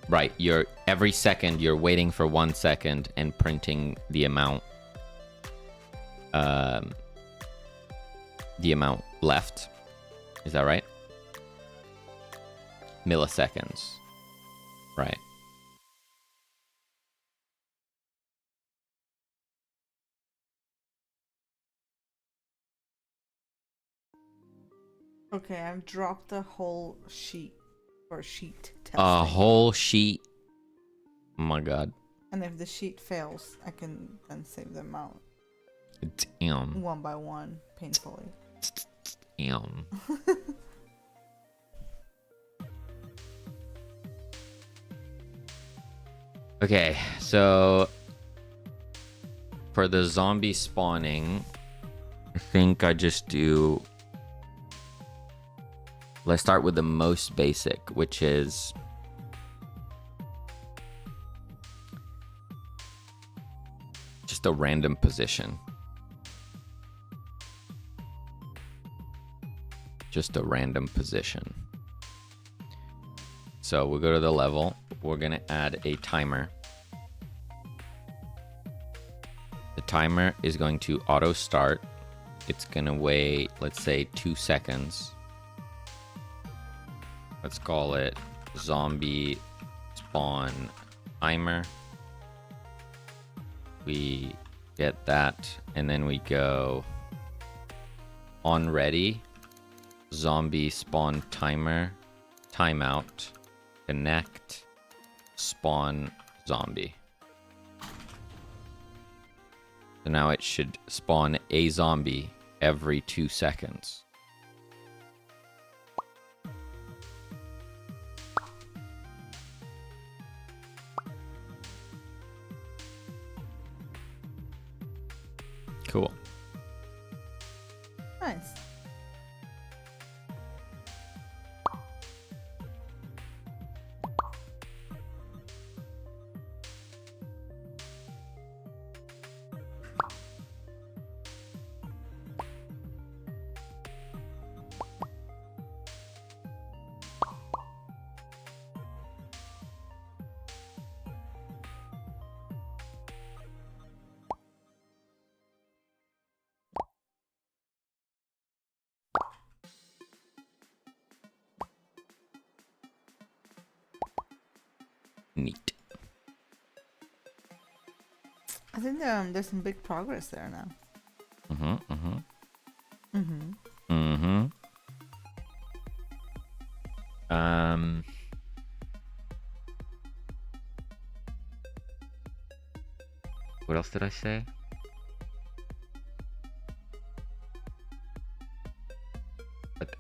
right, you're every second you're waiting for 1 second and printing the amount left. Is that right? Milliseconds. Right. Okay, I've dropped a whole sheet or sheet testing. A whole sheet. Oh my god. And if the sheet fails, I can then save them out Damn. one by one, painfully. Damn. Okay, so for the zombie spawning, I think I just do. Let's start with the most basic, which is just a random position. Just a random position. So we'll go to the level. We're going to add a timer. The timer is going to auto start. It's going to wait, let's say, 2 seconds. Let's call it zombie spawn timer. We get that, and then we go on ready, zombie spawn timer, timeout, connect, spawn zombie. So now it should spawn a zombie every 2 seconds. Cool. Nice. Neat. I think there's some big progress there now. What else did I say?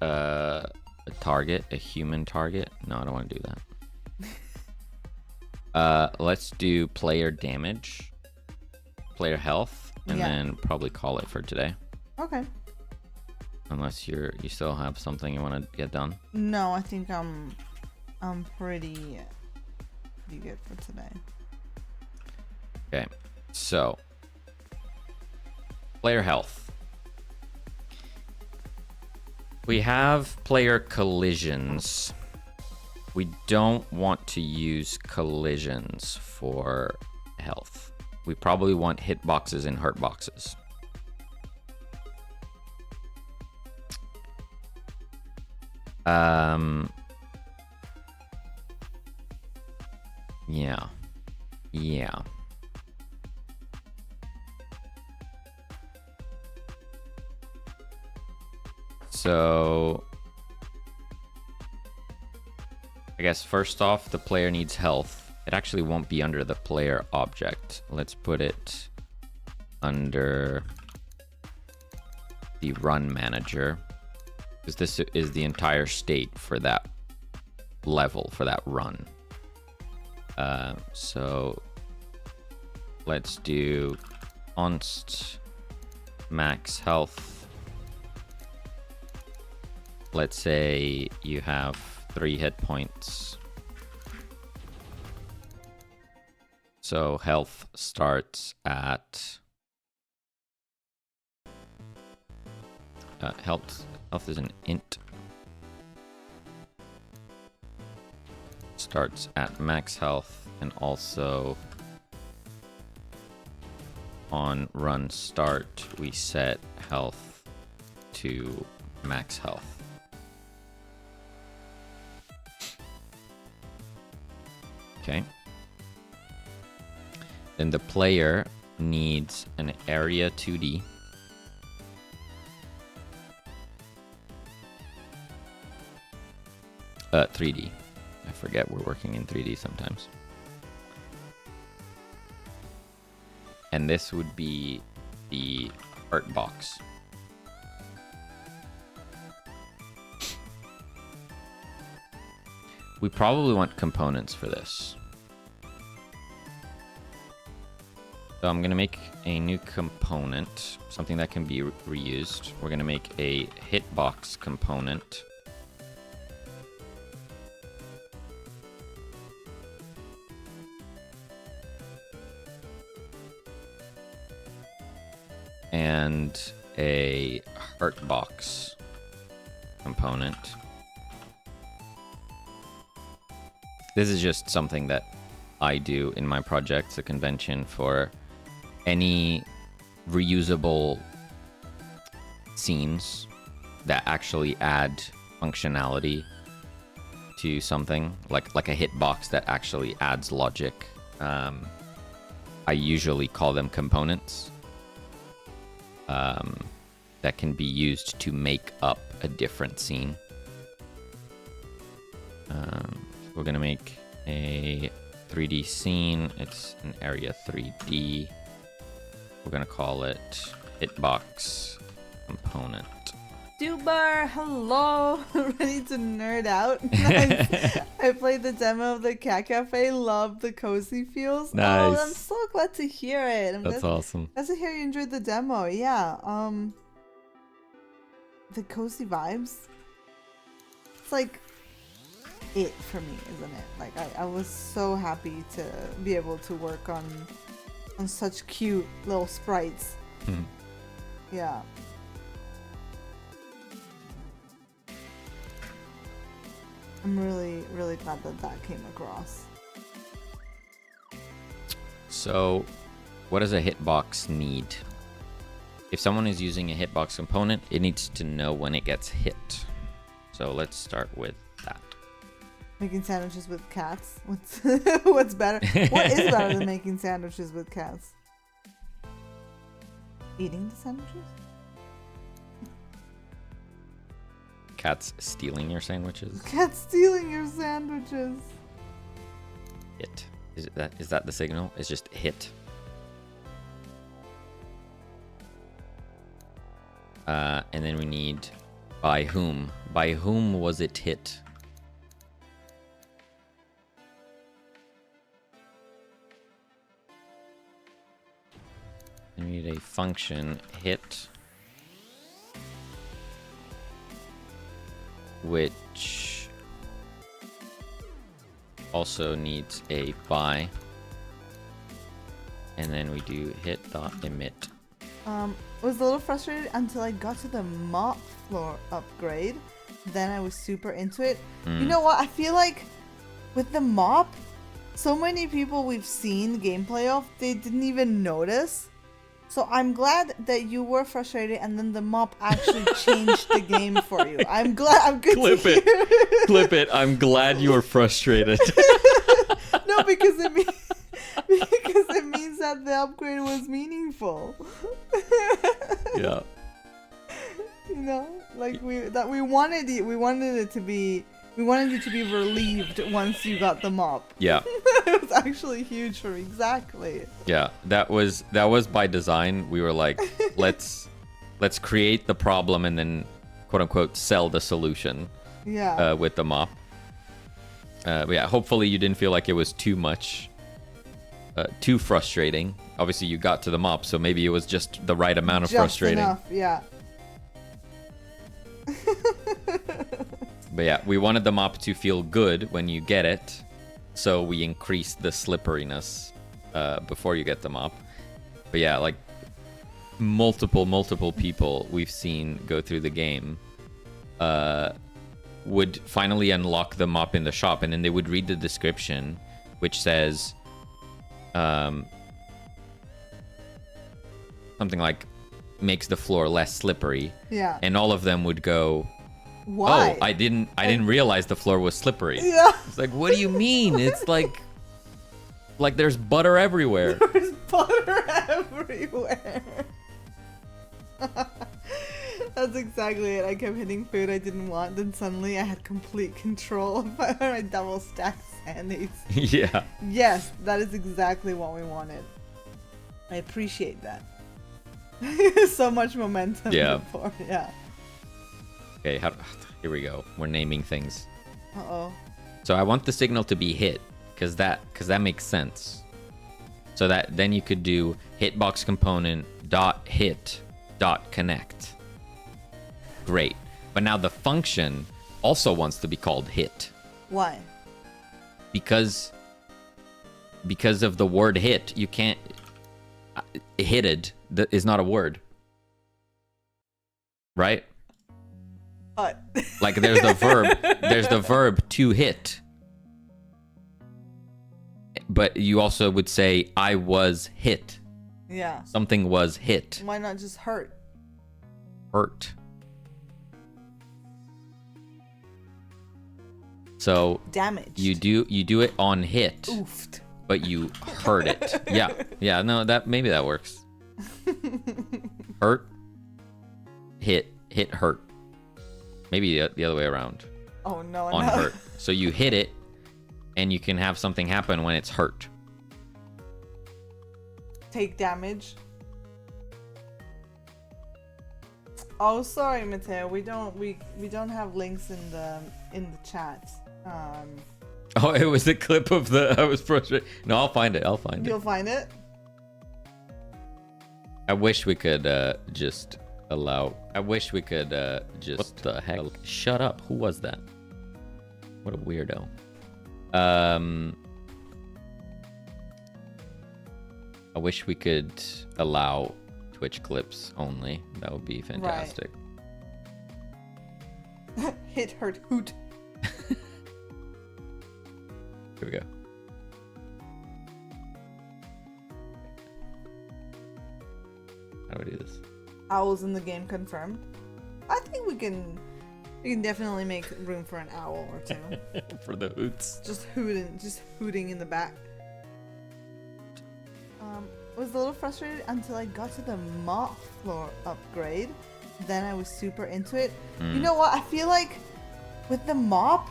A target, a human target? No, I don't want to do that. Let's do player damage, player health, and then probably call it for today. Okay. Unless you still have something you want to get done. No, I think I'm pretty good for today. Okay, so player health. We have player collisions. We don't want to use collisions for health. We probably want hitboxes and hurtboxes. Yeah. So I guess first off, the player needs health. It actually won't be under the player object. Let's put it under the run manager, because this is the entire state for that level, for that run. So let's do const max health. Let's say you have 3 hit points. So health starts at health is an int. Starts at max health, and also on run start we set health to max health. Okay. Then the player needs an area 2D. 3D. I forget we're working in 3D sometimes. And this would be the art box. We probably want components for this. So I'm going to make a new component, something that can be reused. We're going to make a hitbox component. And a heart box component. This is just something that I do in my projects, a convention for any reusable scenes that actually add functionality to something, like a hitbox that actually adds logic. I usually call them components that can be used to make up a different scene. We're gonna make a 3D scene. It's an area 3D. We're gonna call it hitbox component. Dubar, hello. Ready to nerd out? Nice. I played the demo of the Cat Cafe. Love the cozy feels. Nice. Oh, I'm so glad to hear it. That's awesome. Glad to hear you enjoyed the demo. Yeah. The cozy vibes. It's like it for me, isn't it? Like I was so happy to be able to work on such cute little sprites. Yeah. I'm really, really glad that came across. So, what does a hitbox need? If someone is using a hitbox component, it needs to know when it gets hit. So let's start with that. Making sandwiches with cats. What's better? What is better than making sandwiches with cats? Eating the sandwiches? Cats stealing your sandwiches? Cats stealing your sandwiches. Hit. Is that the signal? It's just hit. And then we need by whom. By whom was it hit? We need a function hit, which also needs a by, and then we do hit.emit. Was a little frustrated until I got to the mop floor upgrade. Then I was super into it. You know what? I feel like with the mop, so many people we've seen gameplay of, they didn't even notice. So I'm glad that you were frustrated and then the mop actually changed the game for you. I'm glad. I'm good Clip to hear. it. Clip it. I'm glad you were frustrated. No, because it means that the upgrade was meaningful. Yeah. You know, like we wanted it to be relieved once you got the mop. Yeah. It was actually huge for me. Exactly. Yeah, that was by design. We were like, let's create the problem and then quote unquote sell the solution. Yeah. With the mop. But yeah, hopefully you didn't feel like it was too much, too frustrating. Obviously you got to the mop, so maybe it was just the right amount of Just frustrating. enough, yeah. But yeah, we wanted the mop to feel good when you get it, so we increased the slipperiness before you get the mop. But yeah, like multiple people we've seen go through the game would finally unlock the mop in the shop, and then they would read the description, which says something like makes the floor less slippery. Yeah. And all of them would go, Why? "Oh, I didn't realize the floor was slippery." Yeah. It's like, what do you mean? It's like there's butter everywhere. There's butter everywhere. That's exactly it. I kept hitting food I didn't want, then suddenly I had complete control of my double stacked sandies. Yeah. Yes, that is exactly what we wanted. I appreciate that. So much momentum. Yeah. Before. Yeah. Okay, here we go. We're naming things. Uh-oh. So I want the signal to be hit, because that makes sense. So that then you could do hitbox component dot hit dot connect. Great. But now the function also wants to be called hit. Why? Because of the word hit, you can't hitted is not a word. Right? But Like there's the verb to hit. But you also would say I was hit. yeah. Something was hit. Why not just hurt? Hurt. So Damage. you do it on hit, Oofed. but you hurt it. Yeah, no, maybe that works. Hurt, hit, hurt. Maybe the other way around. Oh no, On no. hurt. So you hit it, and you can have something happen when it's hurt. Take damage. Oh, sorry, Mateo. We don't have links in the chat. Oh, it was a clip of I was frustrated. No, I'll find it. You'll find it. I wish we could just allow. I wish we could just. What the heck? Shut up. Who was that? What a weirdo. I wish we could allow Twitch clips only. That would be fantastic. Right. Hit, hurt, hoot. Here we go. How do I do this? Owls in the game confirmed. I think we can definitely make room for an owl or two. For the hoots. Just hooting in the back. I was a little frustrated until I got to the mop floor upgrade. Then I was super into it. You know what? I feel like with the mop,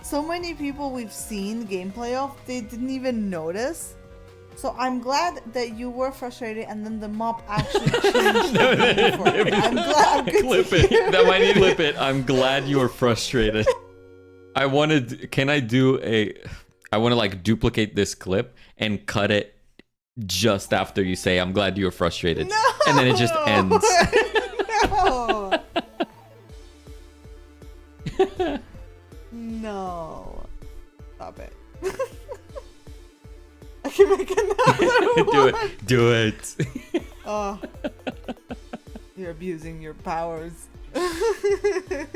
so many people we've seen gameplay of, they didn't even notice. So I'm glad that you were frustrated and then the mop actually changed the game for you. I'm glad. I'm good Clip to it. hear. That might need to clip it. I'm glad you were frustrated. I want to like duplicate this clip and cut it just after you say, I'm glad you were frustrated. No! And then it just ends. No. No. Stop it. I can make another one. Do it. Oh. You're abusing your powers.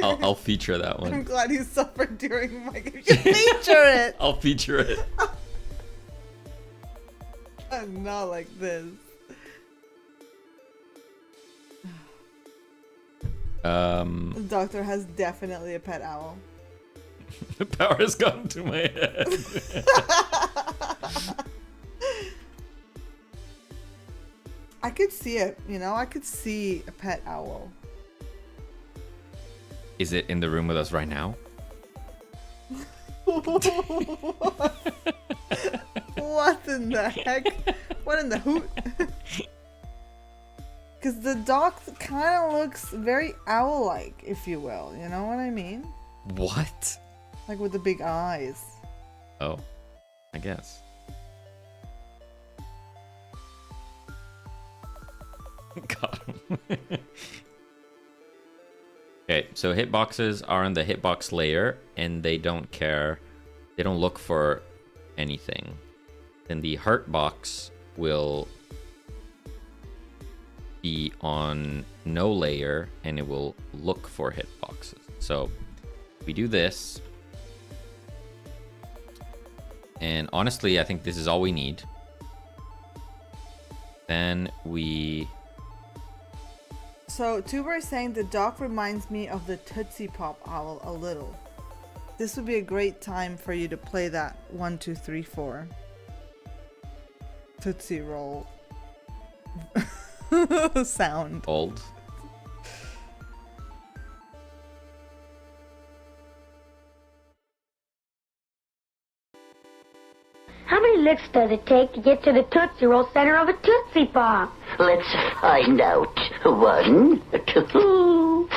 I'll feature that I'm one. glad you suffered during my game. You feature it. I'll feature it. I'm not like this. The doctor has definitely a pet owl. The power has gone to my head. I could see it, I could see a pet owl. Is it in the room with us right now? What in the heck? What in the hoot? Because the dock kind of looks very owl-like, if you will. You know what I mean? What? Like with the big eyes. Oh, I guess. Got him. Okay, so hitboxes are on the hitbox layer, and they don't care. They don't look for anything. Then the hurt box will be on no layer, and it will look for hitboxes. So we do this. And honestly, I think this is all we need. Then we... So Tuber is saying the dock reminds me of the Tootsie Pop owl a little. This would be a great time for you to play that 1, 2, 3, 4 Tootsie Roll sound. Old. How many licks does it take to get to the Tootsie Roll center of a Tootsie Pop? Let's find out. 1, 2.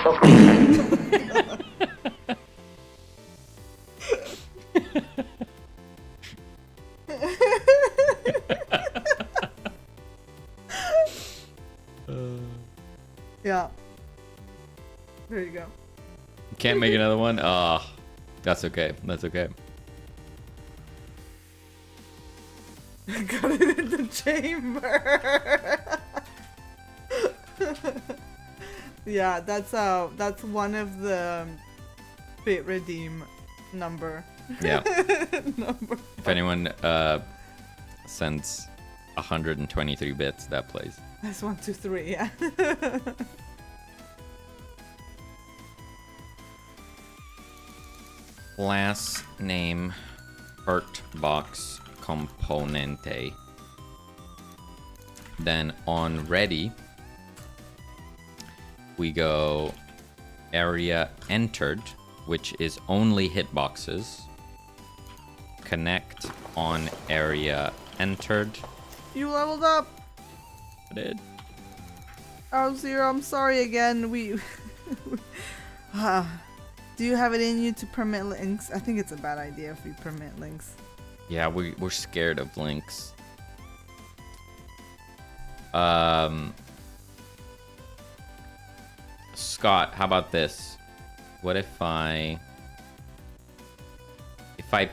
Yeah. There you go. Can't make another one? Ah, that's okay. That's okay. Got it in the chamber. Yeah, that's one of the bit redeem number. Yeah. Number. If anyone sends 123 bits, that plays. That's 1, 2, 3. Yeah. Class name hurt box componente. Then on ready, we go area entered, which is only hitboxes. Connect on area entered. You leveled up. I did. Oh, Zero, I'm sorry again. We. Do you have it in you to permit links? I think it's a bad idea if we permit links. Yeah, we're scared of links. Scott, how about this? What if I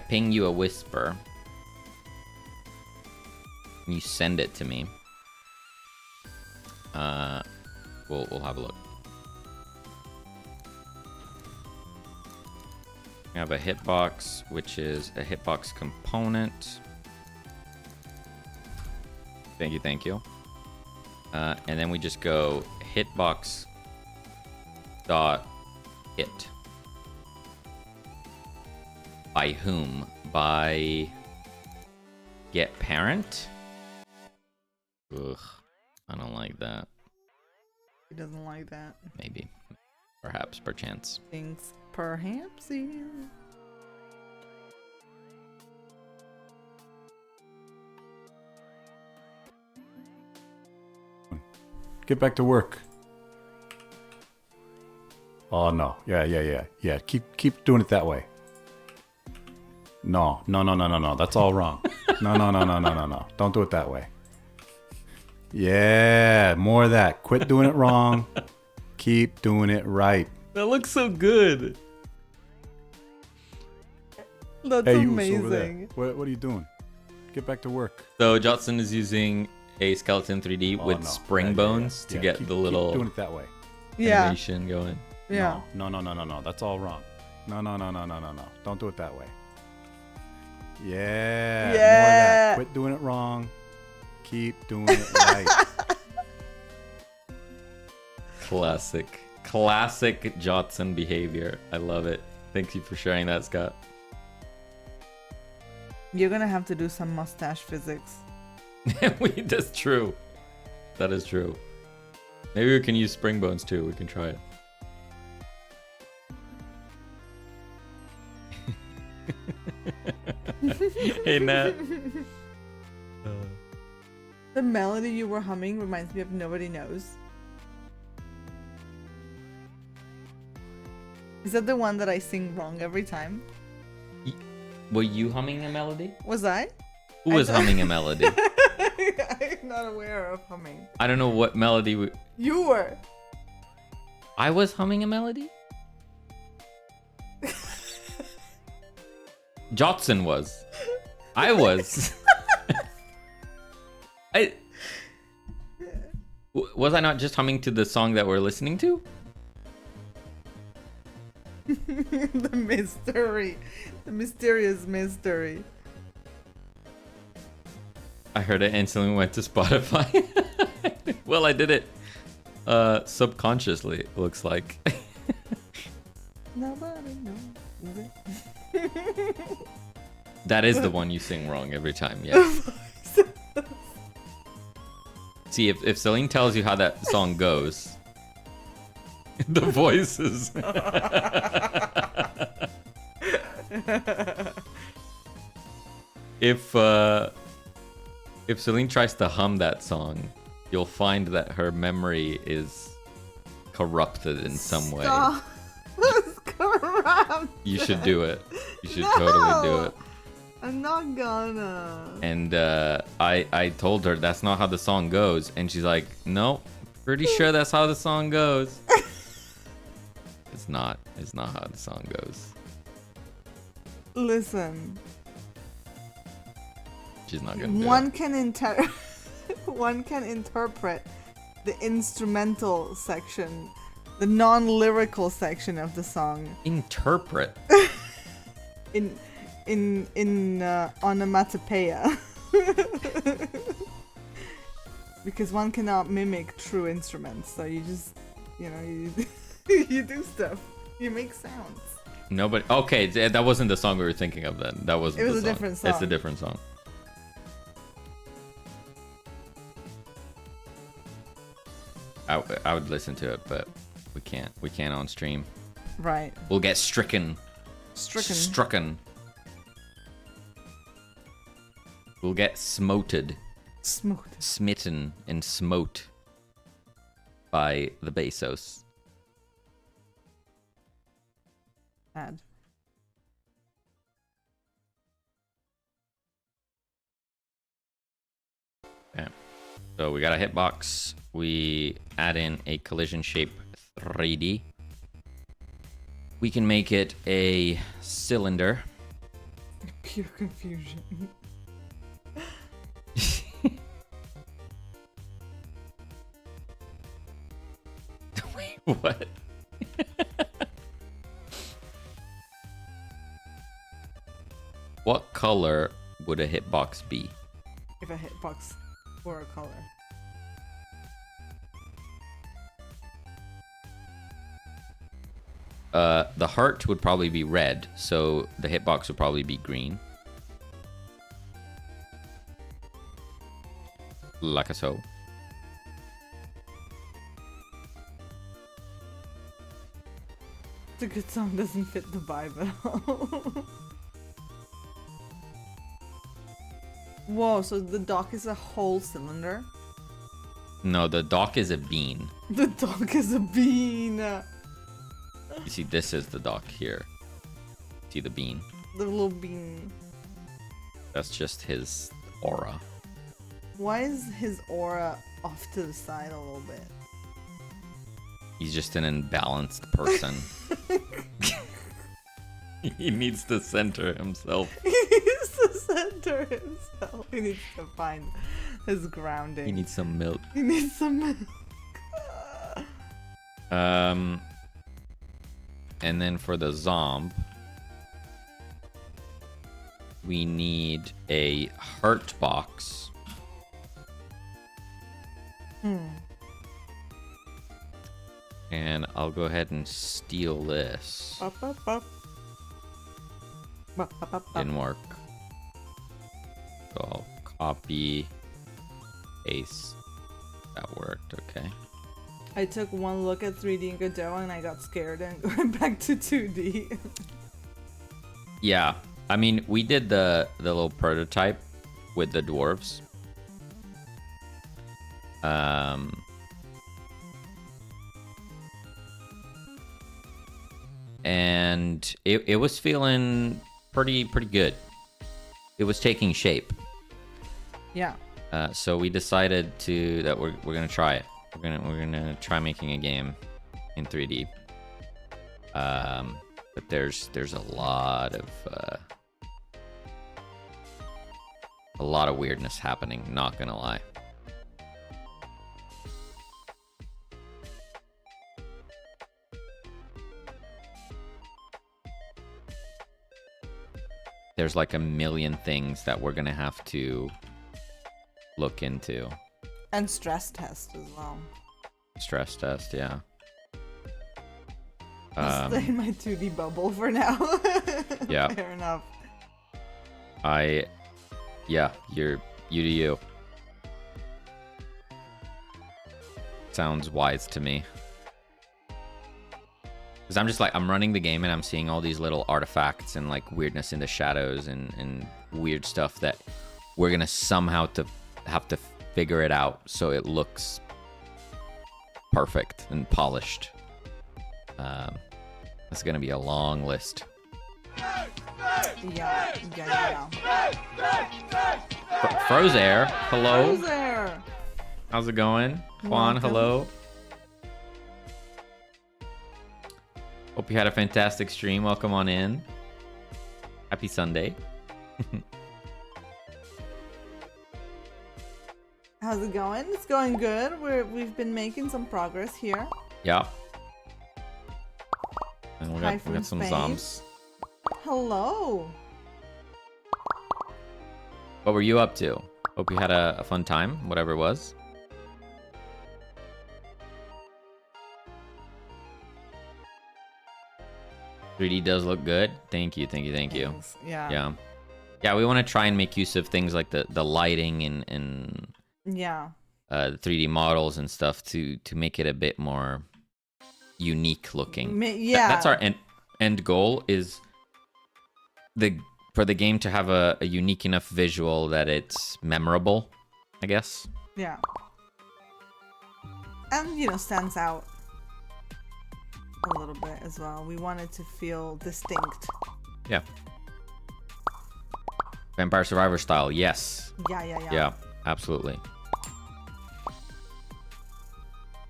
ping you a whisper and you send it to me? We'll have a look. We have a hitbox, which is a hitbox component. Thank you, thank you. And then we just go hitbox dot hit. By whom? By get parent? Ugh, I don't like that. He doesn't like that. Maybe. Perhaps, perchance. Things perhaps. Get back to work. Oh no. Yeah. Keep doing it that way. No. That's all wrong. No. Don't do it that way. Yeah, more of that. Quit doing it wrong. Keep doing it right. That looks so good. That's Hey, you over there. amazing. What are you doing? Get back to work. So Jotson is using a skeleton 3D with no. spring Yeah. bones to get keep the little doing it that way. Yeah. animation going. Yeah. No. That's all wrong. No. Don't do it that way. Yeah. More of that. Quit doing it wrong. Keep doing it right. Classic Jotson behavior. I love it. Thank you for sharing that, Scott. You're gonna have to do some mustache physics. That's true. That is true. Maybe we can use spring bones too. We can try it. Hey, Nat. The melody you were humming reminds me of Nobody Knows. Is that the one that I sing wrong every time? Were you humming a melody? Was I? Who was humming a melody? I'm not aware of humming. I don't know what melody You were. I was humming a melody? Jotson was. I was. Was I not just humming to the song that we're listening to? The mystery. The mysterious mystery. I heard it instantly went to Spotify. Well, I did it subconsciously, it looks like. Nobody knows. That is the one you sing wrong every time, yeah. See, if Celine tells you how that song goes, the voices. If Celine tries to hum that song, you'll find that her memory is corrupted in some way. Stop. It's corrupt. You should do it. You should totally do it. I'm not gonna. And I told her that's not how the song goes, and she's like, "No, pretty sure that's how the song goes." It's not. It's not how the song goes. Listen. She's not gonna do One it. can one can interpret the instrumental section, the non-lyrical section of the song Interpret. in onomatopoeia. Because one cannot mimic true instruments, so you just, you you do stuff. You make sounds. Nobody. Okay, that wasn't the song we were thinking of then. That wasn't. It the was a song. different song. It's a different song. I would listen to it, but we can't. We can't on stream. Right. We'll get stricken. Stricken. Strucken. We'll get smoted. Smote. Smitten and smote by the Bezos. Ad. Okay. So we got a hitbox. We add in a collision shape 3D. We can make it a cylinder. Pure confusion. Wait, what? What color would a hitbox be? If a hitbox were a color. The heart would probably be red, so the hitbox would probably be green. Like so. It's a good song, doesn't fit the vibe at all. Whoa, so the dock is a whole cylinder? No, the dock is a bean. The dock is a bean! You see, this is the dock here. See the bean? The little bean. That's just his aura. Why is his aura off to the side a little bit? He's just an imbalanced person. He needs to center himself. He needs to center himself. He needs to find his grounding. He needs some milk. He needs some milk. And then for the zomb, we need a heart box. And I'll go ahead and steal this. Bop, bop, bop. Bop, bop, bop, bop. Didn't work. So I'll copy, paste. That worked, okay. I took one look at 3D in Godot and I got scared and went back to 2D. Yeah, I mean, we did the little prototype with the dwarves. And it was feeling pretty good. It was taking shape. Yeah. So we decided that we're gonna try it. We're gonna try making a game in 3D. But there's a lot of weirdness happening. Not gonna lie. There's like a million things that we're gonna have to look into. And stress test as well. Stress test, yeah. I'll stay in my 2D bubble for now. Yeah. Fair enough. Yeah, you do you. Sounds wise to me. Because I'm just like, I'm running the game and I'm seeing all these little artifacts and like weirdness in the shadows and weird stuff that we're gonna somehow have to figure it out so it looks perfect and polished. That's gonna be a long list. Yeah. Frozair, hello. Frozair. How's it going? Juan, Welcome. hello. Hope you had a fantastic stream. Welcome on in. Happy Sunday. How's it going? It's going good. We've been making some progress here. Yeah. And we Hi got from some Spain. zombs. Hello. What were you up to? Hope you had a fun time, whatever it was. $3D does look good. Thank you. Thanks. Yeah. Yeah, we want to try and make use of things like the lighting and Yeah. the 3D models and stuff to make it a bit more unique looking. Yeah. That's our end goal, is for the game to have a unique enough visual that it's memorable, I guess. Yeah. And, stands out a little bit as well. We want it to feel distinct. Yeah. Vampire Survivor style, yes. Yeah. Absolutely.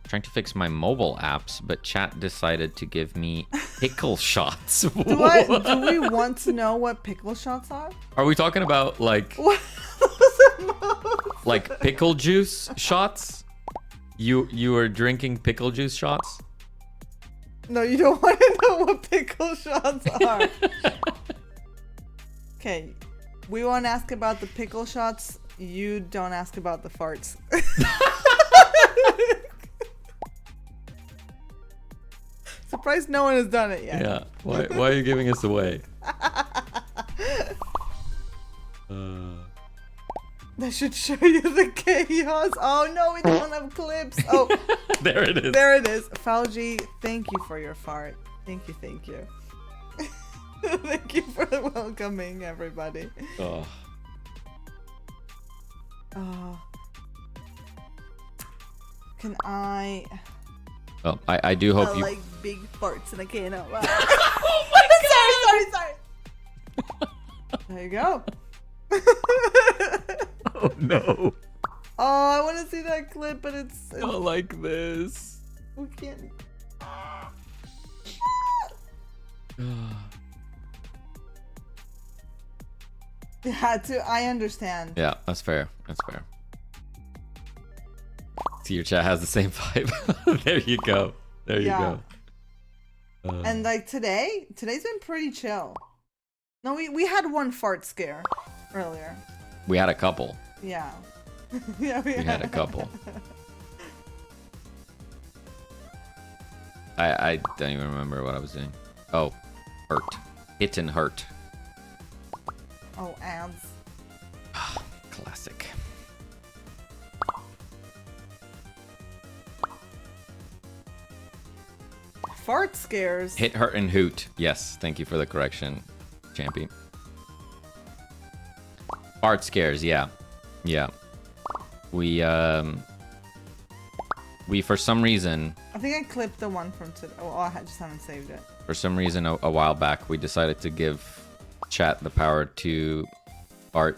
Trying to fix my mobile apps, but chat decided to give me pickle shots. Do we want to know what pickle shots are? Are we talking about like What? like pickle juice shots? You are drinking pickle juice shots? No, you don't want to know what pickle shots are. Okay, we want to ask about the pickle shots. You don't ask about the farts. Surprised no one has done it yet. Yeah. Why are you giving us away? That should show you the chaos. Oh no, we don't have clips. Oh, There it is. there it is. Falji, thank you for your fart. Thank you. Thank you for welcoming everybody. Oh. Can I? Oh, I do hope you. like big farts in a can. Oh, wow. Sorry. There you go. Oh no. Oh, I want to see that clip, but it's Not like this. we can't. You had to. I understand. Yeah, that's fair. See, your chat has the same vibe. There you go. Yeah. And like today's been pretty chill. No, we had one fart scare earlier. We had a couple. Yeah. Yeah, We had a couple. I don't even remember what I was doing. Oh, hurt. Hit and hurt. Oh, ads. Classic. Fart scares. Hit, hurt, and hoot. Yes, thank you for the correction, champion. Fart scares, yeah. Yeah. We for some reason, I think I clipped the one from today. Oh, I just haven't saved it. for some reason a while back, we decided to give chat the power to fart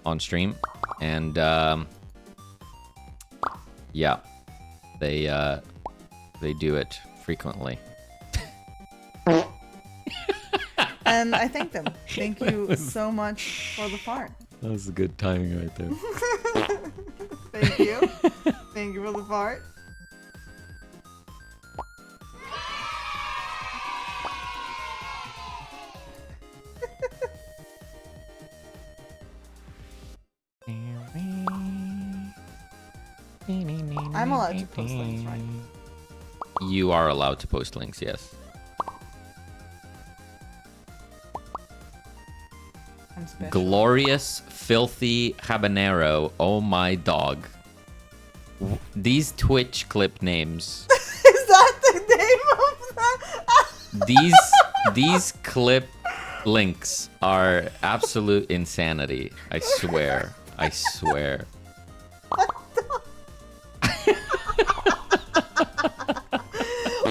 on stream. And, yeah. They do it frequently. And I thank them. Thank you so much for the fart. That was a good timing right there. Thank you. Thank you for the fart. I'm allowed to post links, right? You are allowed to post links, yes. I'm special. Glorious, filthy habanero. Oh my dog. These Twitch clip names. Is that the name of that? These clip links are absolute insanity. I swear. I swear.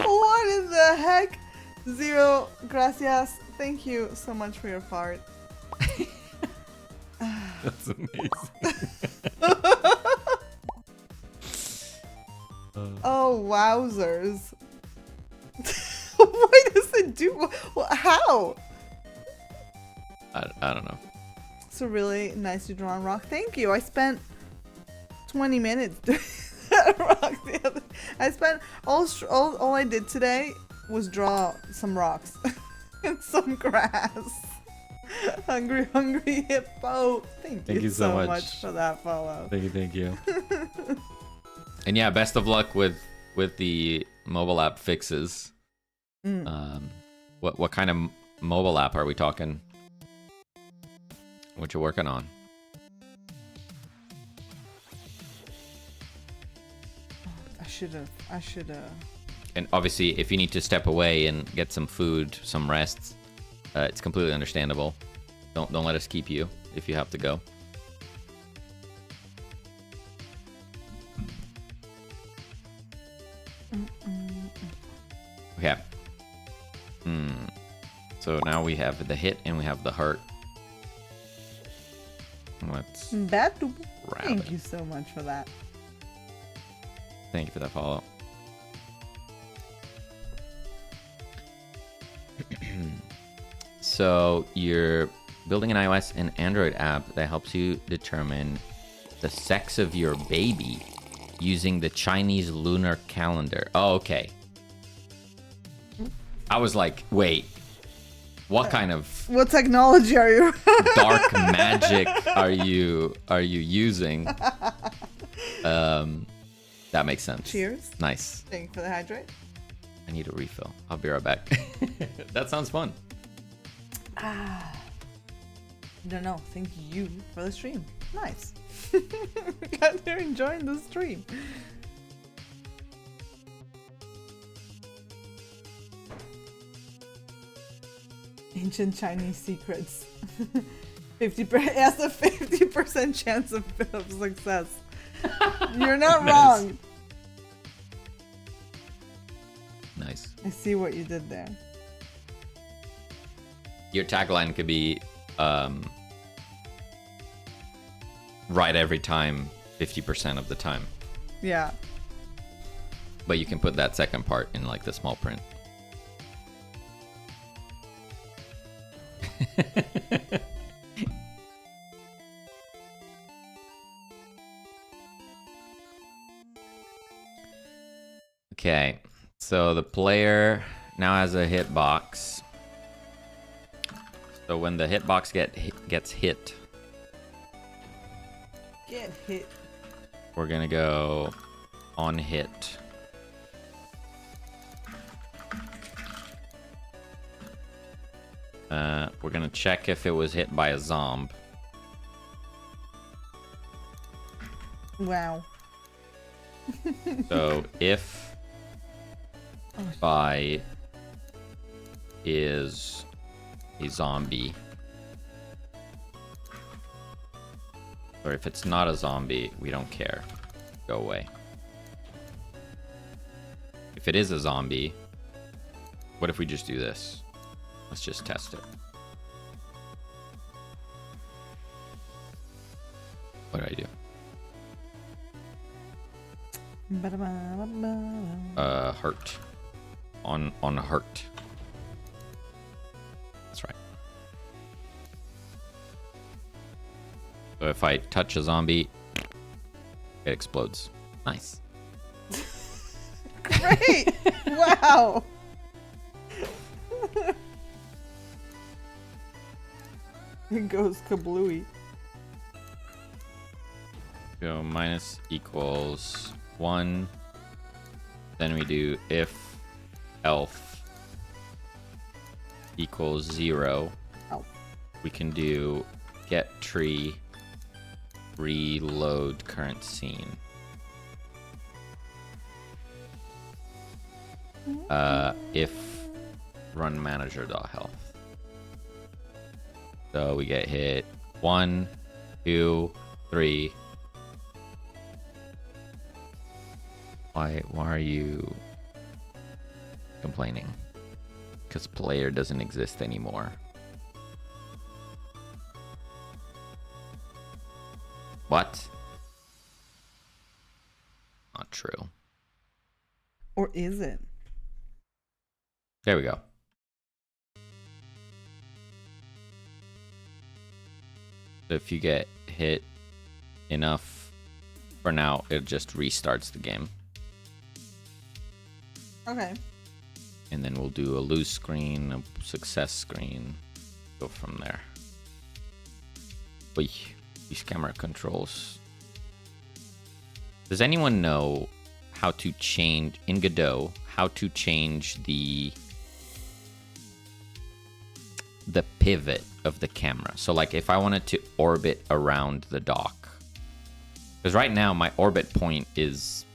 What in the heck? Zero gracias. Thank you so much for your fart. That's amazing. Oh, wowzers. What does it do? How? I don't know. It's a really nicely drawn rock. Thank you. I spent 20 minutes doing that rock the other. I spent all I did today was draw some rocks and some grass. Hungry hippo. Thank you so much for that follow. Thank you. And yeah, best of luck with the mobile app fixes. What kind of mobile app are we talking? What you working on? I should have. And obviously, if you need to step away and get some food, some rest, it's completely understandable. Don't let us keep you if you have to go. Okay. So now we have the hit and we have the hurt. Let's That. grab Thank it. you so much for that. Thank you for that follow. So you're building an iOS and Android app that helps you determine the sex of your baby using the Chinese lunar calendar. Oh, okay. I was like, wait, what kind of What technology are you? dark magic are you using? That makes sense. Cheers. Nice. Thank you for the hydrate. I need a refill. I'll be right back. That sounds fun. I don't know. Thank you for the stream. Nice. Glad you're enjoying the stream. Ancient Chinese secrets. 50%. Yes, a 50% chance of success. You're not wrong. Nice. I see what you did there. Your tagline could be right every time, 50% of the time. Yeah. But you can put that second part in like the small print. Okay, so the player now has a hitbox. So when the hitbox gets hit, Get hit. we're gonna go on hit. We're gonna check if it was hit by a zombie. Wow. So if by is a zombie, Or if it's not a zombie, we don't care. Go away. If it is a zombie, what if we just do this? Let's just test it. What do I do? Hurt. On hurt. That's right. So if I touch a zombie, it explodes. Nice. Great! Wow! It goes kablooey. Go minus equals 1. Then we do if elf equals 0. Oh. We can do get tree reload current scene. If run manager.health. So we get hit 1, 2, 3. Why are you complaining? Because player doesn't exist anymore. What? Not true. Or is it? There we go. So if you get hit enough, for now, it just restarts the game. Okay. And then we'll do a lose screen, a success screen, go from there. Oy, these camera controls. Does anyone know how to change, in Godot, how to change the pivot of the camera? So like if I wanted to orbit around the dock, because right now my orbit point is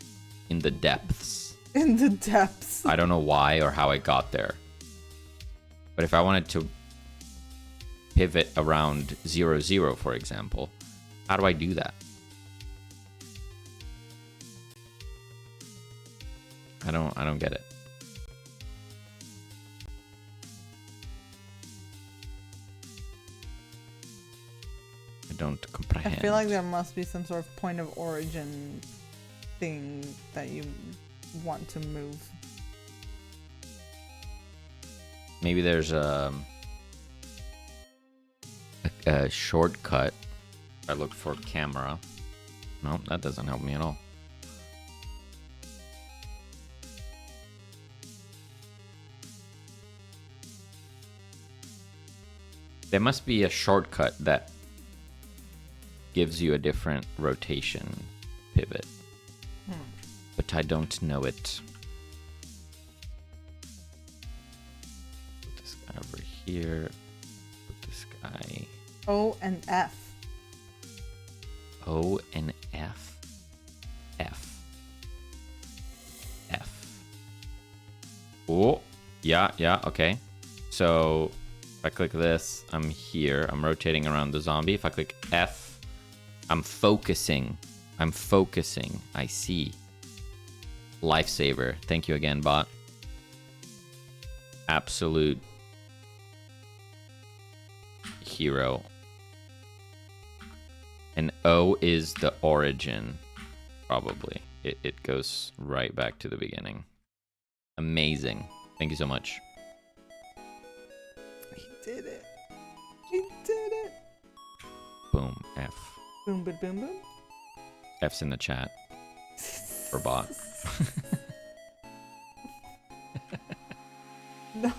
in the depths. In the depths. I don't know why or how I got there. But if I wanted to pivot around 0, 0, for example, how do I do that? I don't get it. I don't comprehend. I feel like there must be some sort of point of origin thing that you want to move. Maybe there's a shortcut. I looked for camera. No, that doesn't help me at all. There must be a shortcut that gives you a different rotation pivot. But I don't know it. Put this guy over here. Put this guy. O and F. O and F. F. F. Oh, yeah, okay. So if I click this, I'm here. I'm rotating around the zombie. If I click F, I'm focusing. I see. Lifesaver. Thank you again, bot. Absolute hero. And O is the origin, probably. It goes right back to the beginning. Amazing. Thank you so much. He did it. He did it. Boom. F. Boom, boom, boom, boom. F's in the chat. For bot. No.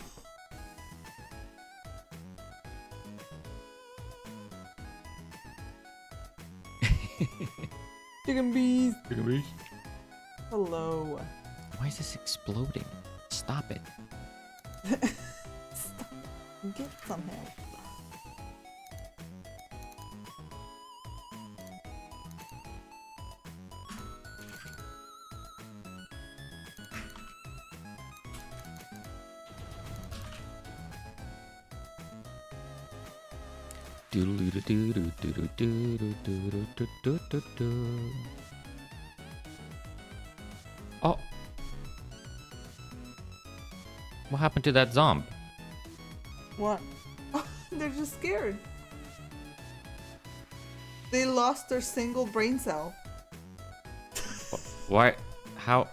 Chicken bees. Hello. Why is this exploding? Stop it. Stop. Get some help. Oh. What happened to that zombie? What? They're just scared. They lost their single brain cell. Why? How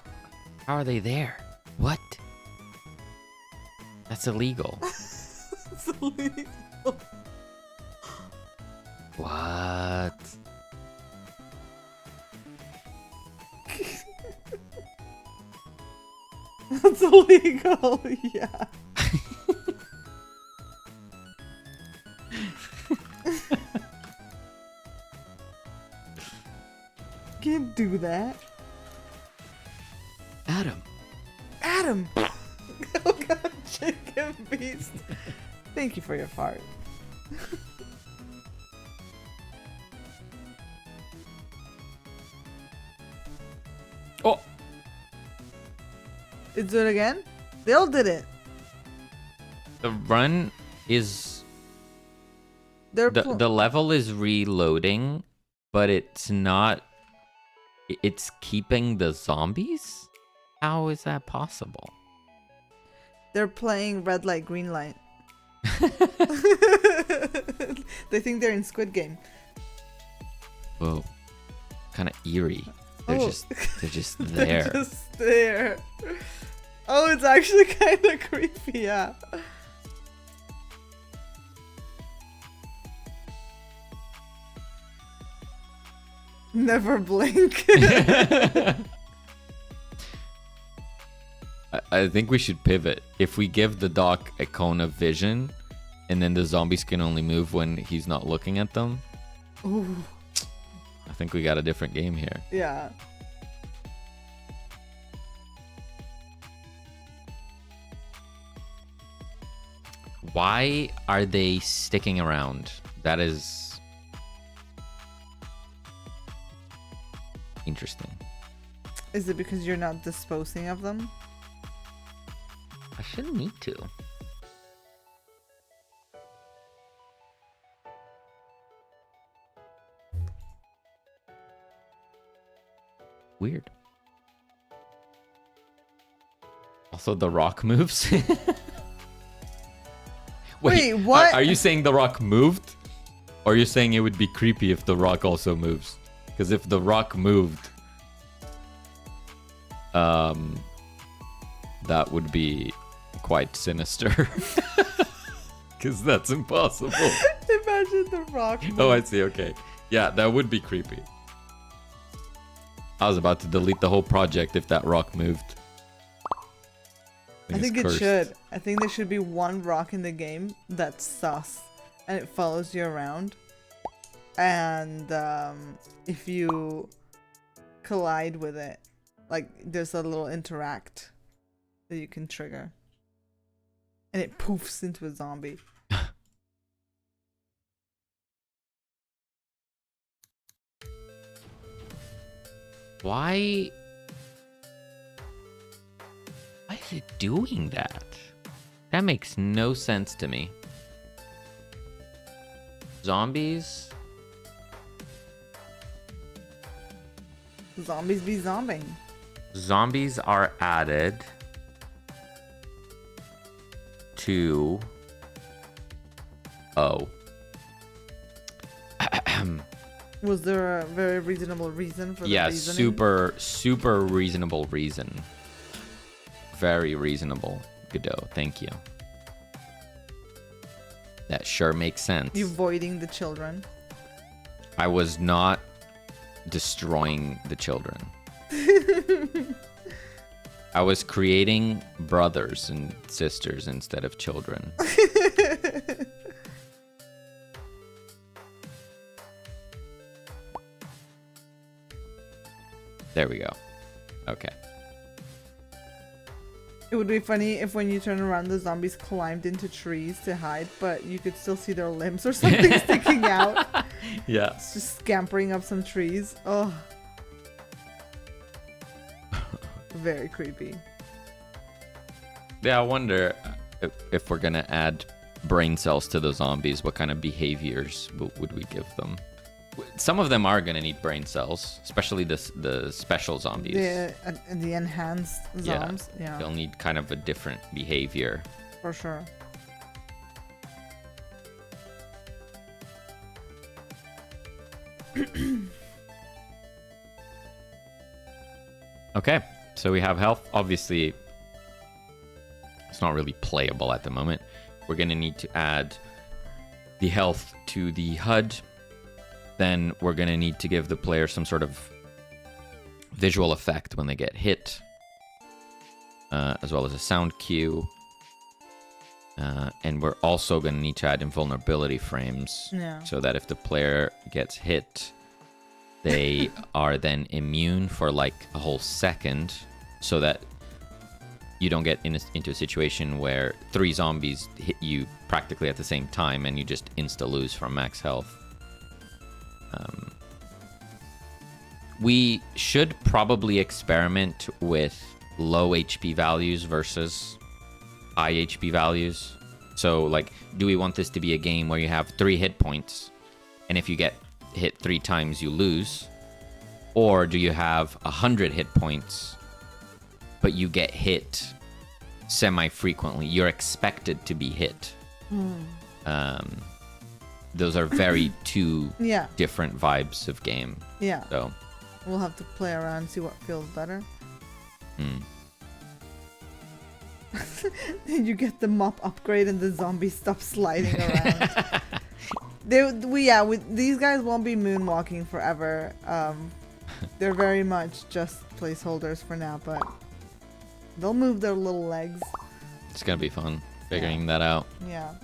are they there? What? That's illegal. It's illegal. What? That's illegal. Yeah. Can't do that. Adam. Adam. Oh god, chicken beast. Thank you for your fart. Oh. Let's do it again. They all did it. The run is They're the level is reloading, but it's not. It's keeping the zombies? How is that possible? They're playing red light, green light. They think they're in Squid Game. Whoa. Kind of eerie. They're Oh. just They're there. just there. Oh, it's actually kind of creepy, yeah. Never blink. I think we should pivot. If we give the doc a cone of vision, and then the zombies can only move when he's not looking at them, Ooh, I think we got a different game here. yeah. Why are they sticking around? That is interesting. Is it because you're not disposing of them? I shouldn't need to. Weird. Also, the rock moves. Wait, what? Are you saying the rock moved? Or are you saying it would be creepy if the rock also moves? Because if the rock moved, that would be quite sinister. Because that's impossible. Imagine the rock. Oh, I see. Okay. Yeah, that would be creepy. I was about to delete the whole project if that rock moved. I think it's it cursed. should. I think there should be one rock in the game that's sus, and it follows you around. And if you collide with it, like there's a little interact that you can trigger, and it poofs into a zombie. Why is it doing that? That makes no sense to me. Zombies? Zombies be zombing. Zombies are added to... Oh. Was there a very reasonable reason for the Yeah, reasoning? super reasonable reason. Very reasonable, Godot. Thank you. That sure makes sense. You voiding the children. I was not destroying the children. I was creating brothers and sisters instead of children. There we go. Okay. It would be funny if when you turn around the zombies climbed into trees to hide, but you could still see their limbs or something sticking out. Yeah. It's just scampering up some trees. Oh. Very creepy. Yeah, I wonder if we're gonna add brain cells to the zombies, what kind of behaviors would we give them? Some of them are gonna need brain cells, especially the special zombies. The enhanced zombies. Yeah. They'll need kind of a different behavior. For sure. Okay, so we have health. Obviously, it's not really playable at the moment. We're gonna need to add the health to the HUD. Then we're going to need to give the player some sort of visual effect when they get hit, as well as a sound cue. And we're also going to need to add invulnerability frames, so that if the player gets hit, they are then immune for like a whole second, so that you don't get into a situation where 3 zombies hit you practically at the same time and you just insta-lose from max health. We should probably experiment with low HP values versus high HP values. So, like, do we want this to be a game where you have 3 hit points, and if you get hit 3 times, you lose? Or do you have 100 hit points, but you get hit semi-frequently? You're expected to be hit. Those are very two different vibes of game. Yeah. So we'll have to play around and see what feels better. You get the mop upgrade and the zombies stop sliding around. These guys won't be moonwalking forever. They're very much just placeholders for now, but they'll move their little legs. It's gonna be fun figuring that out. Yeah.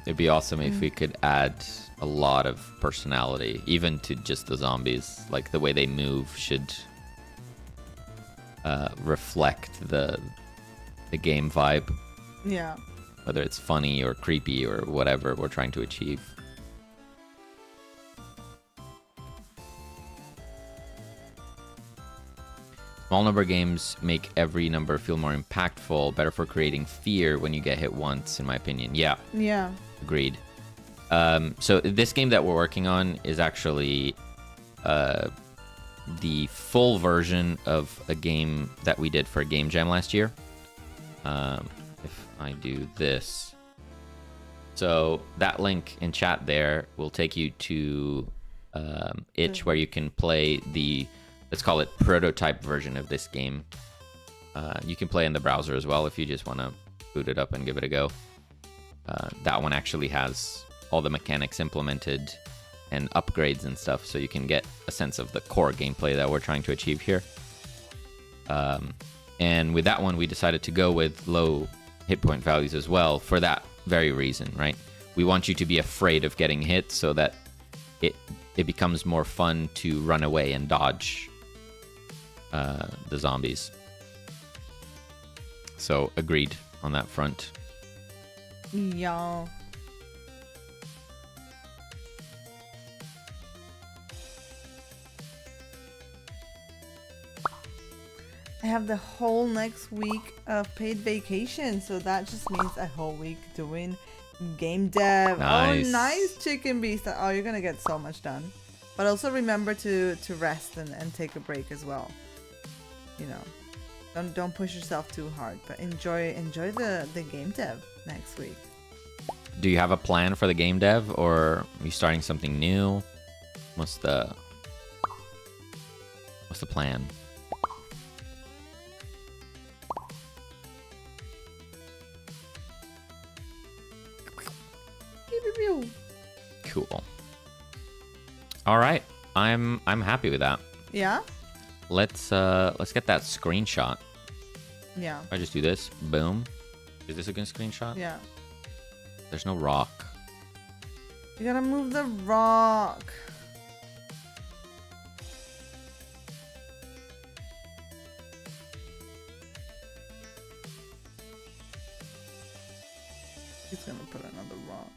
It'd be awesome if we could add a lot of personality, even to just the zombies. Like, the way they move should reflect the game vibe. Yeah. Whether it's funny or creepy or whatever we're trying to achieve. Small number games make every number feel more impactful, better for creating fear when you get hit once, in my opinion. Yeah. Yeah. Agreed. So this game that we're working on is actually the full version of a game that we did for a game jam last year. If I do this. So that link in chat there will take you to itch, where you can play the, let's call it, prototype version of this game. You can play in the browser as well if you just want to boot it up and give it a go. That one actually has all the mechanics implemented and upgrades and stuff, so you can get a sense of the core gameplay that we're trying to achieve here. And with that one, we decided to go with low hit point values as well for that very reason, right? We want you to be afraid of getting hit so that it becomes more fun to run away and dodge the zombies. So, agreed on that front. Yeah. I have the whole next week of paid vacation, so that just means a whole week doing game dev. Nice. Oh, nice, Chicken Beast. Oh, you're gonna get so much done. But also remember to rest and take a break as well. You know, don't push yourself too hard, but enjoy the game dev next week. Do you have a plan for the game dev, or are you starting something new? What's the plan? Cool. All right, I'm happy with that. Yeah. Let's get that screenshot. Yeah. I just do this. Boom. Is this a good screenshot? Yeah. There's no rock. You gotta move the rock. He's gonna put another rock.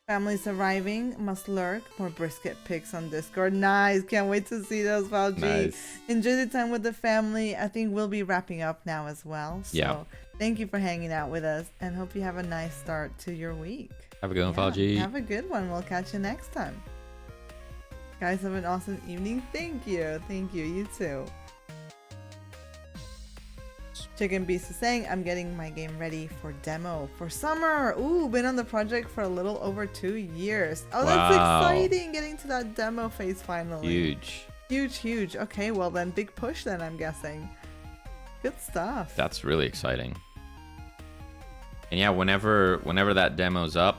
Family surviving, must lurk. More brisket pics on Discord. Nice. Can't wait to see those, Valji. Nice. Enjoy the time with the family. I think we'll be wrapping up now as well. So Yeah. thank you for hanging out with us and hope you have a nice start to your week. Have a good one, Falji. Have a good one. We'll catch you next time. Guys, have an awesome evening. Thank you. Thank you. You too. Chicken Beast is saying, I'm getting my game ready for demo for summer. Ooh, been on the project for a little over 2 years. Oh, that's Wow. exciting. Getting to that demo phase finally. Huge. Huge, huge. Okay, well then, big push then, I'm guessing. Good stuff. That's really exciting. And yeah, whenever that demo's up,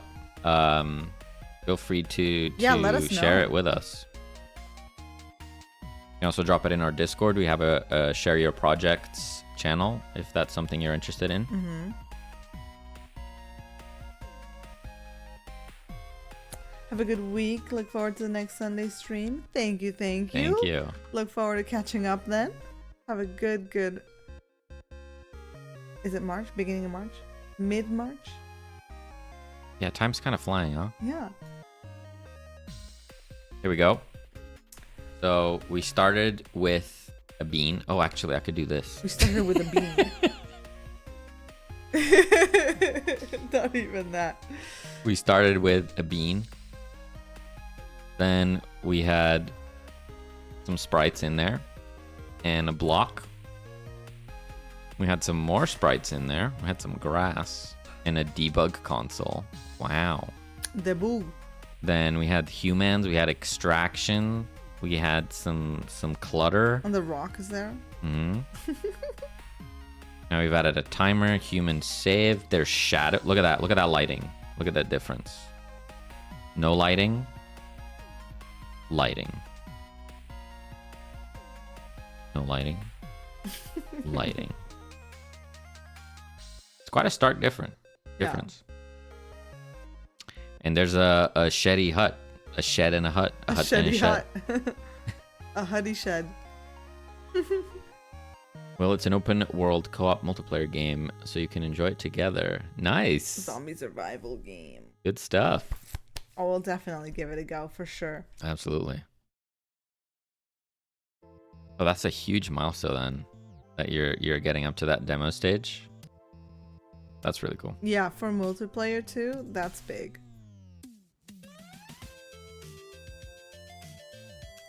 feel free to let us share know. it with us. You can also drop it in our Discord. We have a Share Your Projects channel if that's something you're interested in. Mm-hmm. Have a good week. Look forward to the next Sunday stream. Thank you. Thank you. Look forward to catching up then. Have a good... Is it March? Beginning of March? Mid-March? Yeah, time's kind of flying, huh? Yeah. Here we go. So we started with a bean. Oh, actually, I could do this. We started with a bean. Not even that. We started with a bean. Then we had some sprites in there and a block. We had some more sprites in there. We had some grass and a debug console. Wow. Debug. Then we had humans. We had extraction. We had some clutter. And the rock is there. Mm-hmm. Now we've added a timer. Human saved. There's shadow. Look at that. Look at that lighting. Look at that difference. No lighting. Lighting. No lighting. Lighting. It's quite a stark difference. And there's a sheddy hut. A shed and a hut. A hut and a shed. A huddy shed. Well, it's an open world co-op multiplayer game, so you can enjoy it together. Nice. Zombie survival game. Good stuff. I will definitely give it a go for sure. Absolutely. Oh, that's a huge milestone then, that you're getting up to that demo stage. That's really cool. Yeah, for multiplayer too, that's big.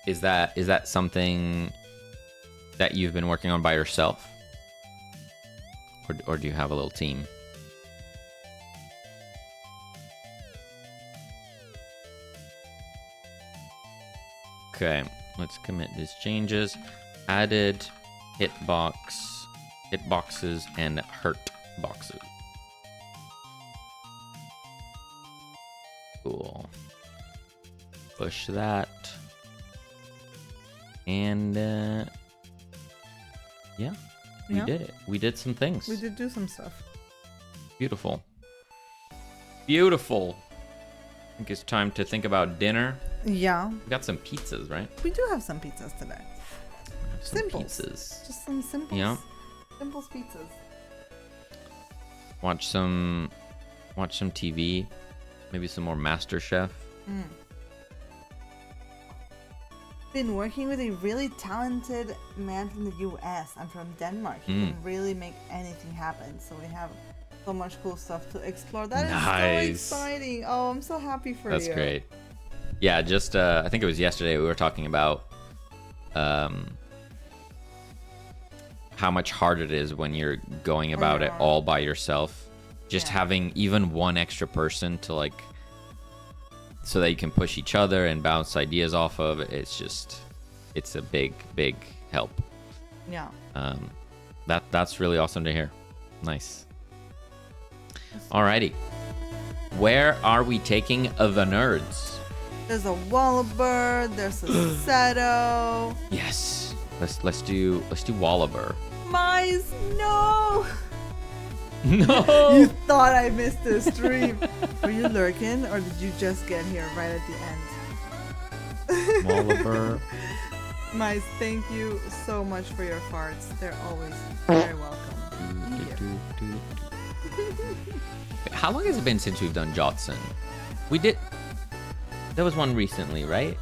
Is that something that you've been working on by yourself? Or do you have a little team? Okay, let's commit these changes. Added hitboxes and hurt boxes. Cool. Push that. And yeah, we did it. We did some things. We did do some stuff. Beautiful. Beautiful. I think it's time to think about dinner. Yeah. We got some pizzas, right? We do have some pizzas today. Some Simples. pizzas. Just some simples. Yeah. Simples pizzas. Watch some TV. Maybe some more MasterChef. Been working with a really talented man from the US. I'm from Denmark. He can really make anything happen. So we have so much cool stuff to explore. That is so exciting. Oh, I'm so happy for you. That's great. Yeah, just I think it was yesterday we were talking about how much harder it is when you're going about it all by yourself. Just having even one extra person to like, so that you can push each other and bounce ideas off of. It's a big help. Yeah. That's really awesome to hear. Nice. Alrighty. Where are we taking the nerds? There's a Wallaber, there's a Seto. Yes. Let's do Wallaber. Mice, no! No. You thought I missed the stream. Were you lurking or did you just get here right at the end? Wallaber. Mice, thank you so much for your farts. They're always very welcome. How long has it been since we've done Jotson? We did. There was one recently, right?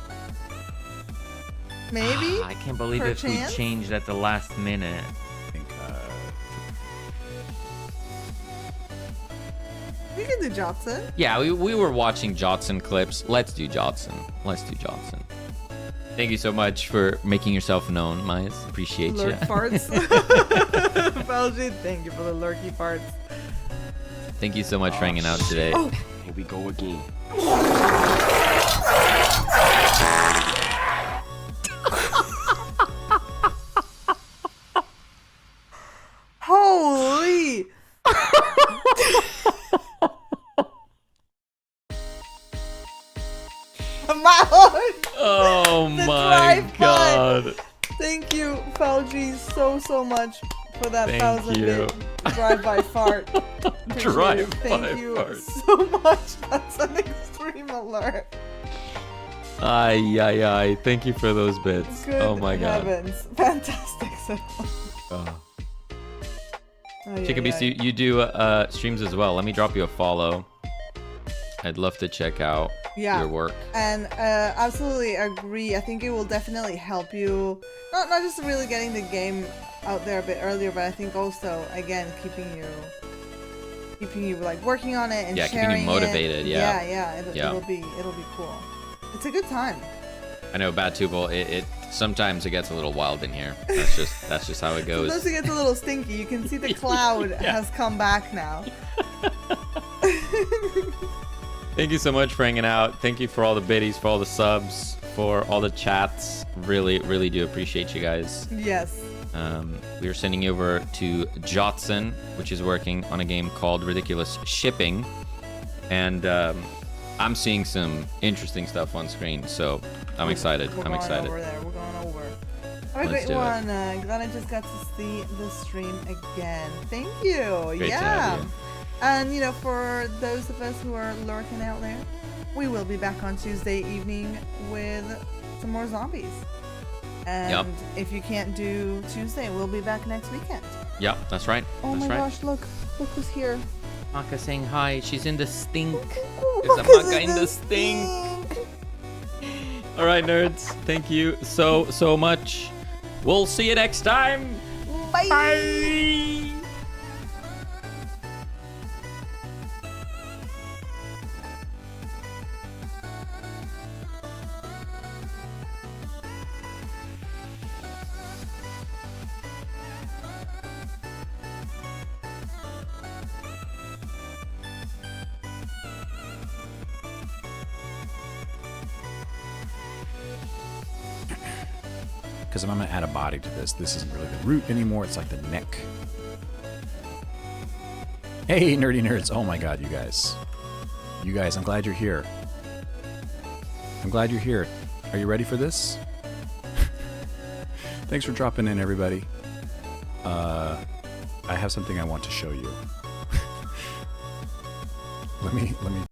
Maybe. I can't believe if we Perchance? changed at the last minute. I think, We can do Jotson. Yeah, we were watching Jotson clips. Let's do Jotson. Let's do Jotson. Thank you so much for making yourself known, Miles. Appreciate you. Lurk farts. Belgian, thank you for the lurky farts. Thank you so much for hanging out today. Oh. Here we go again. Holy! Oh The my drive-by. god. Thank you, Felgy, so much for that Thank 1,000-bit drive-by fart. Appreciate it. Drive-by Thank you fart. so much. That's an extreme alert. Ay, ay, ay. Thank you for those bits. Good Oh my god. heavens. Fantastic. Oh. Ay, Chicken ay, Beast, ay. you do streams as well. Let me drop you a follow. I'd love to check out your work. And absolutely agree. I think it will definitely help you. Not just really getting the game out there a bit earlier, but I think also again keeping you like working on it and Yeah, sharing keeping you motivated. it. Yeah. It'll be cool. It's a good time. I know, Bad Tubal. It sometimes it gets a little wild in here. That's just how it goes. Sometimes it gets a little stinky. You can see the cloud has come back now. Thank you so much for hanging out. Thank you for all the biddies, for all the subs, for all the chats. Really, really do appreciate you guys. Yes. We are sending you over to Jotson, which is working on a game called Ridiculous Shipping. And I'm seeing some interesting stuff on screen, so I'm excited. We're I'm going excited. over there. We're going over. Have a Let's great do it. one. Glad I just got to see the stream again. Thank you. Great to yeah. have you. And, you know, for those of us who are lurking out there, we will be back on Tuesday evening with some more zombies. And if you can't do Tuesday, we'll be back next weekend. Yep, that's right. Oh that's my right. gosh, look who's here. Maka saying hi. She's in the stink. There's a Maka's Maka in the stink. All right, nerds. Thank you so much. We'll see you next time. Bye. Bye. because I'm going to add a body to this. This isn't really the root anymore. It's like the neck. Hey, nerdy nerds. Oh my god, you guys. You guys, I'm glad you're here. I'm glad you're here. Are you ready for this? Thanks for dropping in, everybody. I have something I want to show you. let me